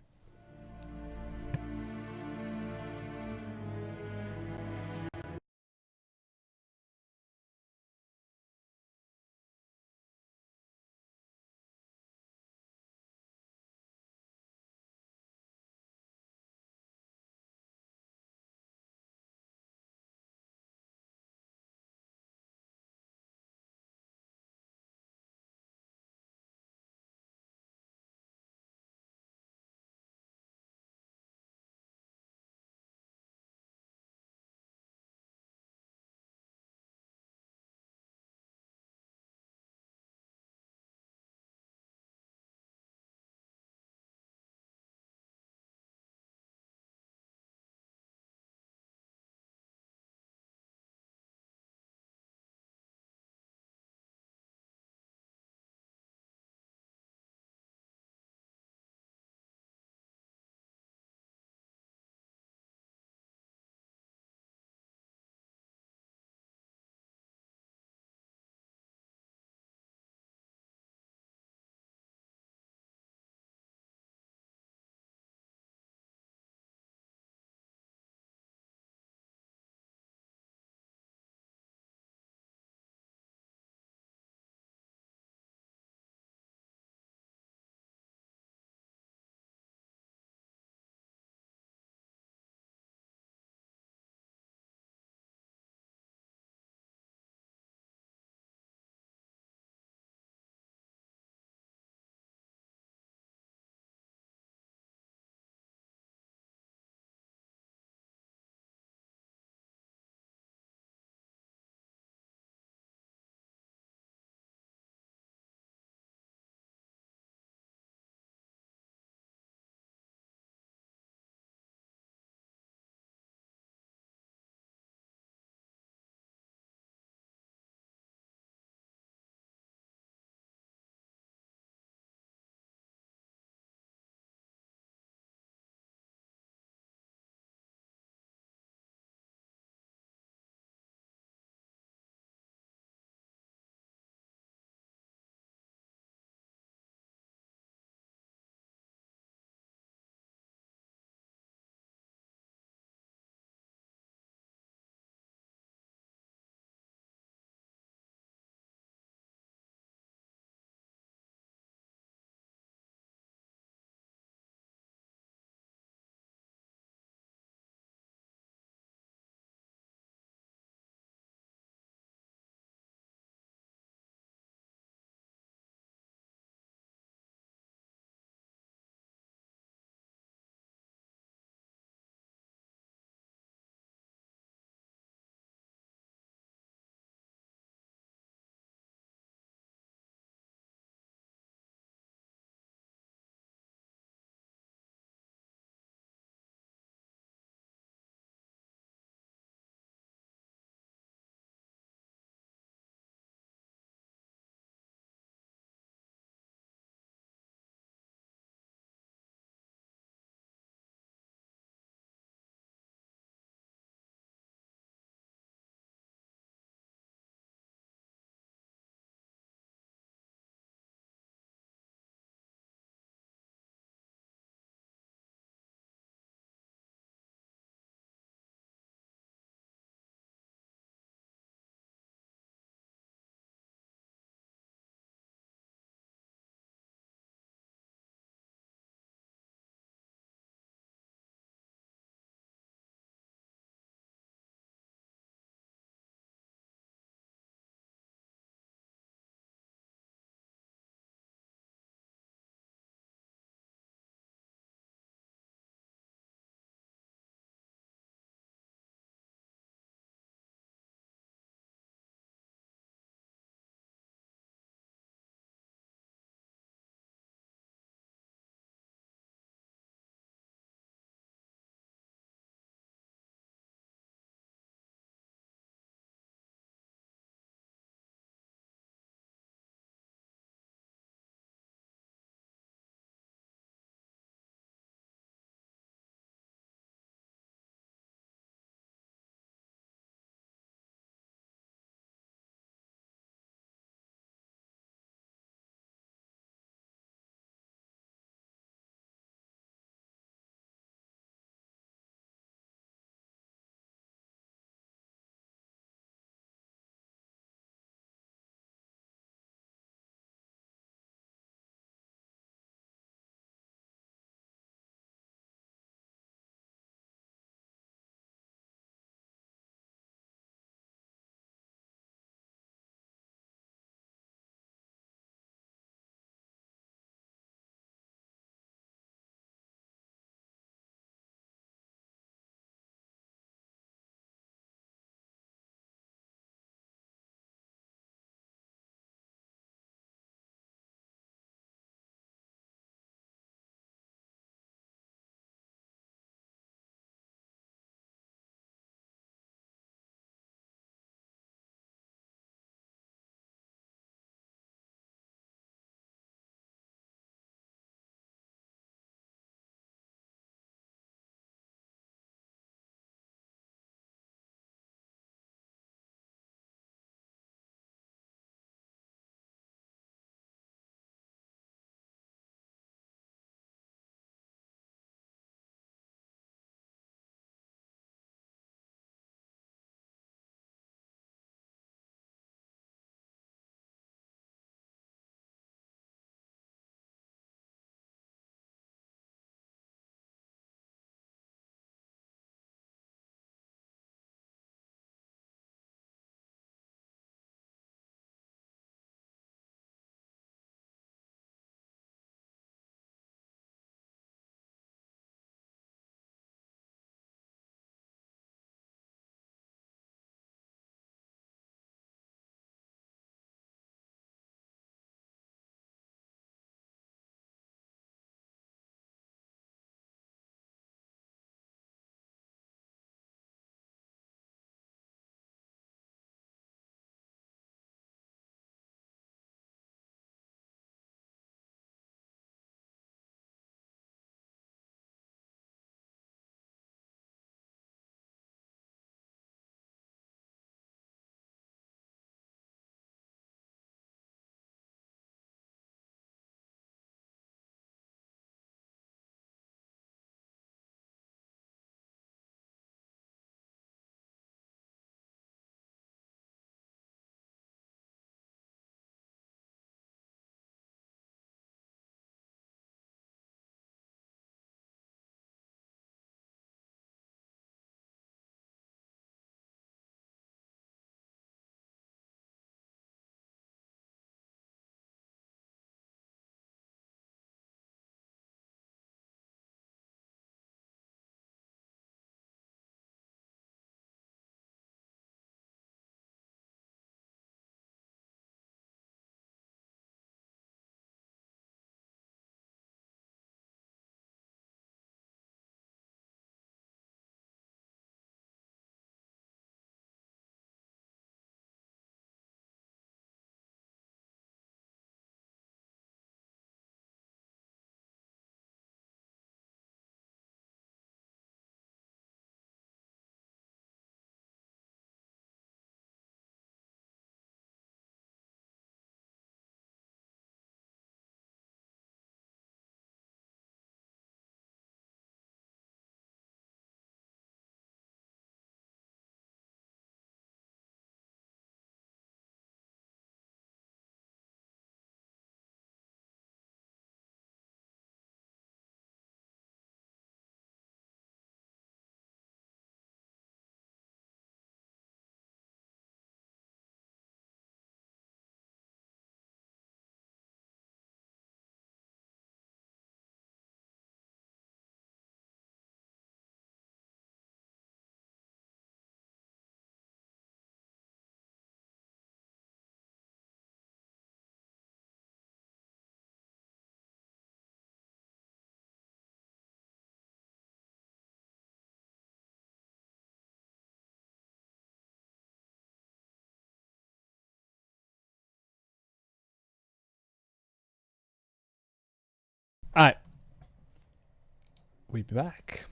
we'll be back.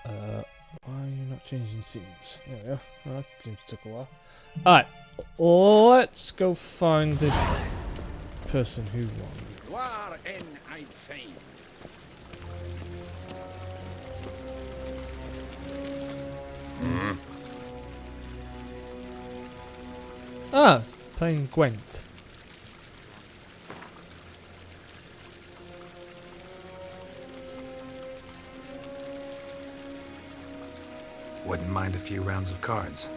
Why are you not changing scenes? There we go. Well, that seems to take a while. Alright, let's go find this person who won. Gloire en ein fame. Ah, playing Gwent. Wouldn't mind a few rounds of cards.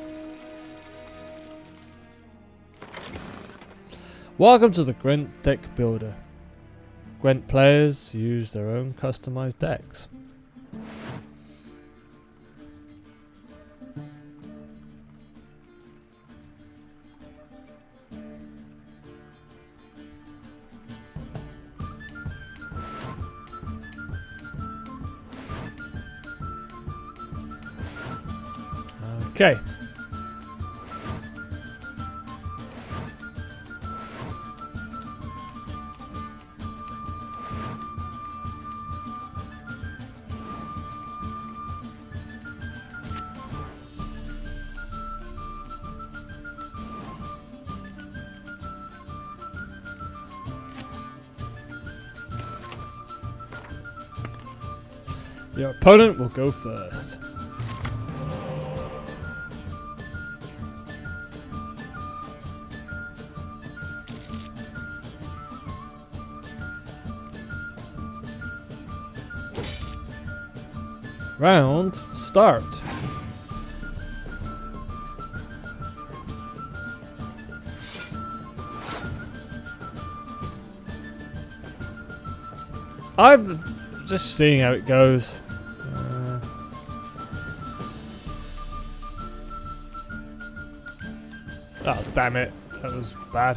Welcome to the Gwent Deck Builder. Gwent players use their own customized decks. Okay. Your opponent will go first. Round start. I'm just seeing how it goes. Oh, damn it. That was bad.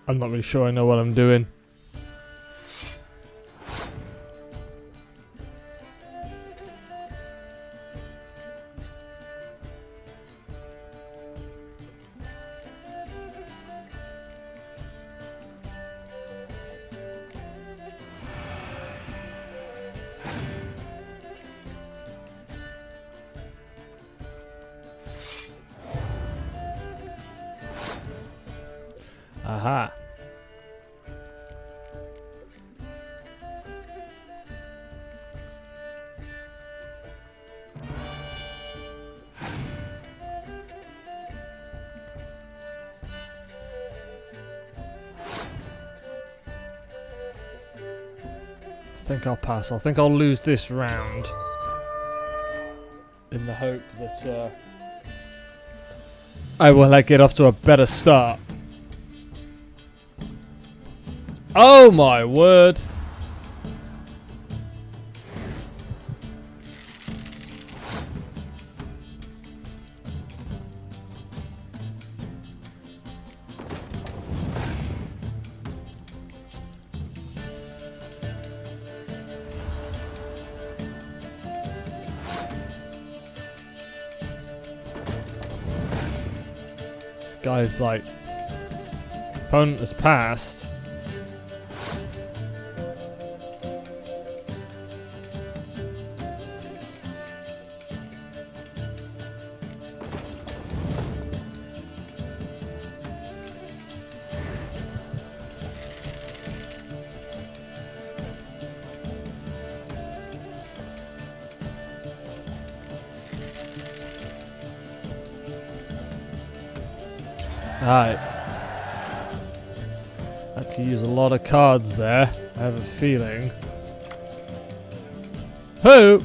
I'm not really sure I know what I'm doing. Aha. I think I'll pass. I think I'll lose this round in the hope that I will get off to a better start. Oh my word! This guy's like, opponent has passed. Alright. Had to use a lot of cards there, I have a feeling. Who?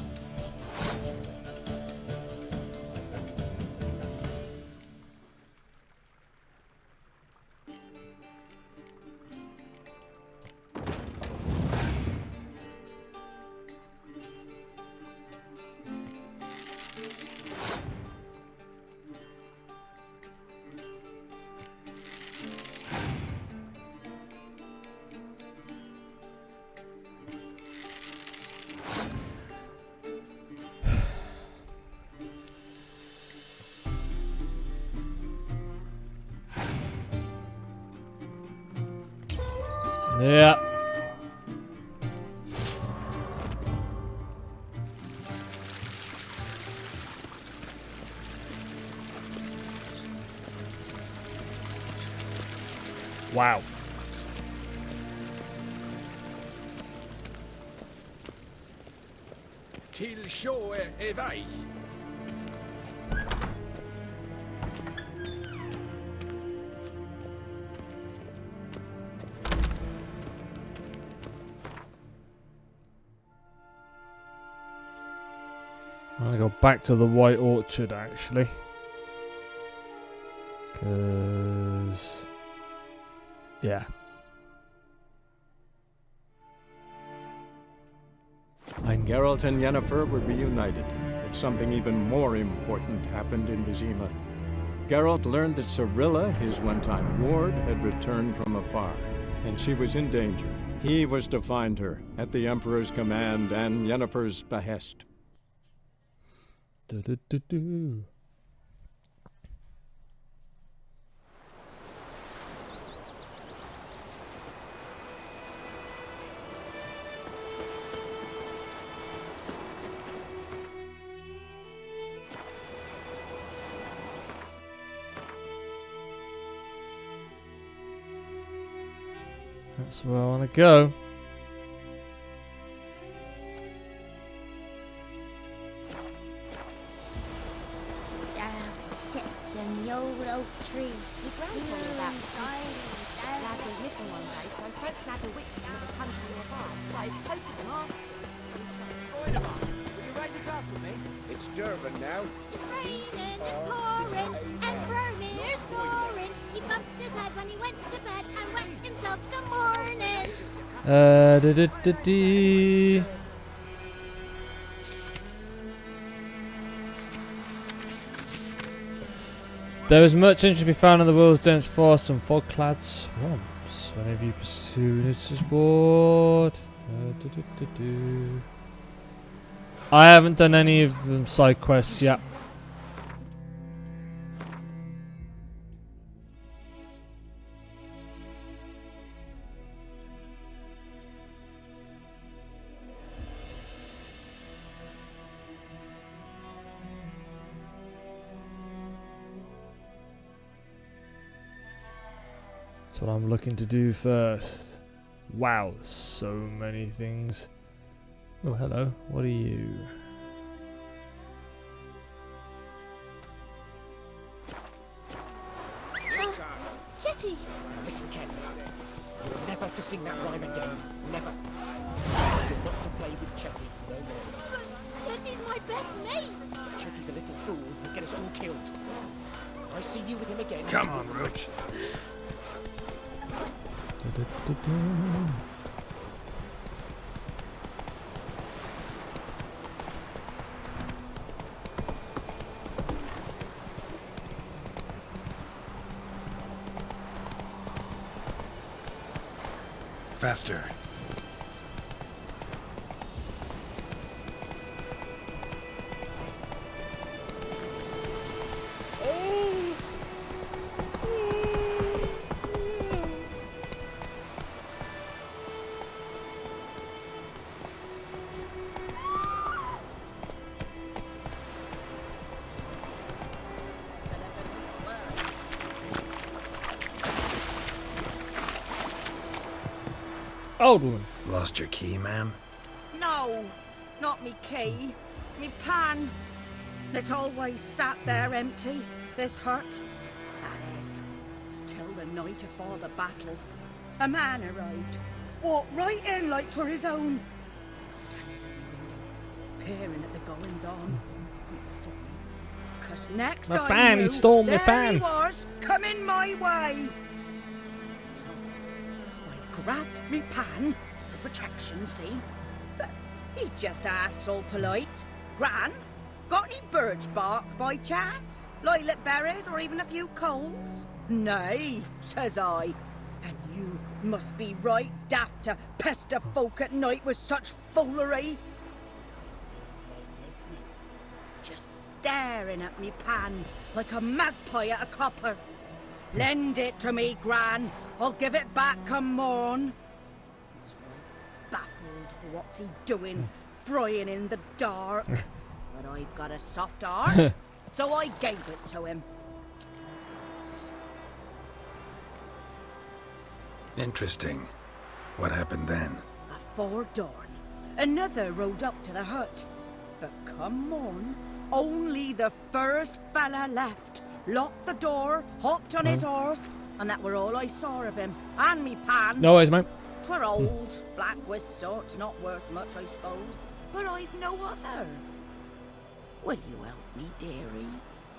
Yeah. Wow. Till sjå är väg. I'm gonna go back to the White Orchard actually. Cause yeah. Geralt and Yennefer were reunited, but something even more important happened in Vizima. Geralt learned that Cirilla, his one-time ward, had returned from afar, and she was in danger. He was to find her, at the Emperor's command and Yennefer's behest. Do-do-do-do. That's where I want to go. Down sits in the old oak tree. Your grand told me about the society. Lad was missing one day, so folk had a witchman that was hunting in the bar. Started poking and asking. Oidemar, will you raise a glass with me? It's Durban now. It's raining, it's pouring, and Vermeer's snoring. He bumped his head when he went to bed and wet himself good morning. Da-da-da-dee. There is much interest to be found in the world's dense forests and fog-clad swamps. Whenever you pursue this board. I haven't done any of them side quests yet. That's what I'm looking to do first. Wow, so many things. Oh, hello. What are you? Jetty! Listen carefully. You're never to sing that rhyme again. Never. You're not to play with Chetty no more. Jetty's my best mate! Chetty's a little fool who'll get us all killed. I see you with him again. Come on, Roach. Faster. Old woman. Lost your key, ma'am? No, not me key. Me pan. It's always sat there empty, this hut. That is, till the night afore the battle. A man arrived, walked right in like 'twere his own. Standing at the window, peering at the goings on. He must have been. 'Cause next My I pan, knew, he stole my there pan. he was, coming my way. So I grabbed me pan, for protection, see? But he just asks all polite, Gran, got any birch bark by chance? Lilac berries or even a few coals? Nay, says I. And you must be right daft to pester folk at night with such foolery. I sees he ain't listening, just staring at me pan like a magpie at a copper. Lend it to me, Gran. I'll give it back come morn. baffled for what's he doing, frying in the dark. But I've got a soft heart, so I gave it to him. Interesting. What happened then? Afore dawn, another rode up to the hut. But come on, only the first fella left. Locked the door, hopped on his horse, and that were all I saw of him. And me pan. No worries, mate. 'Twere old, black with sort, not worth much, I suppose. But I've no other. Will you help me, dearie?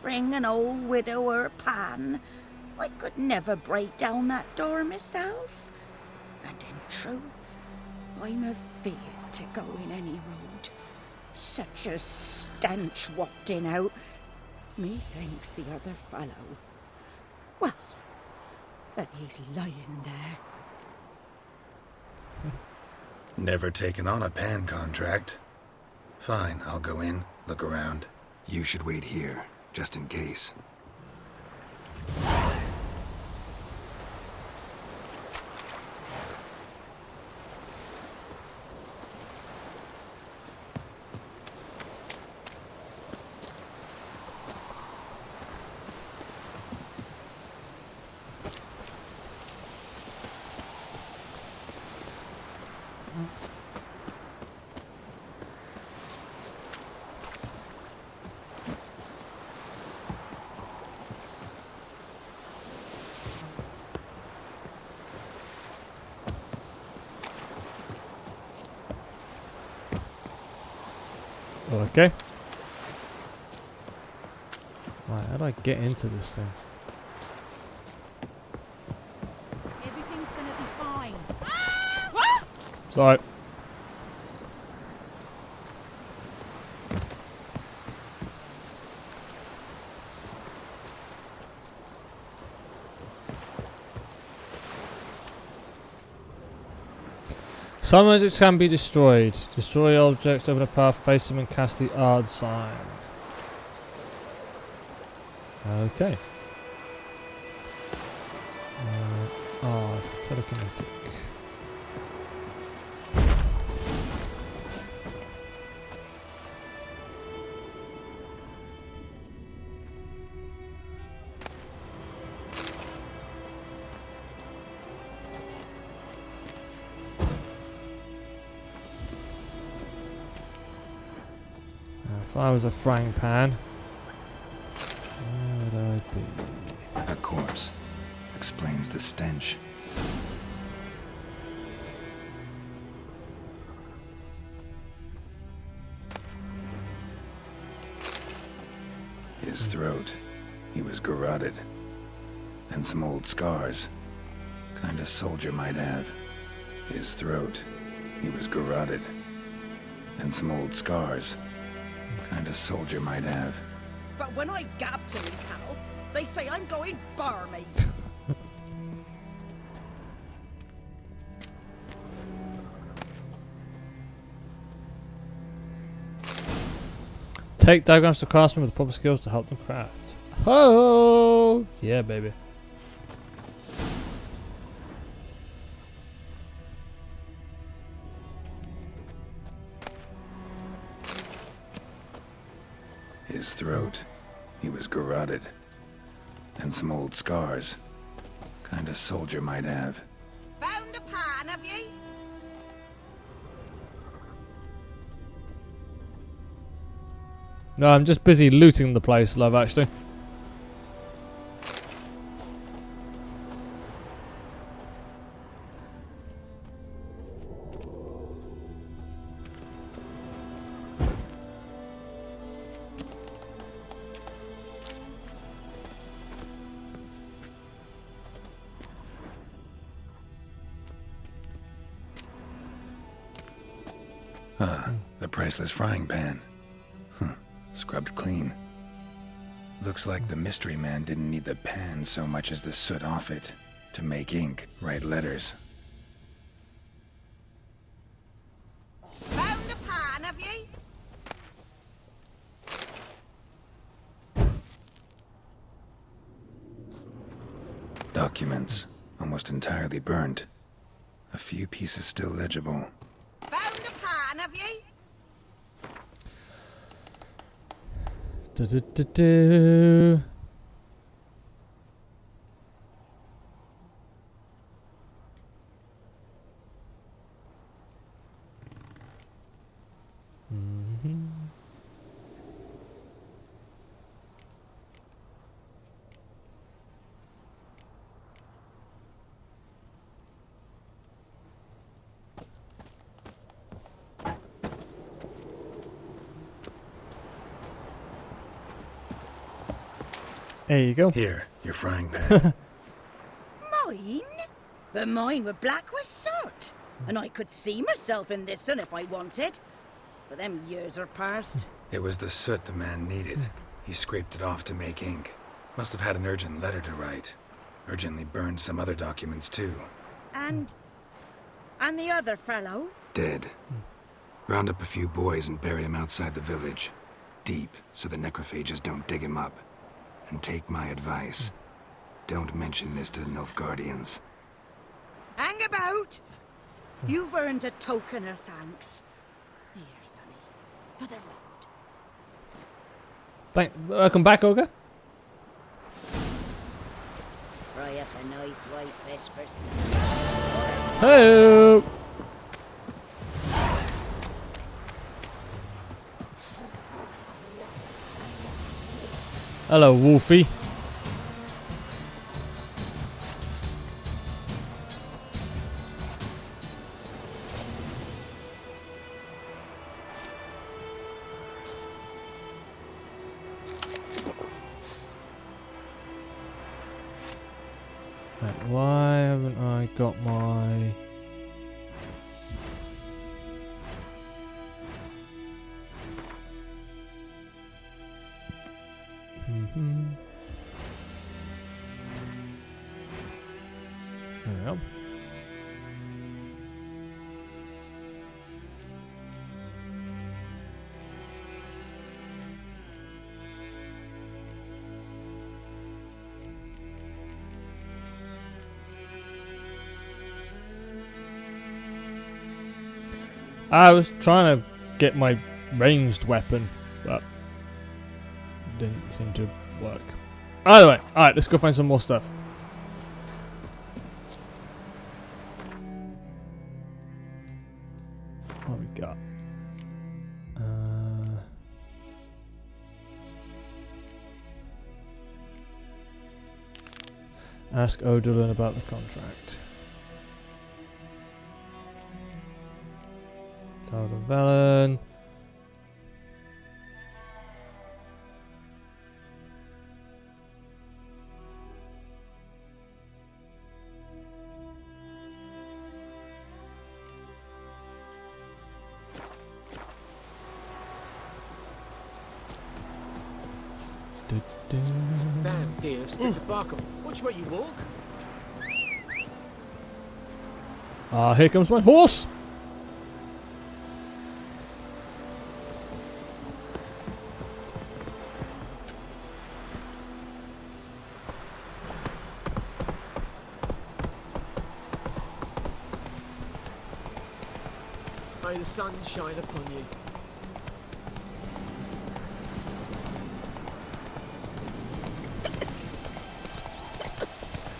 Bring an old widower pan. I could never break down that door myself. And in truth, I'm afeard to go in any road. Such a stench wafting out. Methinks the other fellow, well, that he's lying there. Never taken on a pan contract. Fine, I'll go in, look around. You should wait here, just in case. Okay. Right, how do I get into this thing? Everything's gonna be fine. Sorry. Some objects can be destroyed. Destroy objects, open a path, face them and cast the odd sign. Okay. Telekinetic. If I was a frying pan, where would I be? A corpse. Explains the stench. His throat. He was garroted. And some old scars. Kind of soldier might have. His throat. He was garroted. And some old scars. Kind of soldier might have. But when I gab to myself, they say I'm going barmy. Take diagrams to craftsmen with the proper skills to help them craft. Oh, yeah, baby. His throat. He was garroted. And some old scars. Kind of soldier might have. Found the pan, have ye? No, I'm just busy looting the place, love, actually. The priceless frying pan. Scrubbed clean. Looks like the mystery man didn't need the pan so much as the soot off it to make ink, write letters. Found the pan, have ye? Documents, almost entirely burnt. A few pieces still legible. have ye? Do. There you go. Here, your frying pan. Mine? But mine were black with soot. And I could see myself in this one if I wanted. But them years are past. It was the soot the man needed. He scraped it off to make ink. Must have had an urgent letter to write. Urgently burned some other documents too. And the other fellow? Dead. Round up a few boys and bury him outside the village. Deep, so the necrophages don't dig him up. And take my advice. Don't mention this to the Nilfgaardians. Hang about! You've earned a token of thanks. Here, sonny, for the road. Welcome back, Ogre. Fry up a nice white fish for supper. Hello. Hello, Wolfie. Right, why haven't I got my... There we go. I was trying to get my ranged weapon, but didn't seem to work. Either way, alright, let's go find some more stuff. What we got? Ask Odolin about the contract. Tell the Velen. Damn, dear, stick the bark up. Watch where you walk. Here comes my horse! May the sun shine upon you.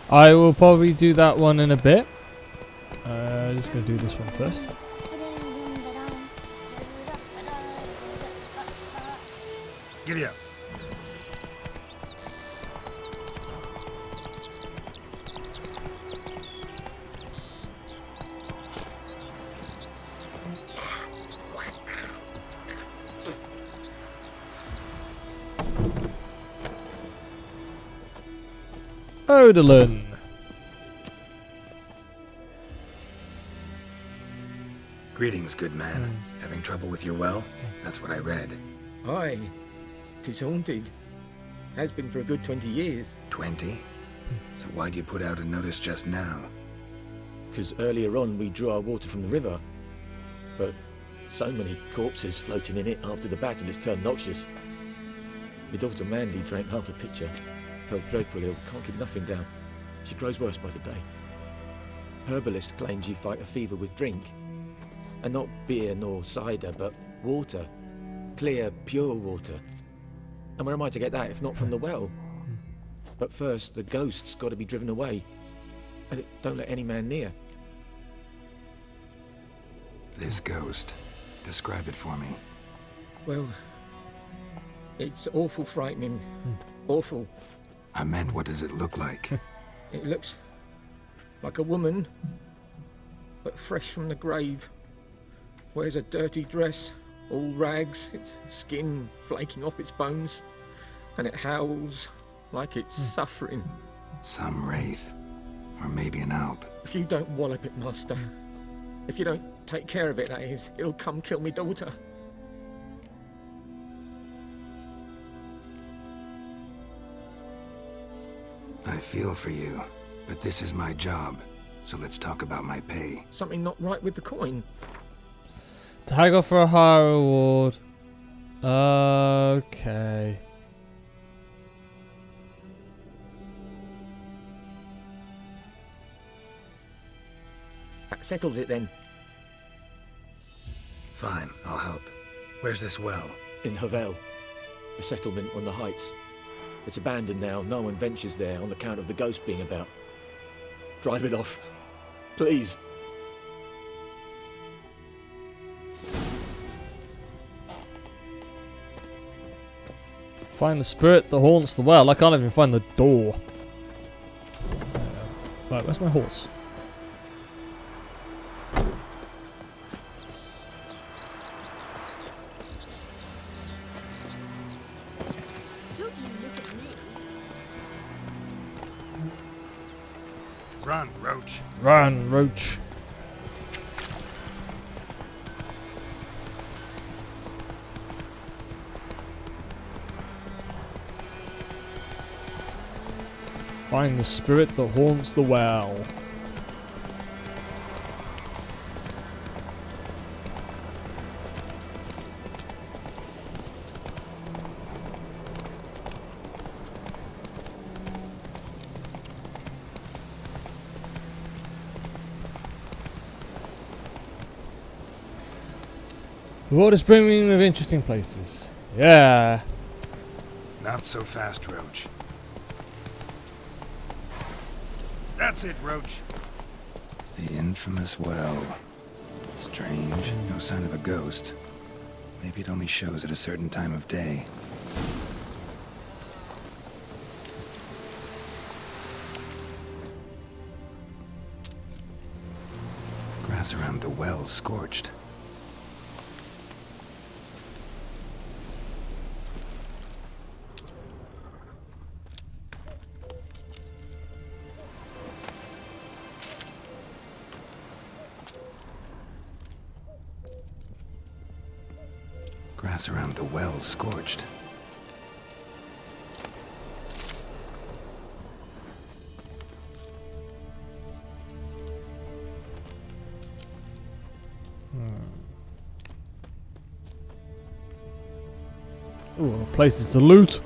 I will probably do that one in a bit. Just gonna do this one first. Giddy up. Odolin. Greetings, good man. Having trouble with your well? That's what I read. Aye. 'Tis haunted. Has been for a good 20 years. 20? So why'd you put out a notice just now? 'Cause earlier on we drew our water from the river. But so many corpses floating in it after the battle it's turned noxious. My daughter Mandy drank half a pitcher. Felt dreadfully ill, can't keep nothing down. She grows worse by the day. Herbalist claims you fight a fever with drink. And not beer nor cider, but water. Clear, pure water. And where am I to get that if not from the well? But first, the ghost's got to be driven away. And it don't let any man near. This ghost. Describe it for me. Well, it's awful frightening. Awful. I meant, what does it look like? It looks like a woman, but fresh from the grave. Wears a dirty dress, all rags, its skin flaking off its bones, and it howls like it's suffering. Some wraith. Or maybe an alp. If you don't wallop it, Master, if you don't take care of it, that is, it'll come kill me daughter. I feel for you, but this is my job, so let's talk about my pay. Something not right with the coin. To haggle for a higher reward. Okay. That settles it then. Fine, I'll help. Where's this well? In Havel, a settlement on the heights. It's abandoned now. No one ventures there on account of the ghost being about. Drive it off. Please. Find the spirit that haunts the well. I can't even find the door. Right, where's my horse? Run, Roach. Run, Roach. Find the spirit that haunts the well. The world is brimming with interesting places. Yeah. Not so fast, Roach. That's it, Roach. The infamous well. Strange. No sign of a ghost. Maybe it only shows at a certain time of day. Grass around the well scorched. Grass around the well scorched. Ooh, places to loot.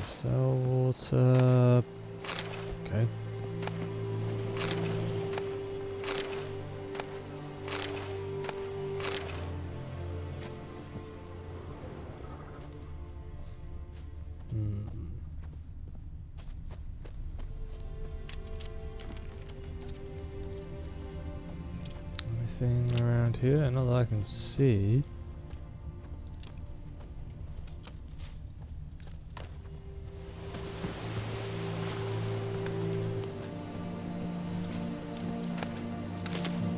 Sell water. Okay. Anything around here? Not that I can see.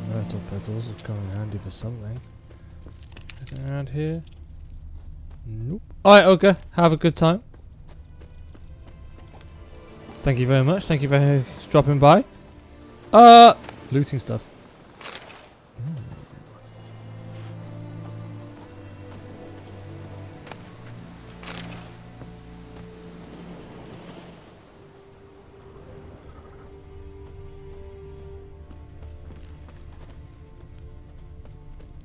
Myrtle petals would come in handy for something. Anything around here? Nope. Alright, Olga, have a good time. Thank you very much. Thank you for dropping by. Looting stuff.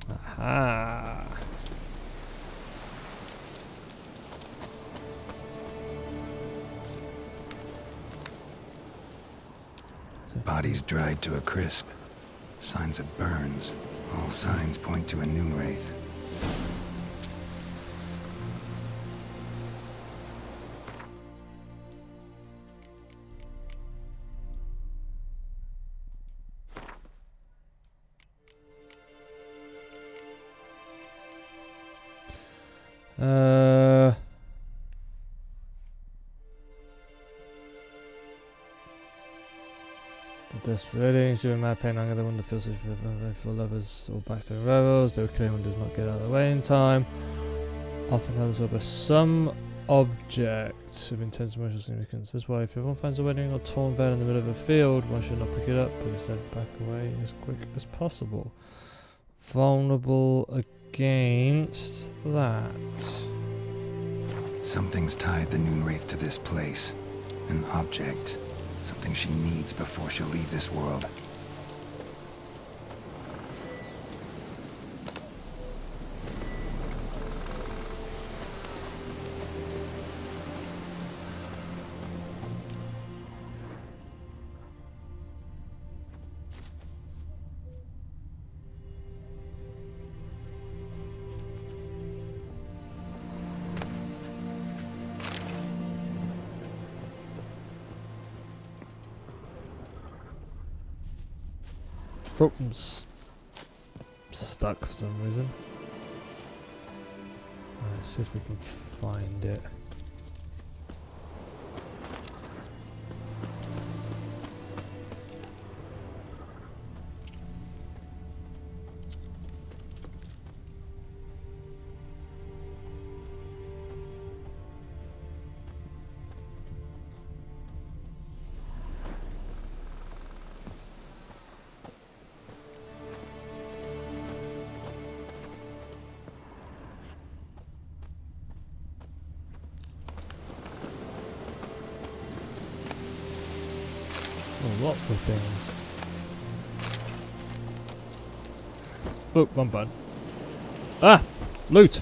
Aha. Bodies dried to a crisp. Signs of burns. All signs point to a noon wraith. Just readings during my pain anger, the one that feels for lovers or backstabbing rivals. They were clear one does not get out of the way in time. Often others will, but some object of intense emotional significance. That's why if everyone finds a wedding or torn veil in the middle of a field, one should not pick it up, but instead back away as quick as possible. Vulnerable against that. Something's tied the noon wraith to this place. An object. Something she needs before she'll leave this world. Oh, I'm stuck for some reason. Let's see if we can find it. Oh, lots of things. Oh, one button. Ah! Loot!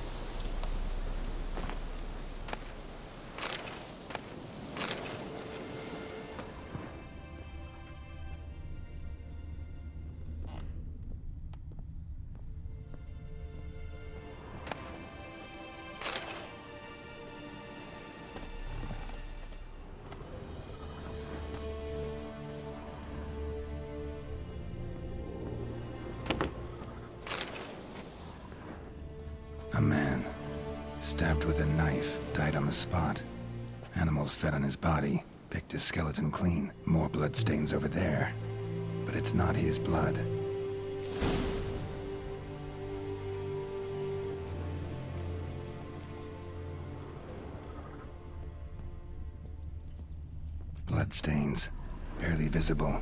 A man, stabbed with a knife, died on the spot. Animals fed on his body, picked his skeleton clean. More bloodstains over there. But it's not his blood. Bloodstains, barely visible.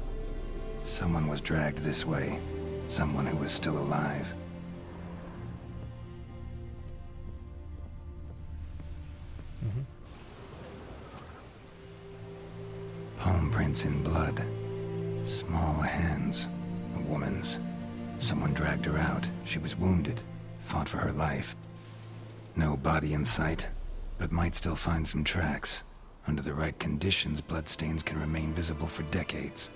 Someone was dragged this way. Someone who was still alive. Palm prints in blood. Small hands. A woman's. Someone dragged her out. She was wounded. Fought for her life. No body in sight, but might still find some tracks. Under the right conditions, bloodstains can remain visible for decades.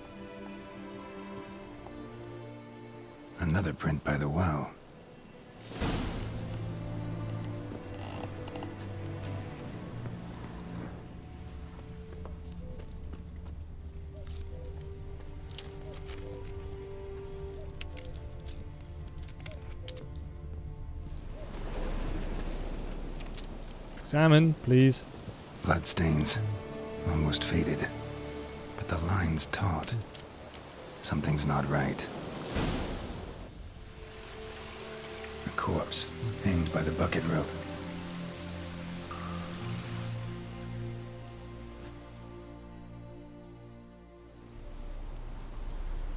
Another print by the well. Salmon, please. Bloodstains. Almost faded. But the line's taut. Something's not right. A corpse, hanged by the bucket rope.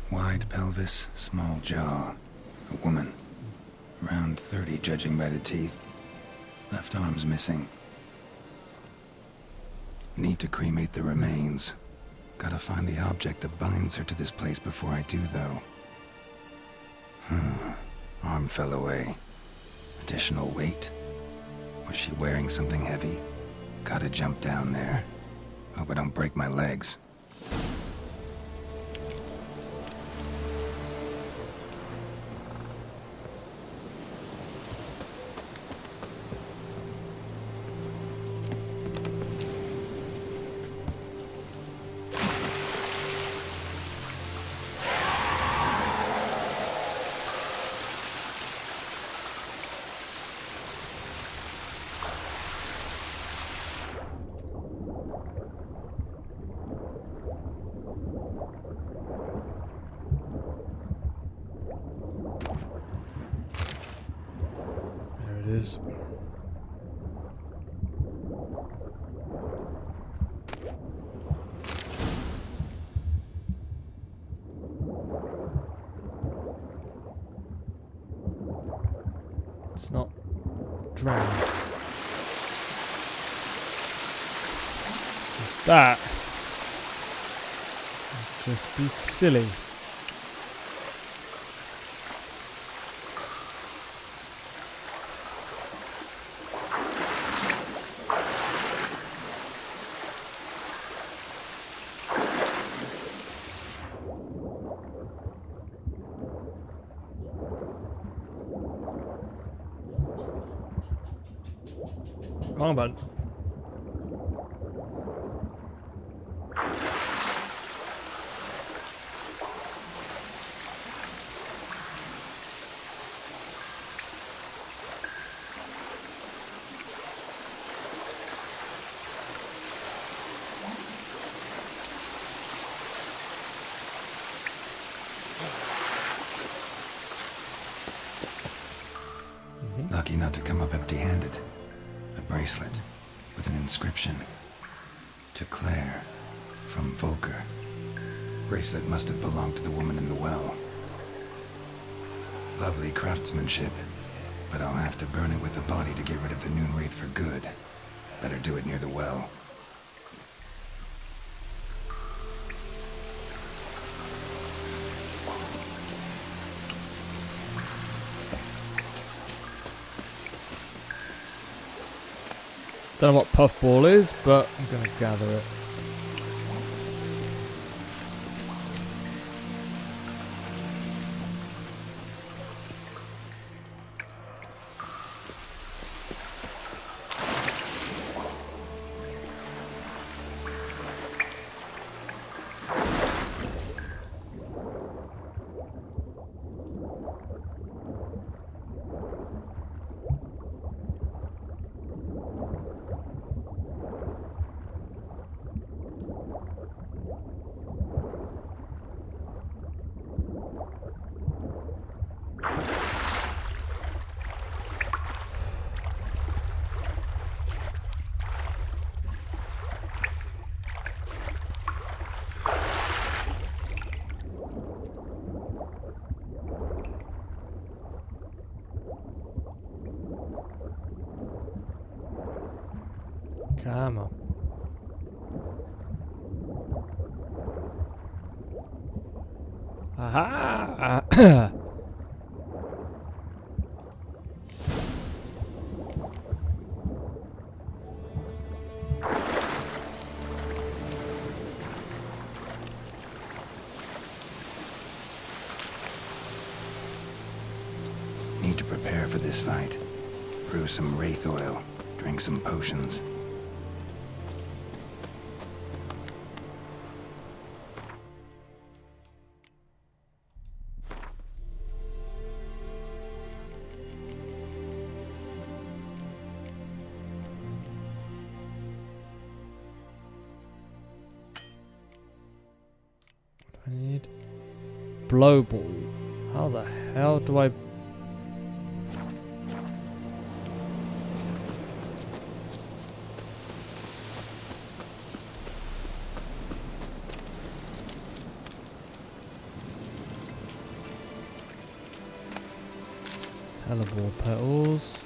Wide pelvis, small jaw. A woman. Around 30, judging by the teeth. Left arm's missing. Need to cremate the remains. Gotta find the object that binds her to this place before I do, though. Arm fell away. Additional weight? Was she wearing something heavy? Gotta jump down there. Hope I don't break my legs. is. It's not drowned. Just that. Just be silly. Wrong button. Lucky not to come up empty-handed. A bracelet with an inscription. To Claire, from Volker. Bracelet must have belonged to the woman in the well. Lovely craftsmanship, but I'll have to burn it with the body to get rid of the Noon Wraith for good. Better do it near the well. Don't know what puffball is, but I'm gonna gather it. Come on. Aha! Need to prepare for this fight. Brew some wraith oil, drink some potions. I need blow ball. How the hell do I? Hellebore petals.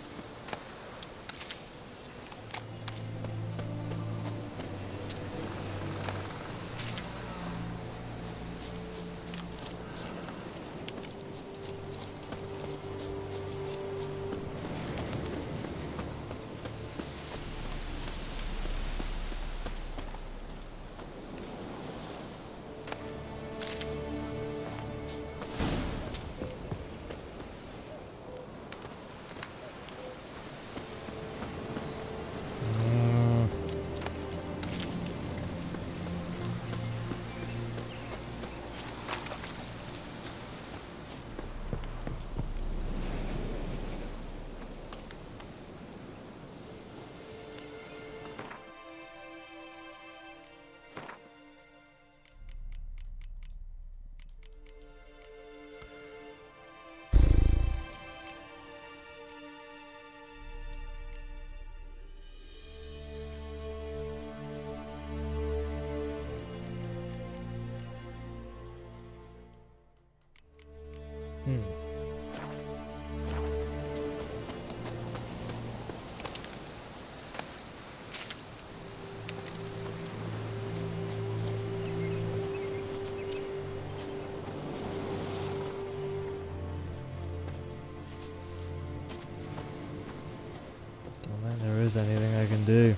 do.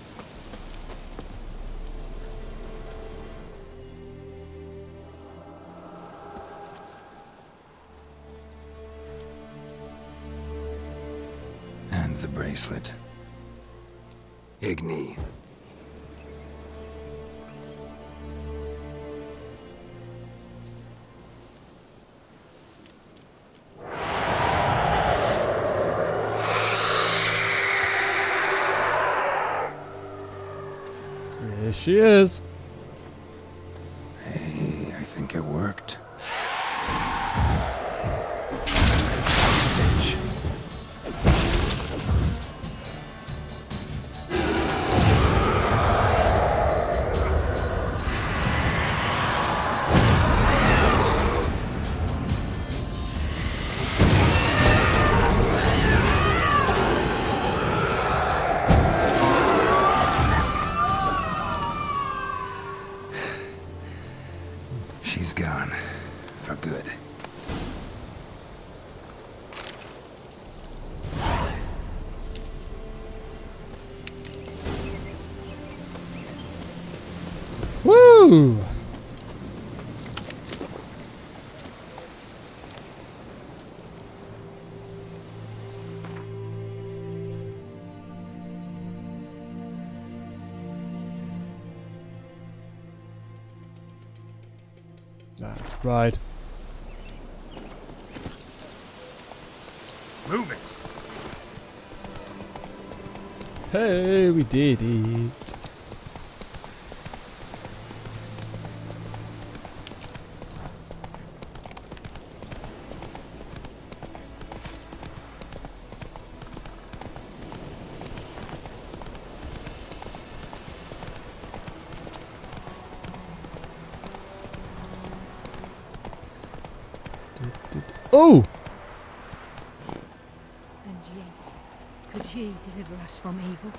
And the bracelet. Igni. Here she is. Hey, I think it worked. She's gone. For good. Woo! That's right. Move it. Hey, we did it. Oh! And ye, could ye deliver us from evil?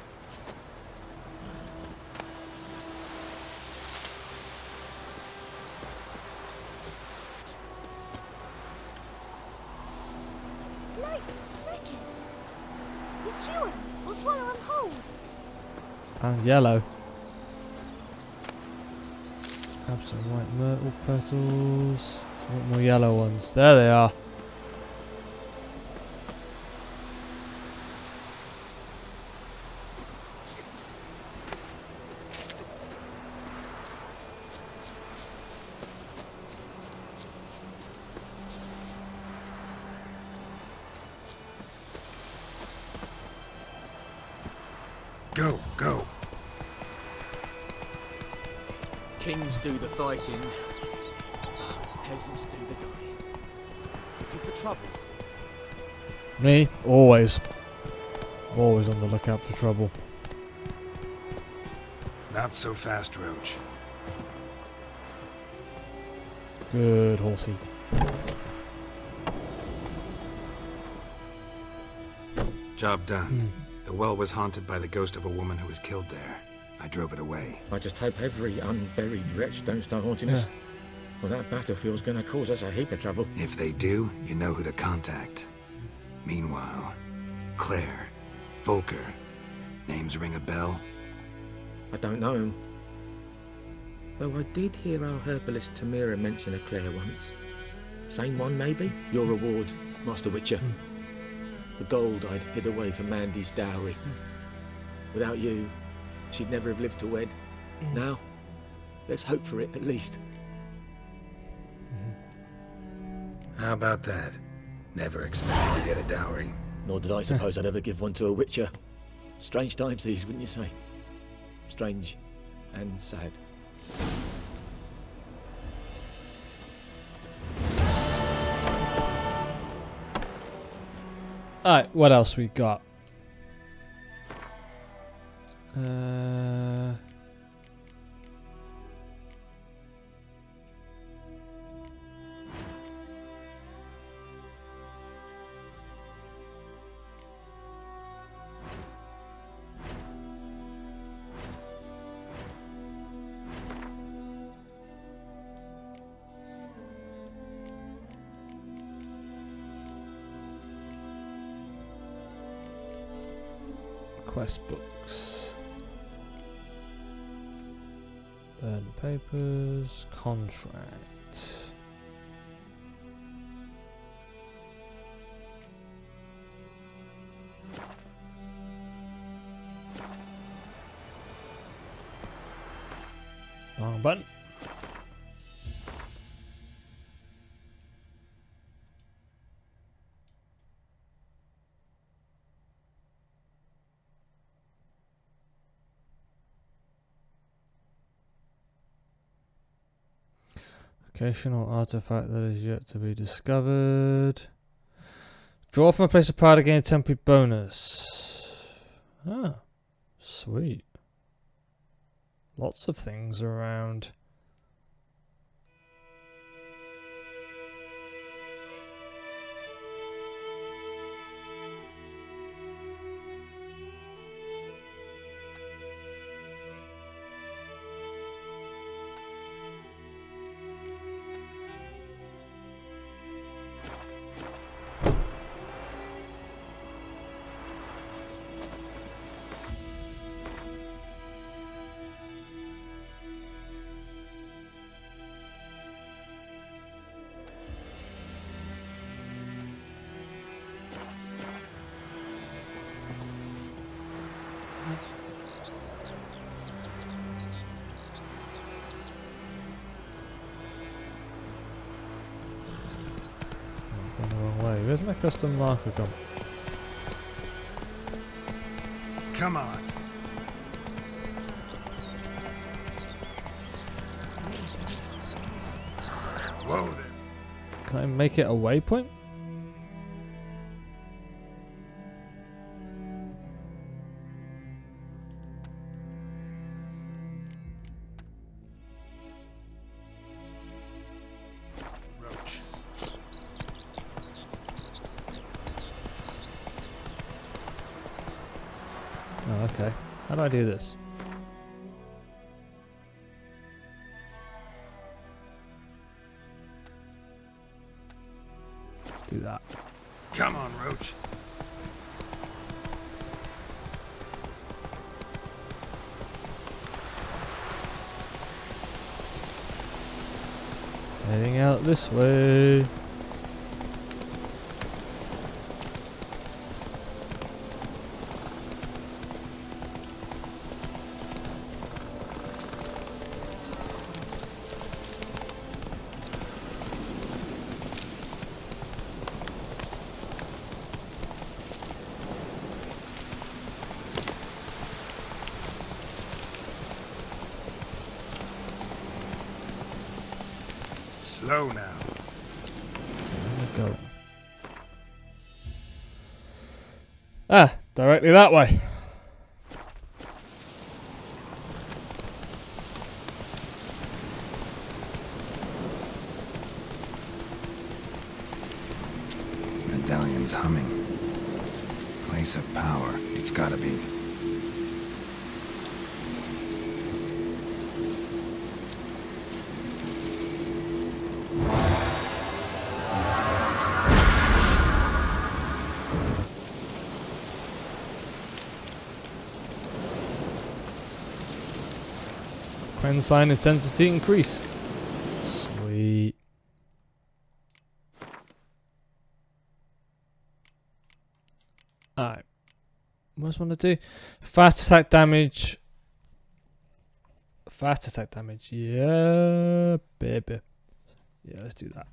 Like crickets. You chew 'em or swallow 'em whole. And yellow. Grab some white myrtle petals. I want more yellow ones. There they are. Go, go. Kings do the fighting. Peasants do the dying. Looking for trouble? Me? Always. Always on the lookout for trouble. Not so fast, Roach. Good horsey. Job done. The well was haunted by the ghost of a woman who was killed there. I drove it away. I just hope every unburied wretch don't start haunting us. Well, that battlefield's gonna cause us a heap of trouble. If they do, you know who to contact. Meanwhile, Claire, Volker, names ring a bell? I don't know him. Though I did hear our herbalist Tamira mention a Claire once. Same one, maybe? Your reward, Master Witcher. The gold I'd hid away for Mandy's dowry. Without you, she'd never have lived to wed. Now, let's hope for it, at least. How about that? Never expected to get a dowry. Nor did I suppose I'd ever give one to a Witcher. Strange times these, wouldn't you say? Strange and sad. Alright, what else we got? Quest books. Burn papers, contract. Wrong button. Occasional artifact that is yet to be discovered. Draw from a place of power to gain a temporary bonus. Ah, sweet. Lots of things around. Where's my custom marker gone? Come on. Whoa there. Can I make it a waypoint? Oh, okay. How do I do this? Do that. Come on, Roach. Heading out this way. Slow now. There we go. Ah, directly that way. Medallion's humming. Place of power. It's gotta be. Sign intensity increased. Sweet. Alright. What else want to do? Fast attack damage. Fast attack damage. Yeah, baby. Yeah, let's do that.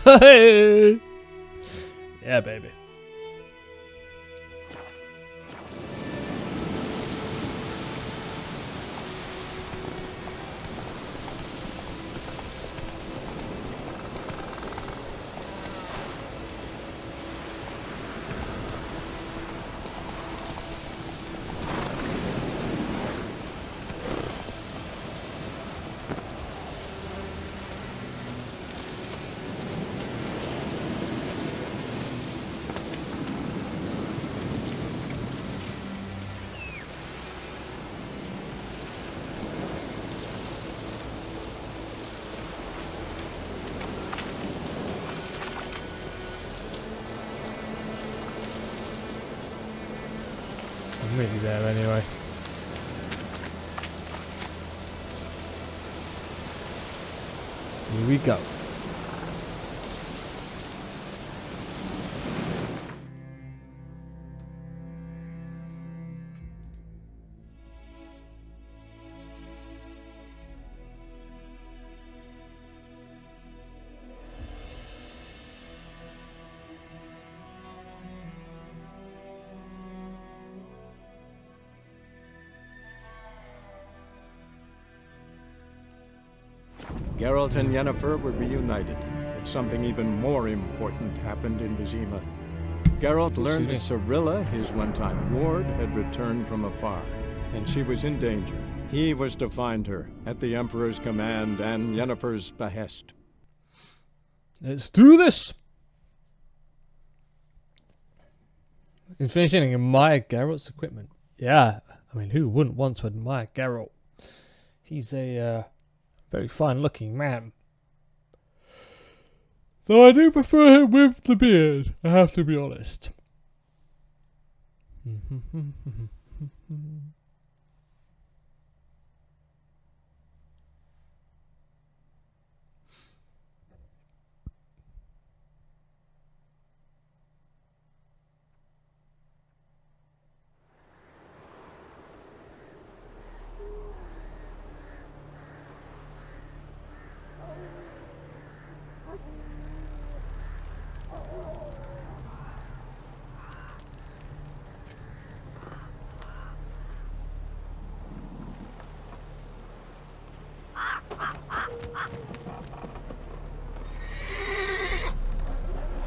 Hey! Yeah, baby. I'm nearly there anyway. Here we go. Geralt and Yennefer were reunited, but something even more important happened in Vizima. Geralt learned that Cirilla, his one-time ward, had returned from afar, and she was in danger. He was to find her, at the Emperor's command and Yennefer's behest. Let's do this! Finishing admire Geralt's equipment. Yeah, I mean, who wouldn't want to admire Geralt? He's a very fine-looking man. Though I do prefer him with the beard, I have to be honest.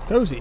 Cozy.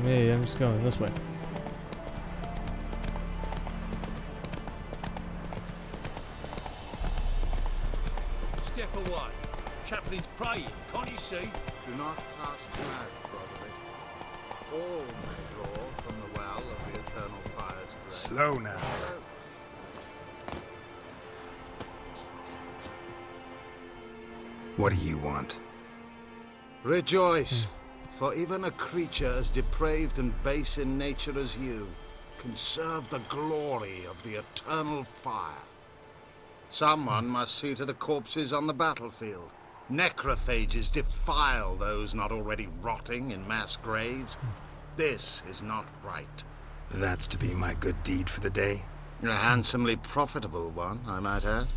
Yeah, I'm just going this way. Step away. Chaplain's praying, can't you see? Do not cast mad, Roderick. All may draw from the well of the eternal fire's grave. Slow now. What do you want? Rejoice, for even a creature as depraved and base in nature as you can serve the glory of the eternal fire. Someone must see to the corpses on the battlefield. Necrophages defile those not already rotting in mass graves. This is not right. That's to be my good deed for the day? A handsomely profitable one, I might add.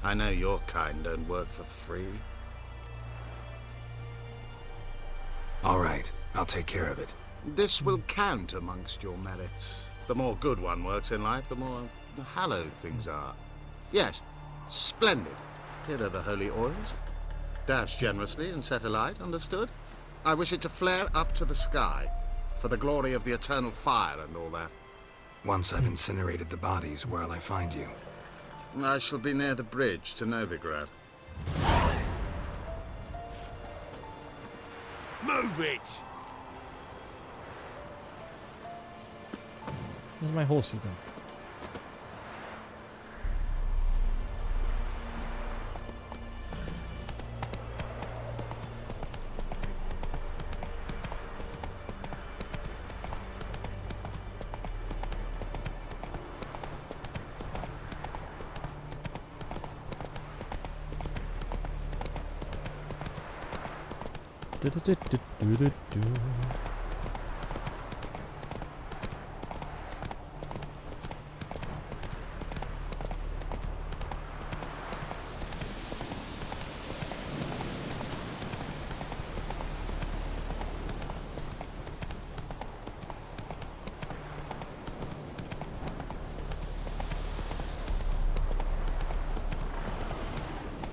I know your kind don't work for free. All right, I'll take care of it. This will count amongst your merits. The more good one works in life, the more hallowed things are. Yes, splendid. Here are the holy oils. Dash generously and set alight, understood? I wish it to flare up to the sky, for the glory of the eternal fire and all that. Once I've incinerated the bodies, where'll I find you? I shall be near the bridge to Novigrad. Move it! Where's my horsey gone?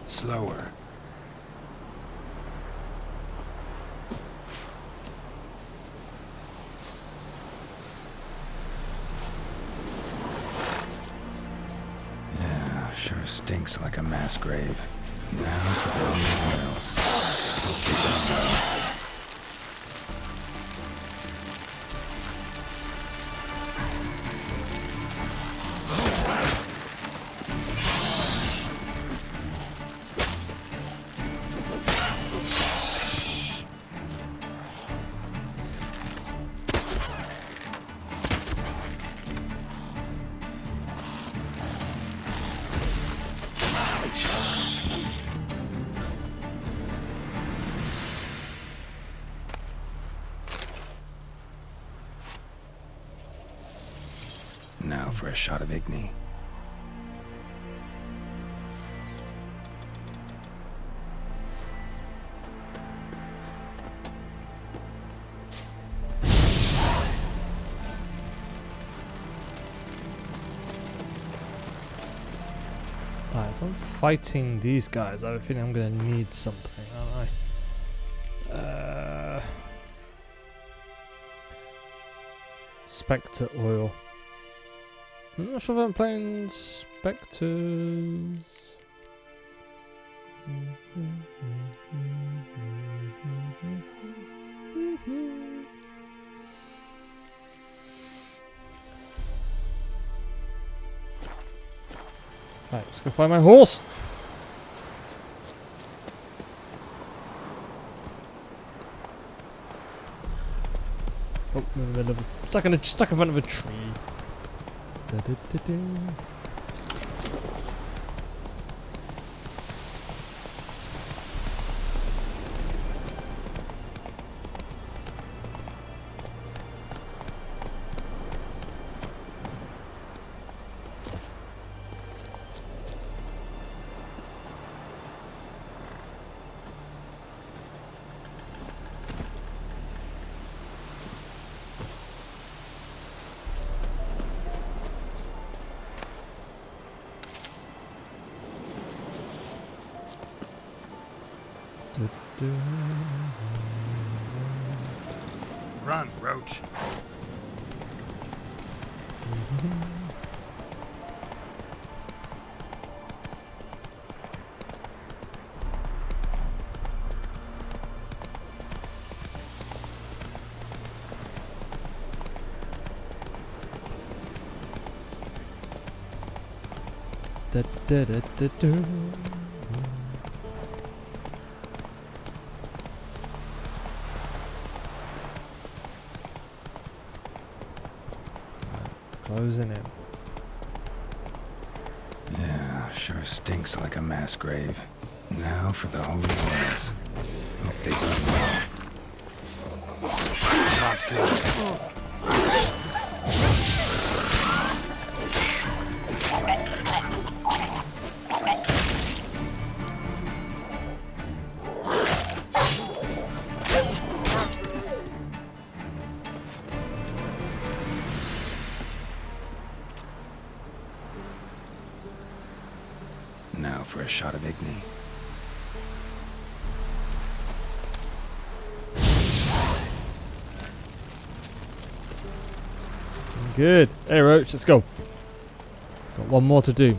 Slower. Yeah, sure stinks like a mass grave. Now for the miles. Now for a shot of Igni. Alright, if I'm fighting these guys, I have a feeling I'm gonna need something, aren't I? Spectre oil. I'm not sure if I'm playing Spectres. Right, let's go find my horse. Oh, in the middle of stuck in front of a tree. Run, Roach. Closing in. Yeah, sure stinks like a mass grave. Now for the holy ones. Hope they done well. Not good. Now for a shot of Igni. Good. Hey, Roach, let's go. Got one more to do.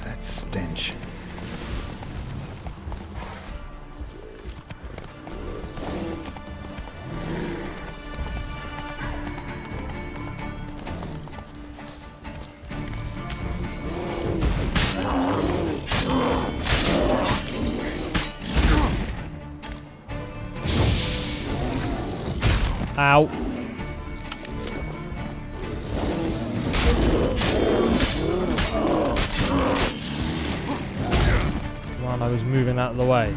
That stench. Ow. Come on, I was moving out of the way.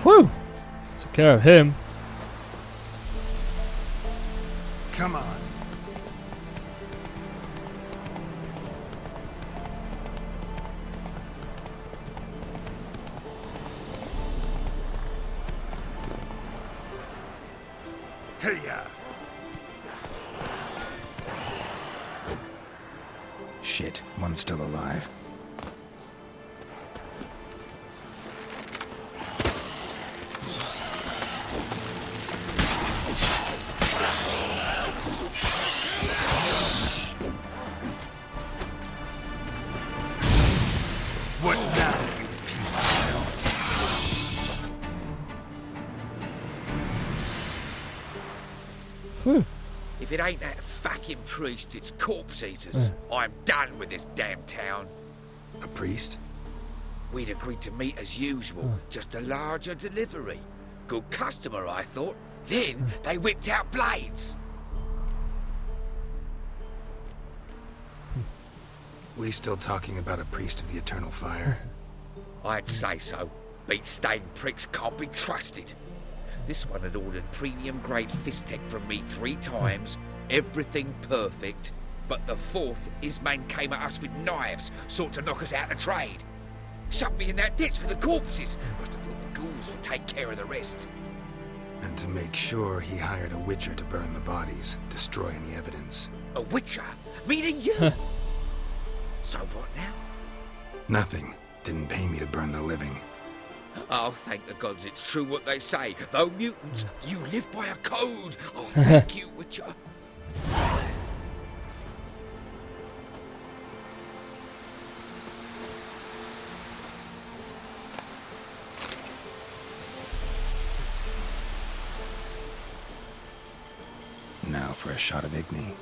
Whew! Took care of him. Come on. Hey-ya. Shit, one's still alive. What now, you piece of hell? Whew. If it ain't that fucking priest, it's corpse eaters. I'm done with this damn town. A priest? We'd agreed to meet as usual, just a larger delivery. Good customer, I thought. Then they whipped out blades. We still talking about a priest of the eternal fire? I'd say so. Beat-stained pricks can't be trusted. This one had ordered premium-grade fist tech from me 3 times, everything perfect, but the 4th, his man came at us with knives, sought to knock us out of trade. Shoved me in that ditch with the corpses. Must have thought the ghouls would take care of the rest. And to make sure, he hired a witcher to burn the bodies, destroy any evidence. A witcher? Meaning you? So what now? Nothing. Didn't pay me to burn the living. Oh, thank the gods it's true what they say. Though mutants, you live by a code. Oh, thank you, Witcher. Now for a shot of Igni.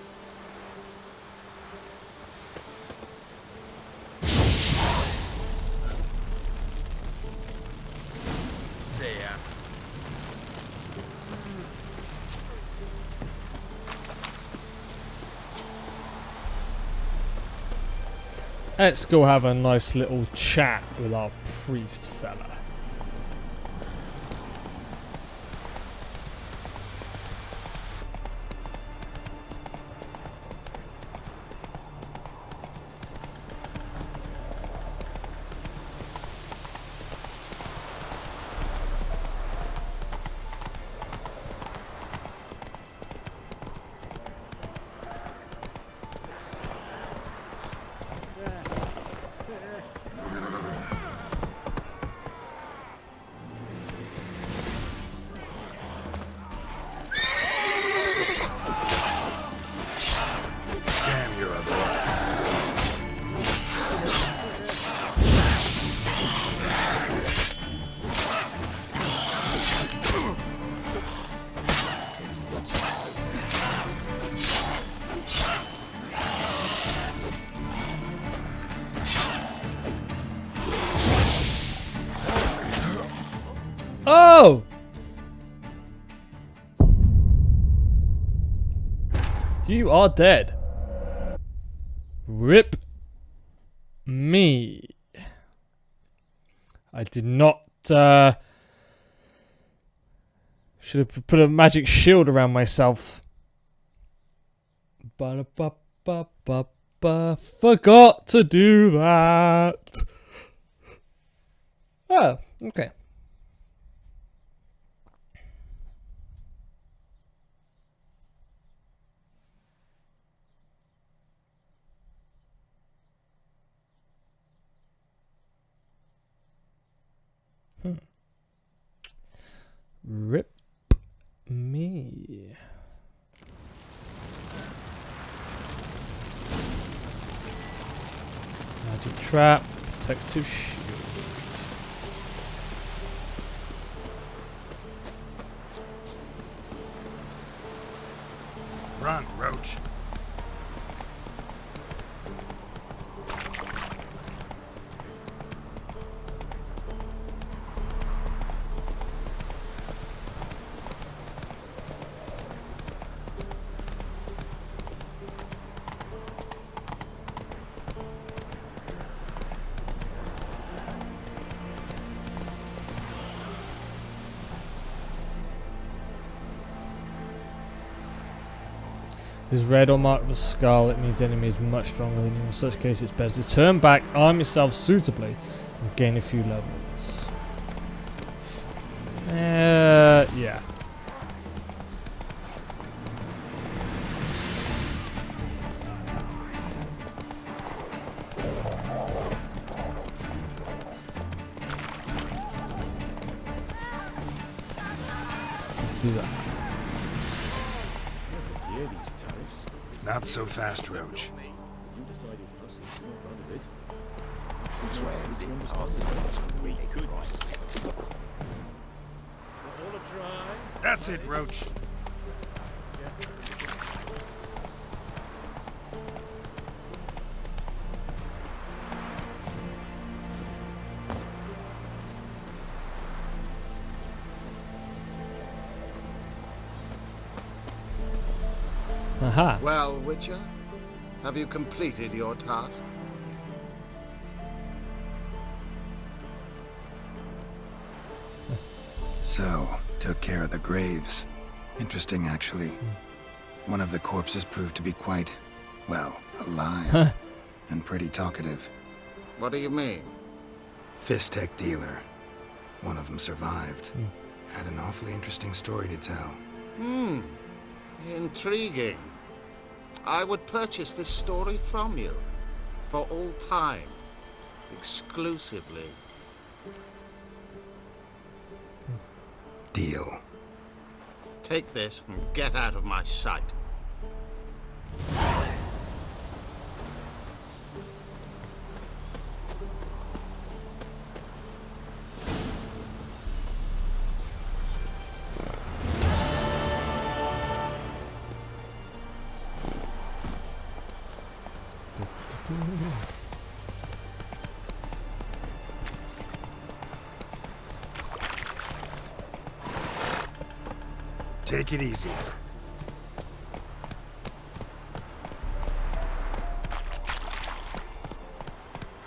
See ya. Let's go have a nice little chat with our priest fella. Damn, you're a boy. Oh! You are dead. Rip me. I did not, should have put a magic shield around myself. Ba-da-ba-ba-ba-ba. Forgot to do that. Oh, okay. Rip me. Magic trap, protective shield. Run. done, Roach. Is red or marked with skull, it means the enemy is much stronger than you. In such case, it's better to turn back, arm yourself suitably, and gain a few levels. Yeah. Let's do that. These tariffs. Not so fast, Roach. You decided us is not part of it. Transit passes into really good prices. All a try. That's it, Roach. Aha. Well, Witcher, have you completed your task? So, took care of the graves. Interesting, actually. One of the corpses proved to be quite, well, alive. And pretty talkative. What do you mean? Fist tech dealer. One of them survived. Had an awfully interesting story to tell. Intriguing. I would purchase this story from you. For all time. Exclusively. Deal. Take this and get out of my sight. Take it easy.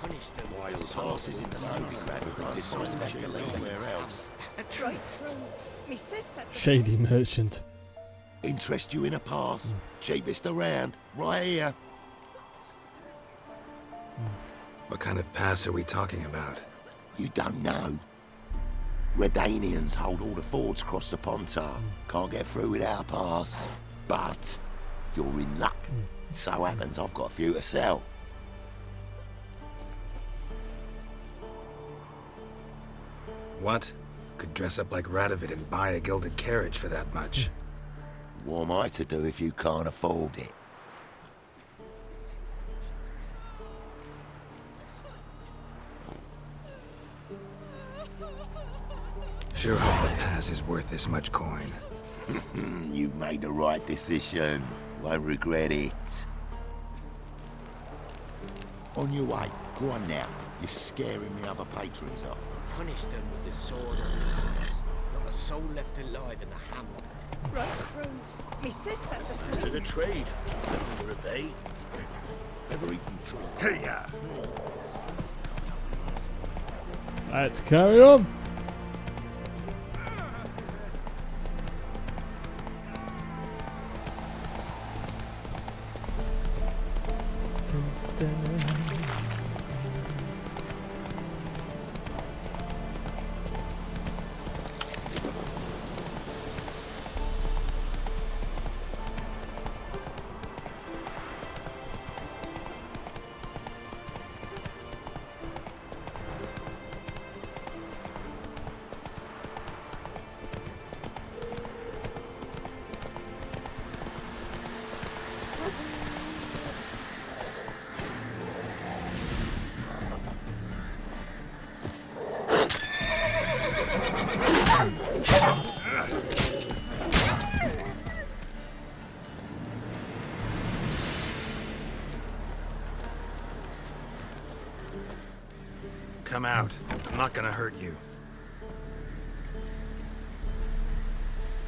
Punish them. Passes in the loading rack like this I spent anywhere else. Right through. Me sis said the Shady merchant. Interest you in a pass? Cheapest around, right here. What kind of pass are we talking about? You don't know. Redanians hold all the fords across the Pontar. Can't get through without a pass. But you're in luck. So happens I've got a few to sell. What? Could dress up like Radovid and buy a gilded carriage for that much. What am I to do if you can't afford it? Sure hope the pass is worth this much coin. You've made the right decision. Won't regret it. On your way. Go on now. You're scaring the other patrons off. Punish them with the sword or the axe. Not a soul left alive in the hamlet. right through. Me sis said the To same. the trade. Under a bay. Ever eaten tree? Hey, yeah. Let's carry on. Come out. I'm not gonna hurt you.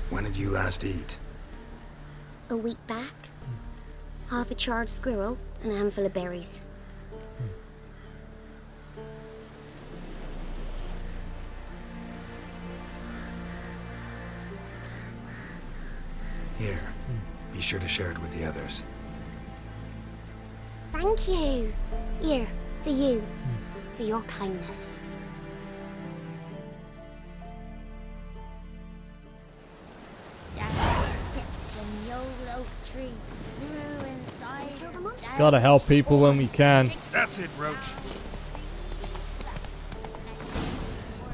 When did you last eat? A week back. Half a charred squirrel and a handful of berries. Here. Be sure to share it with the others. Thank you. Here, for you. For your kindness. Dad sits in the old oak tree. Grew inside. It's gotta help people when we can. That's it, Roach.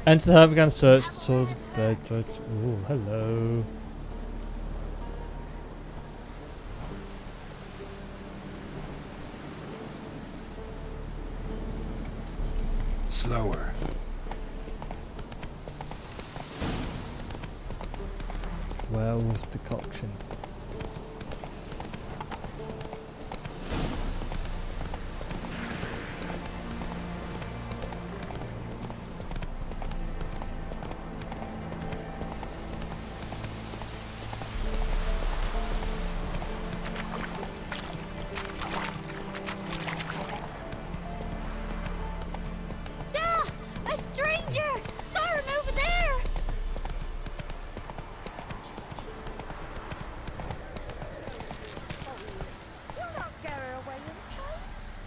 Enter the herb and search towards the bed. Oh, hello. Slower. Werewolf decoction. A stranger! Saw him over there! You'll not get her away in time.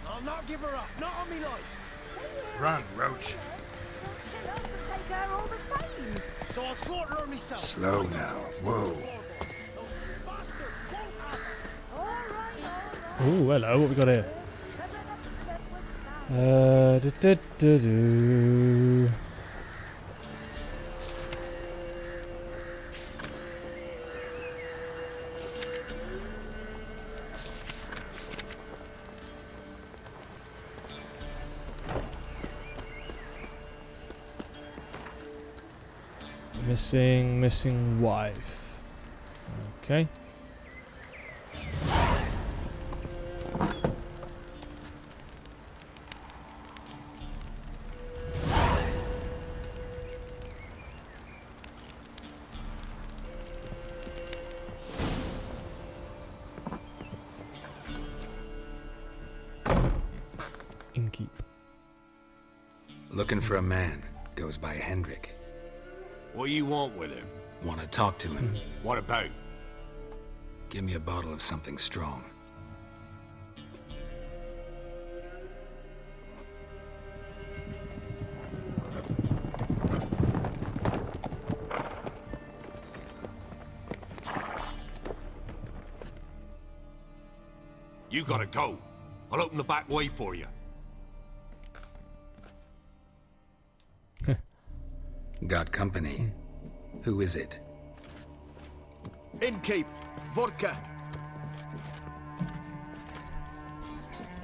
I'll not give her up. Not on me life. Run, Roach. Kill us and take her all the same. So I'll slaughter her myself. Slow now. Whoa. Oh, hello. What we got here? Do. Missing wife. Okay. Innkeep. Looking for a man. Goes by Hendrik. What do you want with him? Want to talk to him. What about? Give me a bottle of something strong. You gotta go. I'll open the back way for you. Got company. Who is it? Innkeep, vodka.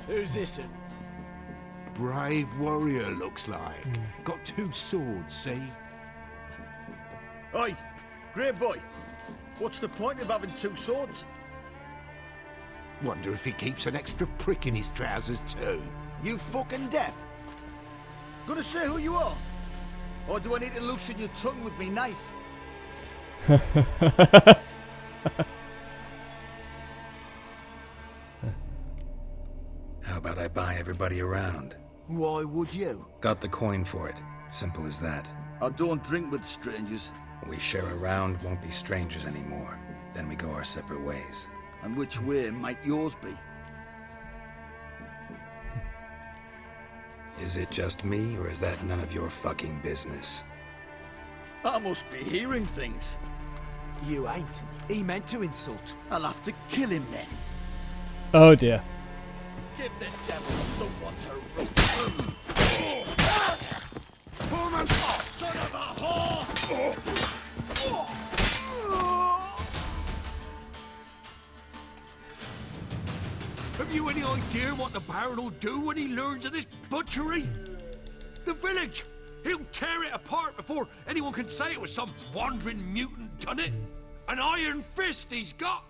Who's this in? Brave warrior, looks like. Got 2 swords, see? Oi, great boy. What's the point of having 2 swords? Wonder if he keeps an extra prick in his trousers too. You fucking deaf. Gonna say who you are? Or do I need to loosen your tongue with me knife? How about I buy everybody around? Why would you? Got the coin for it. Simple as that. I don't drink with strangers. We share a round, won't be strangers anymore. Then we go our separate ways. And which way might yours be? Is it just me, or is that none of your fucking business? I must be hearing things. You ain't. He meant to insult. I'll have to kill him then. Oh dear. Give this devil someone to root. Foreman! Son of a whore! Have you any idea what the Baron will do when he learns of this butchery? The village! He'll tear it apart before anyone can say it was some wandering mutant done it. An iron fist he's got!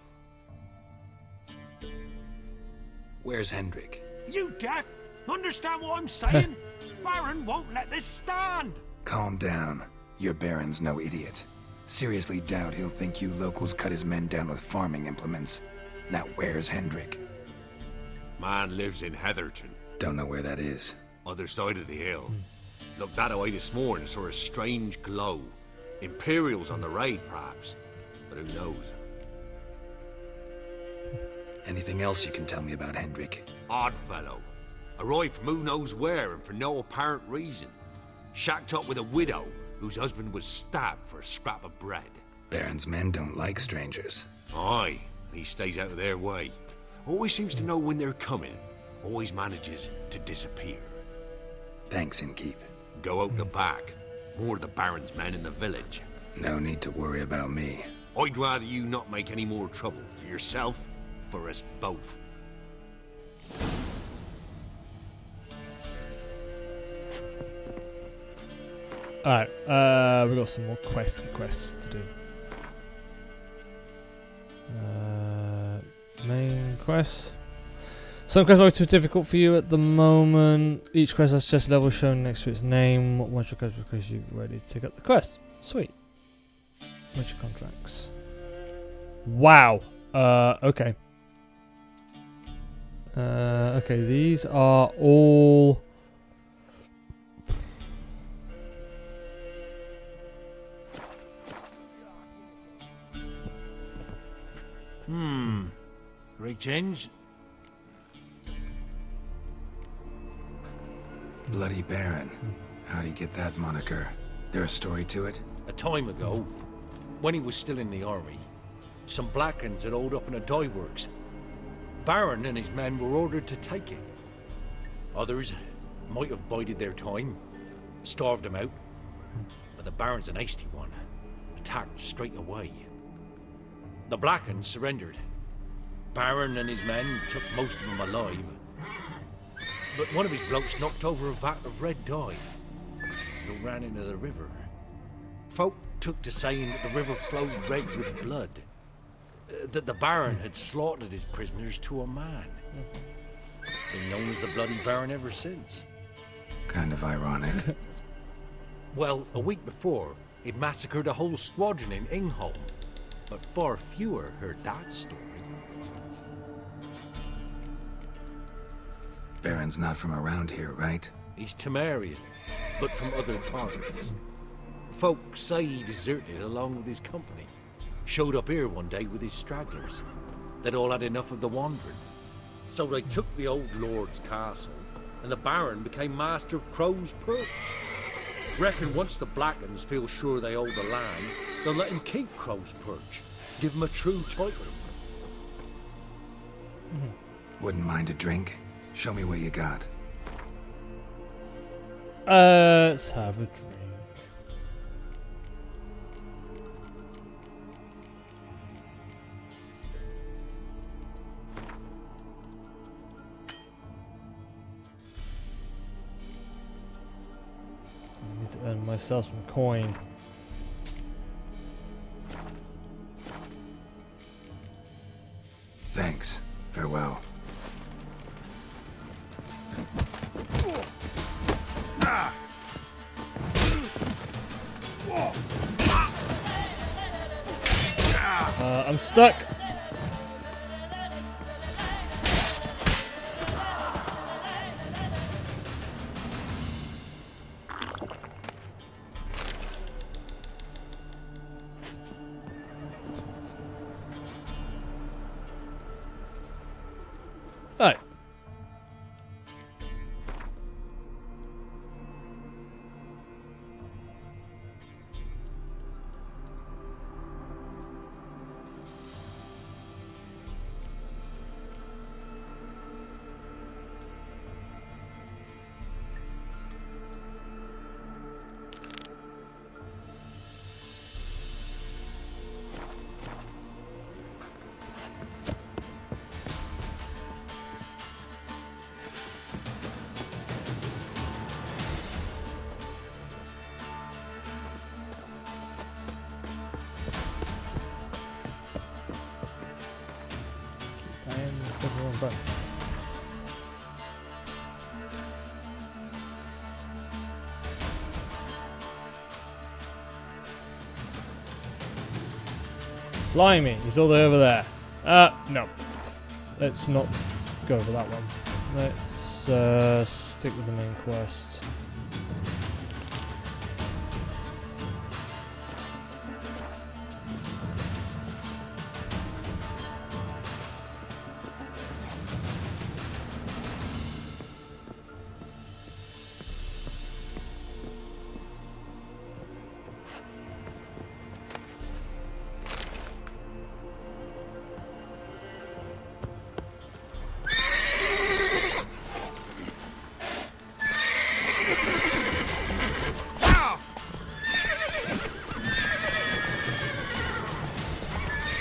Where's Hendrik? You deaf? Understand what I'm saying? Baron won't let this stand. Calm down. Your Baron's no idiot. Seriously doubt he'll think you locals cut his men down with farming implements. Now where's Hendrik? Man lives in Heatherton. Don't know where that is. Other side of the hill. Looked that away this morning, saw a strange glow. Imperials on the raid, perhaps. But who knows? Anything else you can tell me about Hendrik? Odd fellow. Arrived from who knows where and for no apparent reason. Shacked up with a widow whose husband was stabbed for a scrap of bread. Baron's men don't like strangers. Aye, and he stays out of their way. Always seems to know when they're coming. Always manages to disappear. Thanks, Innkeep. Go out the back. More of the Baron's men in the village. No need to worry about me. I'd rather you not make any more trouble for yourself, for us both. Alright, we've got some more quests to do. Main quest. Some quests are too difficult for you at the moment. Each quest has chest level shown next to its name. Once your quest requires you ready to take up the quest. Sweet. Major contracts. Wow. Okay. Okay, these are all... Greetings. Bloody Baron. How'd he get that moniker? There a story to it? A time ago, when he was still in the army, some Blackens had holed up in a dye works. Baron and his men were ordered to take it. Others might have bided their time, starved him out. But the Baron's an hasty one, attacked straight away. The Blackens surrendered. Baron and his men took most of them alive. But one of his blokes knocked over a vat of red dye. It ran into the river. Folk took to saying that the river flowed red with blood. That the Baron had slaughtered his prisoners to a man. Been known as the Bloody Baron ever since. Kind of ironic. Well, a week before, he'd massacred a whole squadron in Ingholm. But far fewer heard that story. Baron's not from around here, right? He's Temerian, but from other parts. Folk say he deserted along with his company. Showed up here one day with his stragglers. They'd all had enough of the wandering. So they took the old lord's castle, and the Baron became master of Crow's Perch. Reckon once the Blackens feel sure they hold the land, they'll let him keep Crow's Perch. Give him a true title. Wouldn't mind a drink? Show me what you got. Let's have a drink. I need to earn myself some coin. Thanks. Farewell. I'm stuck. Alright. Blimey, he's all the way over there. No. Let's not go over that one. Let's stick with the main quest.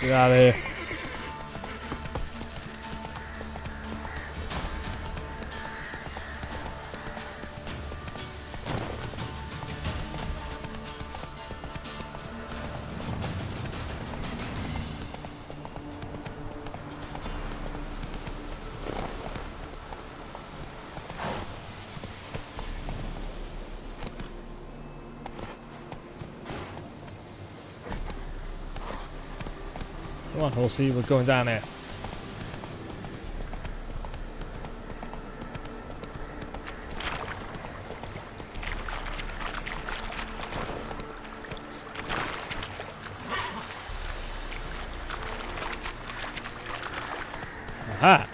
Get out of here. Come on, horsey, we're going down here. Aha!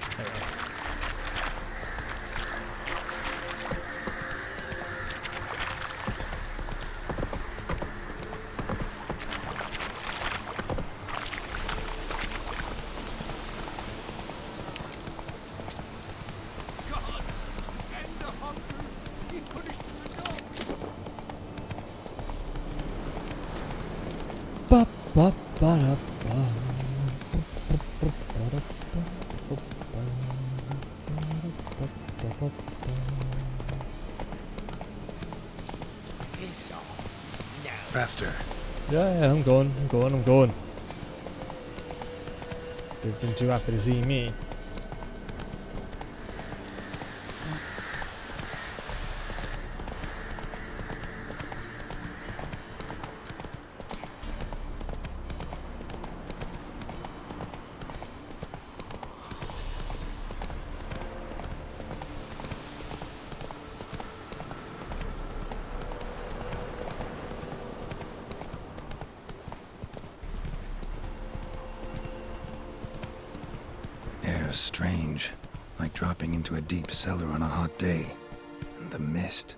Faster. Yeah, I'm going. Didn't seem too happy to see me. Air's strange, like dropping into a deep cellar on a hot day. And the mist.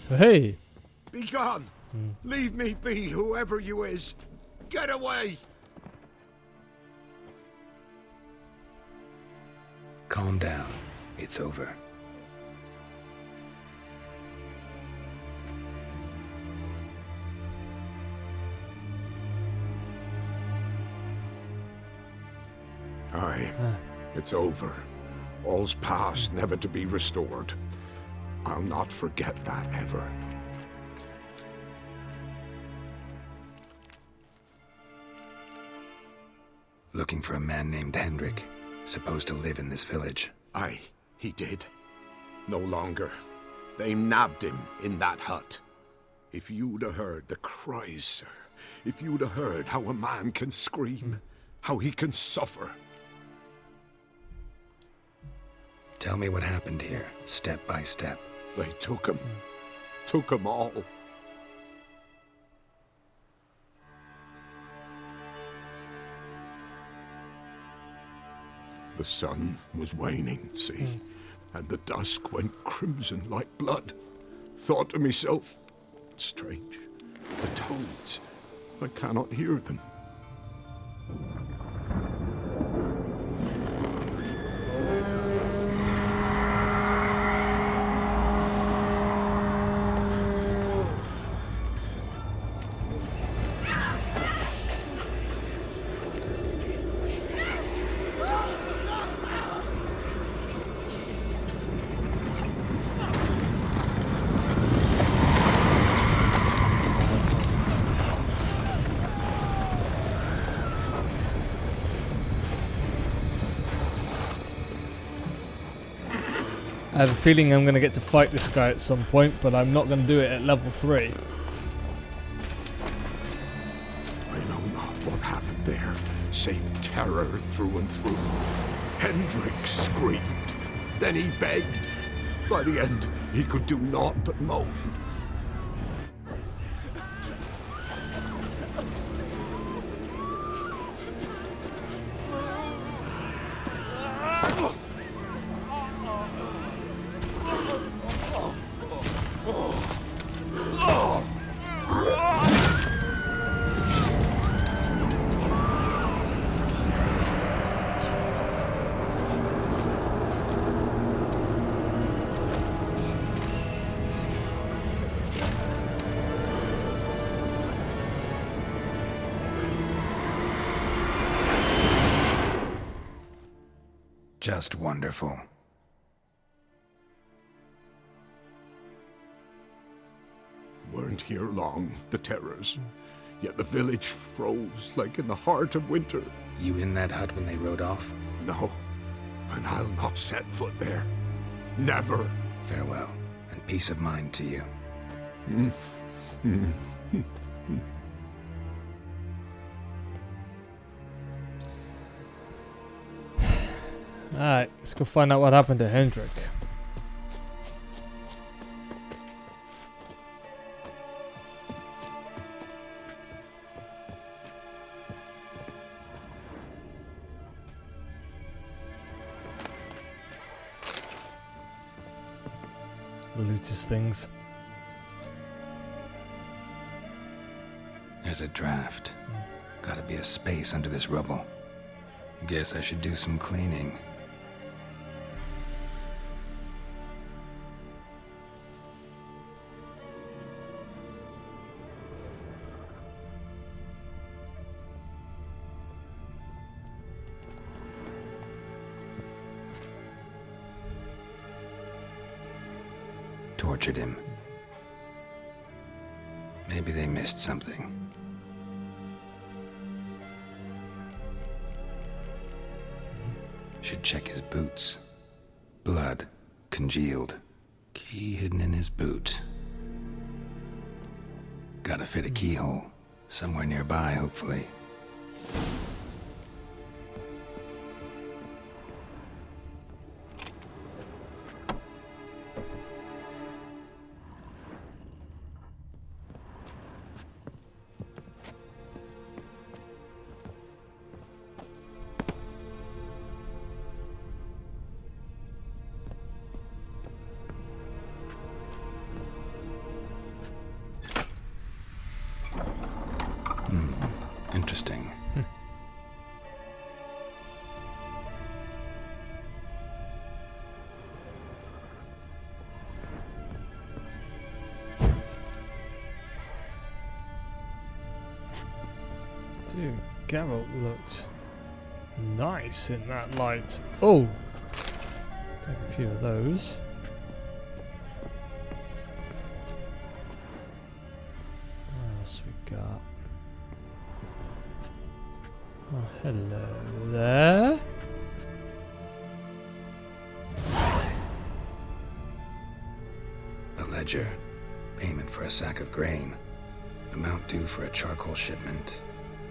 Hey! Be gone! Leave me be, whoever you is! Get away! Calm down. It's over. Aye, it's over. All's past, never to be restored. I'll not forget that ever. Looking for a man named Hendrik, supposed to live in this village. Aye, he did. No longer. They nabbed him in that hut. If you'd have heard the cries, sir, if you'd have heard how a man can scream, how he can suffer. Tell me what happened here, step by step. They took him. Took him all. The sun was waning, see? And the dusk went crimson like blood. Thought to myself, strange, the toads, I cannot hear them. I have a feeling I'm going to get to fight this guy at some point, but I'm not going to do it at level 3. I know not what happened there, save terror through and through. Hendrik screamed. Then he begged. By the end, he could do naught but moan. Just wonderful. Weren't here long, the terrors. Yet the village froze like in the heart of winter. You in that hut when they rode off? No, and I'll not set foot there. Never. Farewell, and peace of mind to you. Alright, let's go find out what happened to Hendrik. Looters things. There's a draft. Gotta be a space under this rubble. Guess I should do some cleaning. Tortured him. Maybe they missed something. Should check his boots. Blood. Congealed. Key hidden in his boot. Gotta fit a keyhole. Somewhere nearby, hopefully. Interesting. Dude, Geralt looked nice in that light. Oh! Take a few of those. What else we got? Oh, hello there. A ledger. Payment for a sack of grain. Amount due for a charcoal shipment.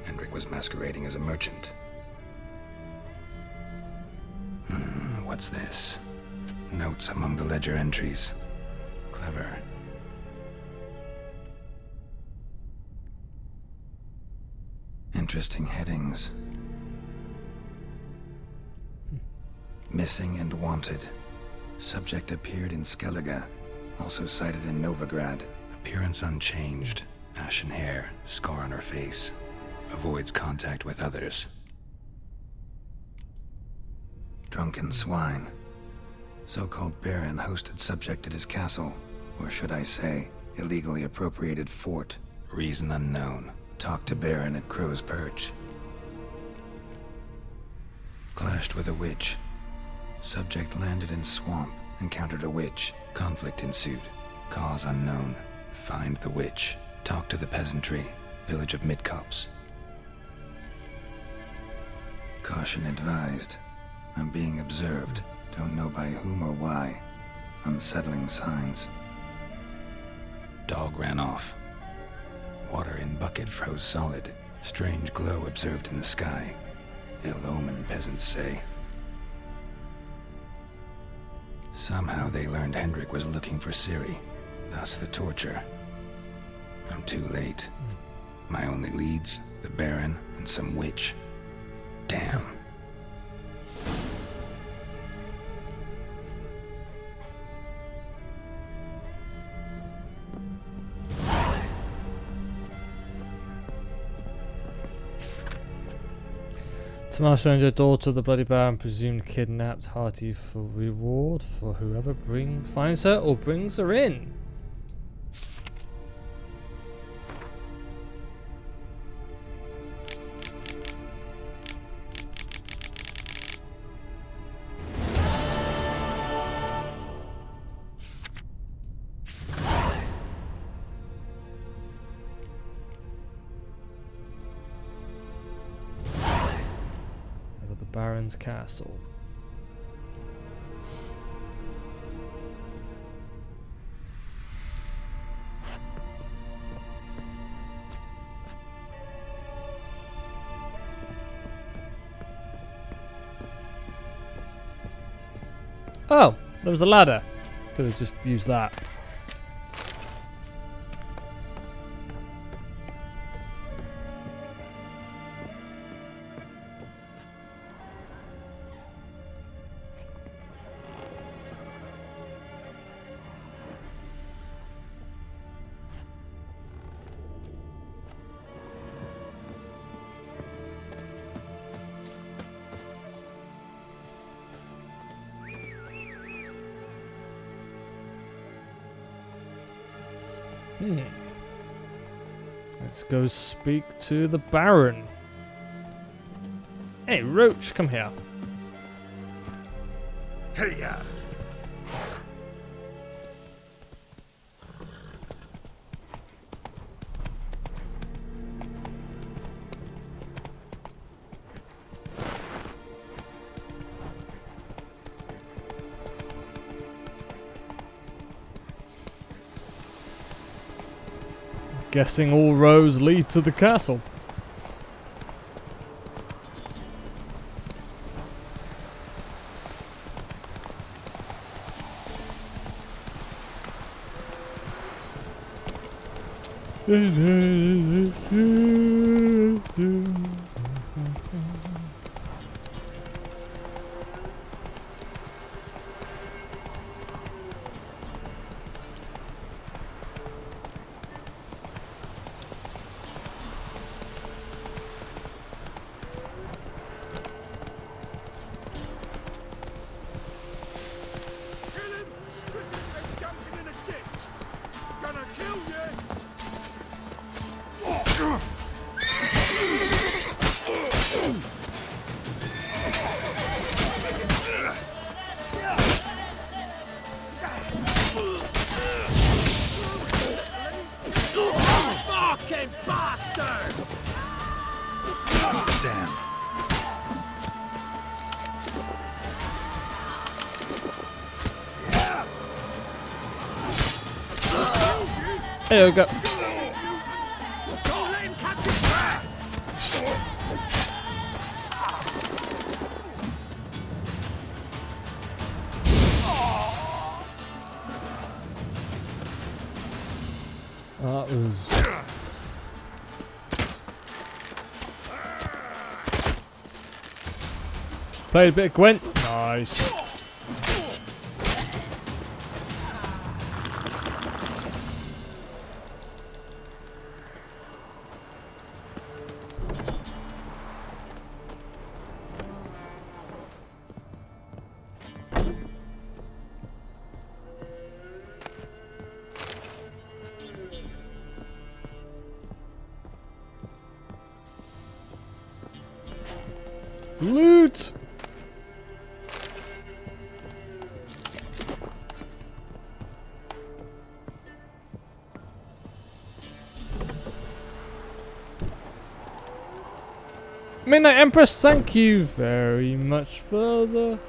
Hendrik was masquerading as a merchant. What's this? Notes among the ledger entries. Clever. Interesting headings. Missing and wanted. Subject appeared in Skellige. Also cited in Novigrad. Appearance unchanged. Ashen hair. Scar on her face. Avoids contact with others. Drunken swine. So-called baron hosted subject at his castle. Or should I say, illegally appropriated fort. Reason unknown. Talked to baron at Crow's Perch. Clashed with a witch. Subject landed in swamp. Encountered a witch. Conflict ensued. Cause unknown. Find the witch. Talk to the peasantry. Village of Midcopse. Caution advised. I'm being observed. Don't know by whom or why. Unsettling signs. Dog ran off. Water in bucket froze solid. Strange glow observed in the sky. Ill omen, peasants say. Somehow they learned Hendrik was looking for Ciri, thus the torture. I'm too late. My only leads, the Baron and some witch. Damn. Small stranger, daughter of the Bloody Baron, presumed kidnapped. Hearty for reward for whoever finds her or brings her in. Baron's castle. Oh, there was a ladder. Could have just used that. Let's go speak to the Baron. Hey, Roach, come here. Hey-ya! Guessing all roads lead to the castle. Fucking bastard! Damn. There we go. Don't let him catch his breath! That was... Played a bit of Gwent. Nice. Loot! Midnight Empress, thank you very much for the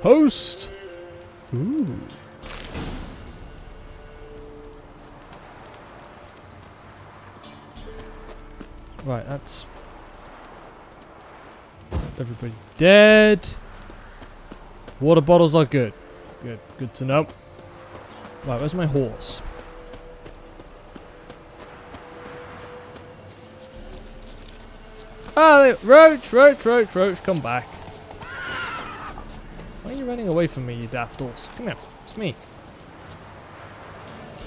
host. Ooh. Right, that's everybody dead. Water bottles are good. Good to know. Right, where's my horse? Oh, Roach, come back. Why are you running away from me, you daft horse? Come here, it's me.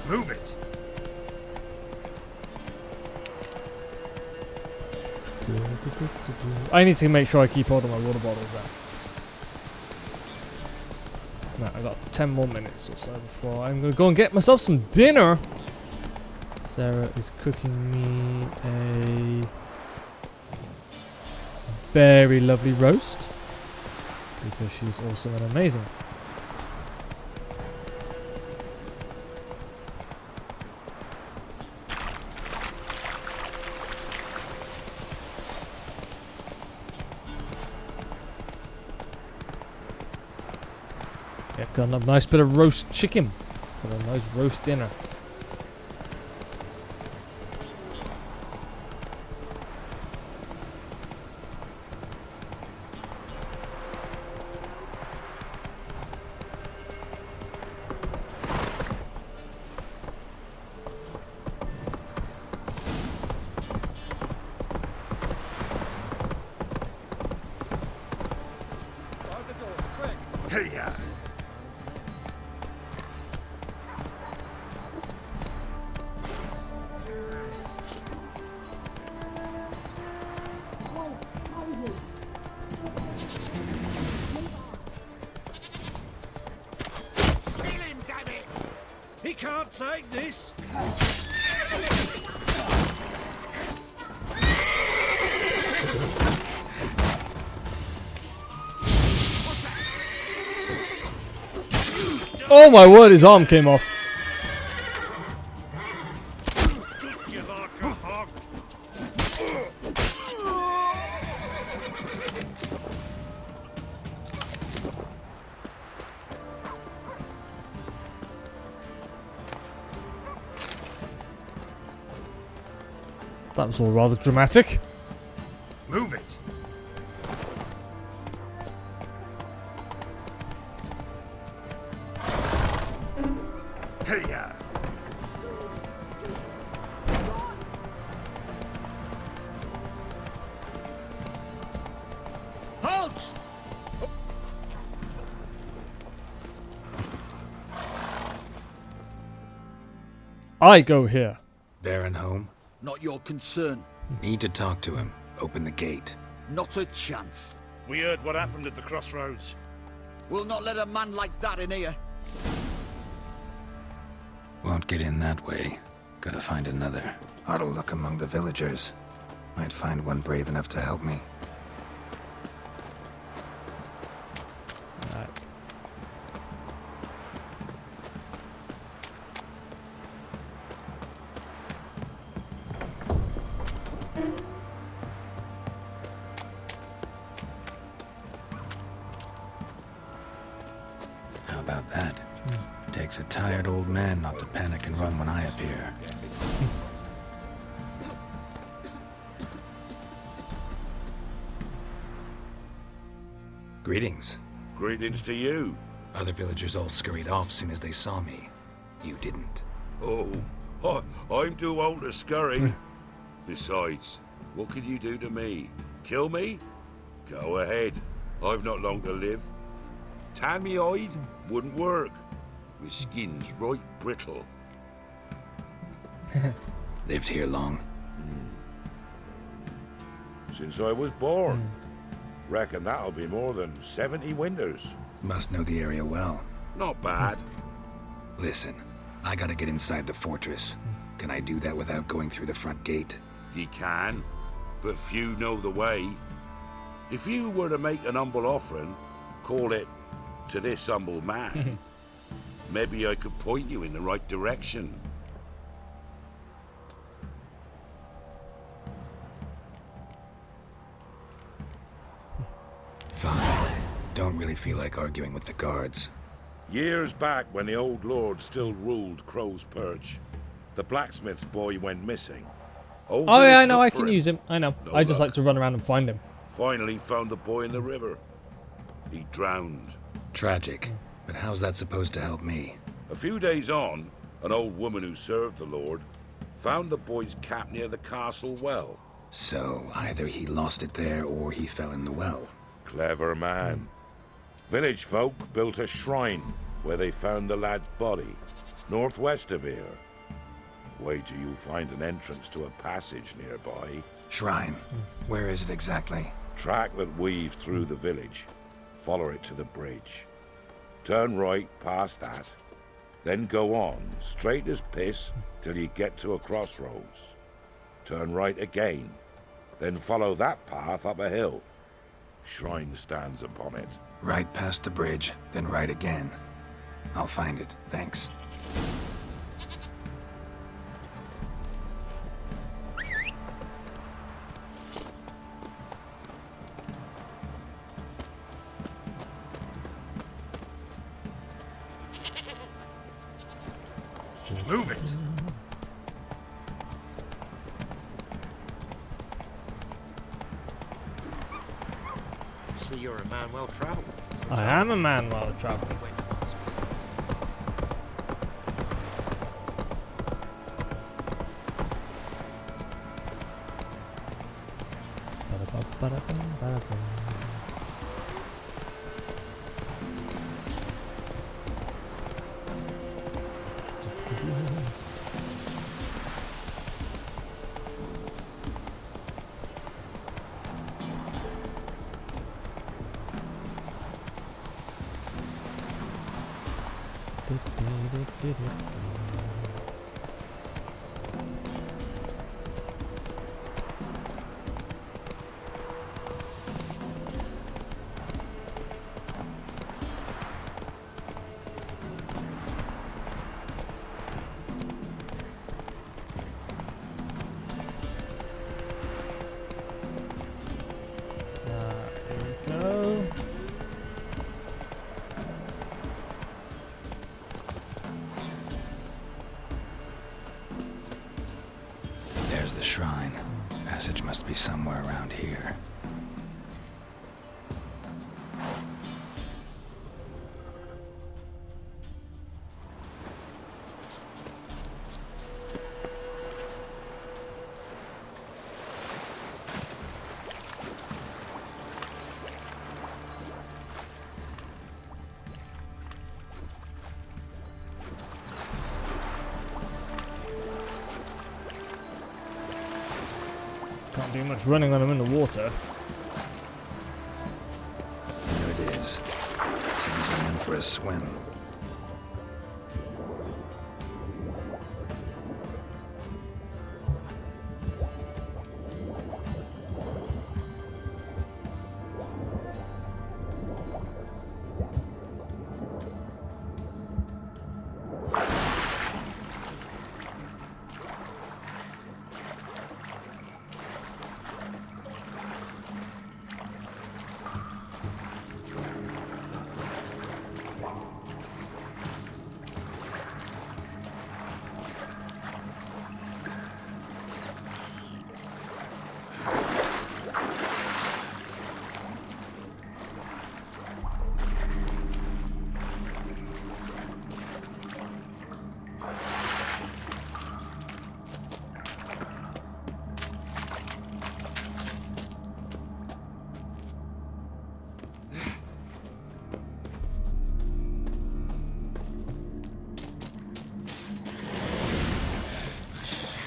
Move it. I need to make sure I keep hold of my water bottles there. Right, I've got 10 more minutes or so before I'm going to go and get myself some dinner. Sarah is cooking me a very lovely roast because she's awesome and amazing. Yep, got a nice bit of roast chicken. Got a nice roast dinner. Hey, yeah. Kill him, damn it! He can't take this! Oh my word, his arm came off. You like a hog. That was all rather dramatic. Move it. Hey, yeah. Halt! I go here. Baron home? Not your concern. Need to talk to him. Open the gate. Not a chance. We heard what happened at the crossroads. We'll not let a man like that in here. Won't get in that way. Gotta find another. Ought to look among the villagers. Might find one brave enough to help me. Alright. How about that? Takes a tired old man not to panic and run when I appear. Greetings. Greetings to you. Other villagers all scurried off soon as they saw me. You didn't. Oh, I'm too old to scurry. Besides, what could you do to me? Kill me? Go ahead. I've not long to live. Tan me hide wouldn't work. My skin's right brittle. Lived here long? Since I was born. Reckon that'll be more than 70 winters. Must know the area well. Not bad. Listen, I gotta get inside the fortress. Can I do that without going through the front gate? Ye can, but few know the way. If you were to make an humble offering, call it to this humble man, maybe I could point you in the right direction. Fine. Don't really feel like arguing with the guards. Years back, when the old lord still ruled Crow's Perch, the blacksmith's boy went missing. Oh yeah, I know. I can use him. I know. I just like to run around and find him. Finally found the boy in the river. He drowned. Tragic. But how's that supposed to help me? A few days on, an old woman who served the Lord found the boy's cap near the castle well. So, either he lost it there or he fell in the well. Clever man. Village folk built a shrine where they found the lad's body, northwest of here. Wait till you find an entrance to a passage nearby. Shrine? Where is it exactly? Track that weaves through the village. Follow it to the bridge. Turn right past that. Then go on, straight as piss, till you get to a crossroads. Turn right again. Then follow that path up a hill. Shrine stands upon it. Right past the bridge, then right again. I'll find it, thanks. Move it! See, you're a man well traveled. I am a man well traveled. There's the shrine. Passage must be somewhere around here. Can't do much running when I'm in the water. There it is. Seems I'm in for a swim.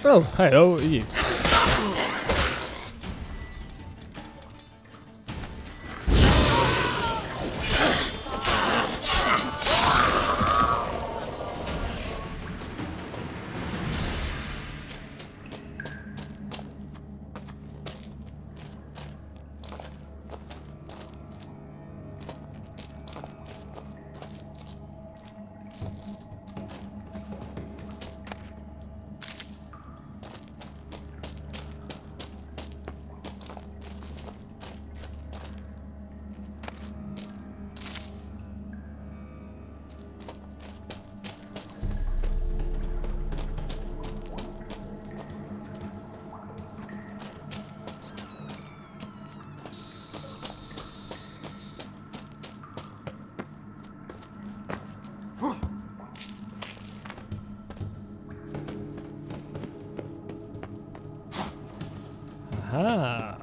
Oh, hello, are you? Aha.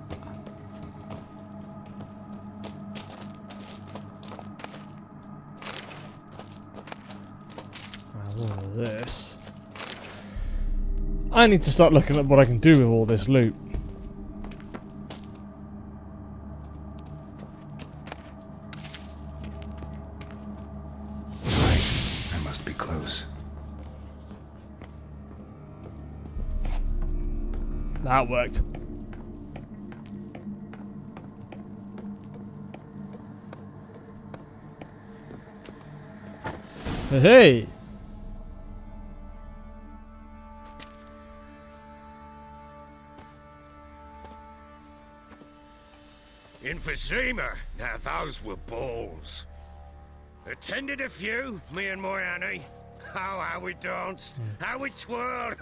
All of this. I need to start looking at what I can do with all this loot. I must be close. That worked. Hey! Emphysema. Now those were balls. Attended a few, me and my Annie. Oh, how we danced, how we twirled.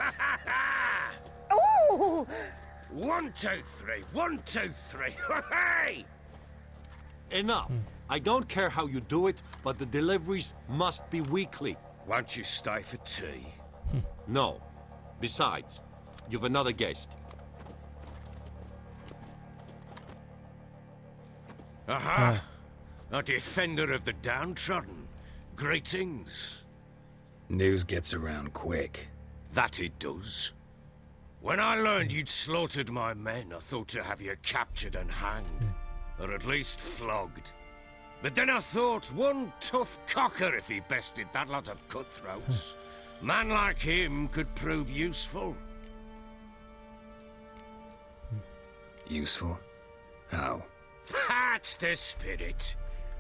Ooh! 1, 2, 3. 1, 2, 3. Hey! Enough. I don't care how you do it, but the deliveries must be weekly. Won't you stay for tea? No. Besides, you've another guest. Aha! A defender of the downtrodden. Greetings. News gets around quick. That it does. When I learned you'd slaughtered my men, I thought to have you captured and hanged. Or at least flogged. But then I thought, one tough cocker if he bested that lot of cutthroats. Man like him could prove useful. Useful? How? That's the spirit.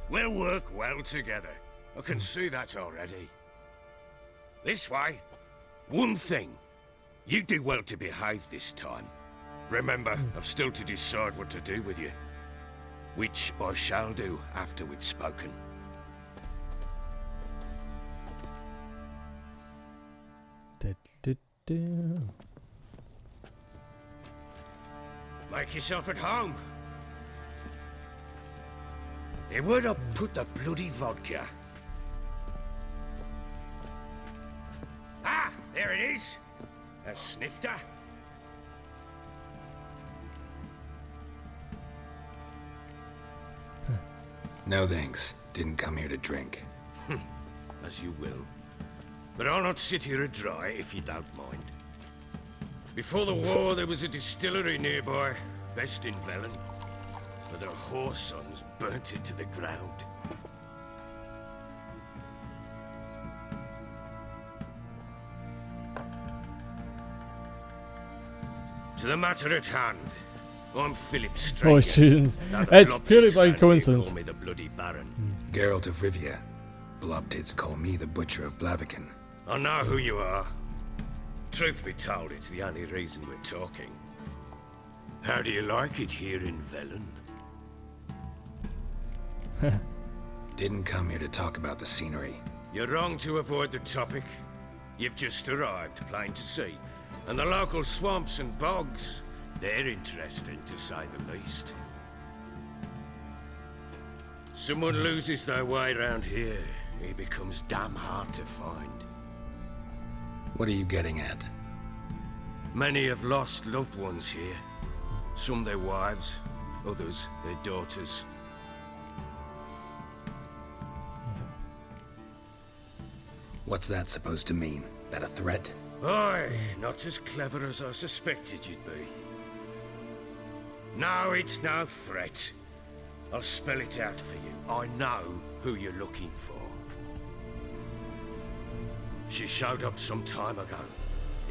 We'll work well together. I can see that already. This way. One thing. You do well to behave this time. Remember, I've still to decide what to do with you. Which I shall do after we've spoken. Make yourself at home. Hey, where'd I put the bloody vodka? Ah, there it is. A snifter. No thanks. Didn't come here to drink. As you will. But I'll not sit here dry if you don't mind. Before the war, there was a distillery nearby, best in Velen. But their whore sons burnt it to the ground. To the matter at hand. I'm Philip Stranger. Oh, students. It's purely by coincidence. Call me the Bloody Baron. Geralt of Rivia. Blobtits call me the Butcher of Blaviken. I know who you are. Truth be told, it's the only reason we're talking. How do you like it here in Velen? Didn't come here to talk about the scenery. You're wrong to avoid the topic. You've just arrived, plain to see. And the local swamps and bogs, they're interesting to say the least. Someone loses their way around here, he becomes damn hard to find. What are you getting at? Many have lost loved ones here. Some their wives, others their daughters. What's that supposed to mean? That a threat? Aye, not as clever as I suspected you'd be. No, it's no threat. I'll spell it out for you. I know who you're looking for. She showed up some time ago,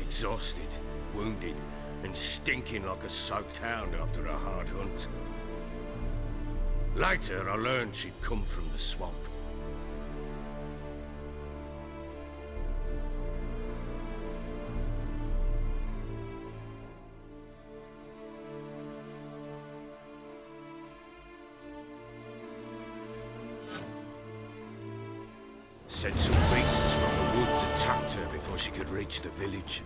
exhausted, wounded, and stinking like a soaked hound after a hard hunt. Later, I learned she'd come from the swamp. Said some beasts from the woods attacked her before she could reach the village.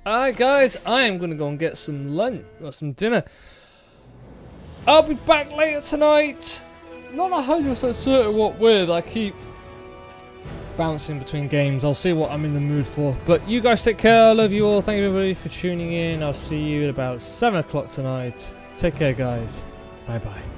Alright guys, I am going to go and get some lunch or some dinner. I'll be back later tonight. Not 100% certain what with. I keep bouncing between games. I'll see what I'm in the mood for. But you guys take care. I love you all. Thank you everybody for tuning in. I'll see you at about 7 o'clock tonight. Take care guys. Bye bye.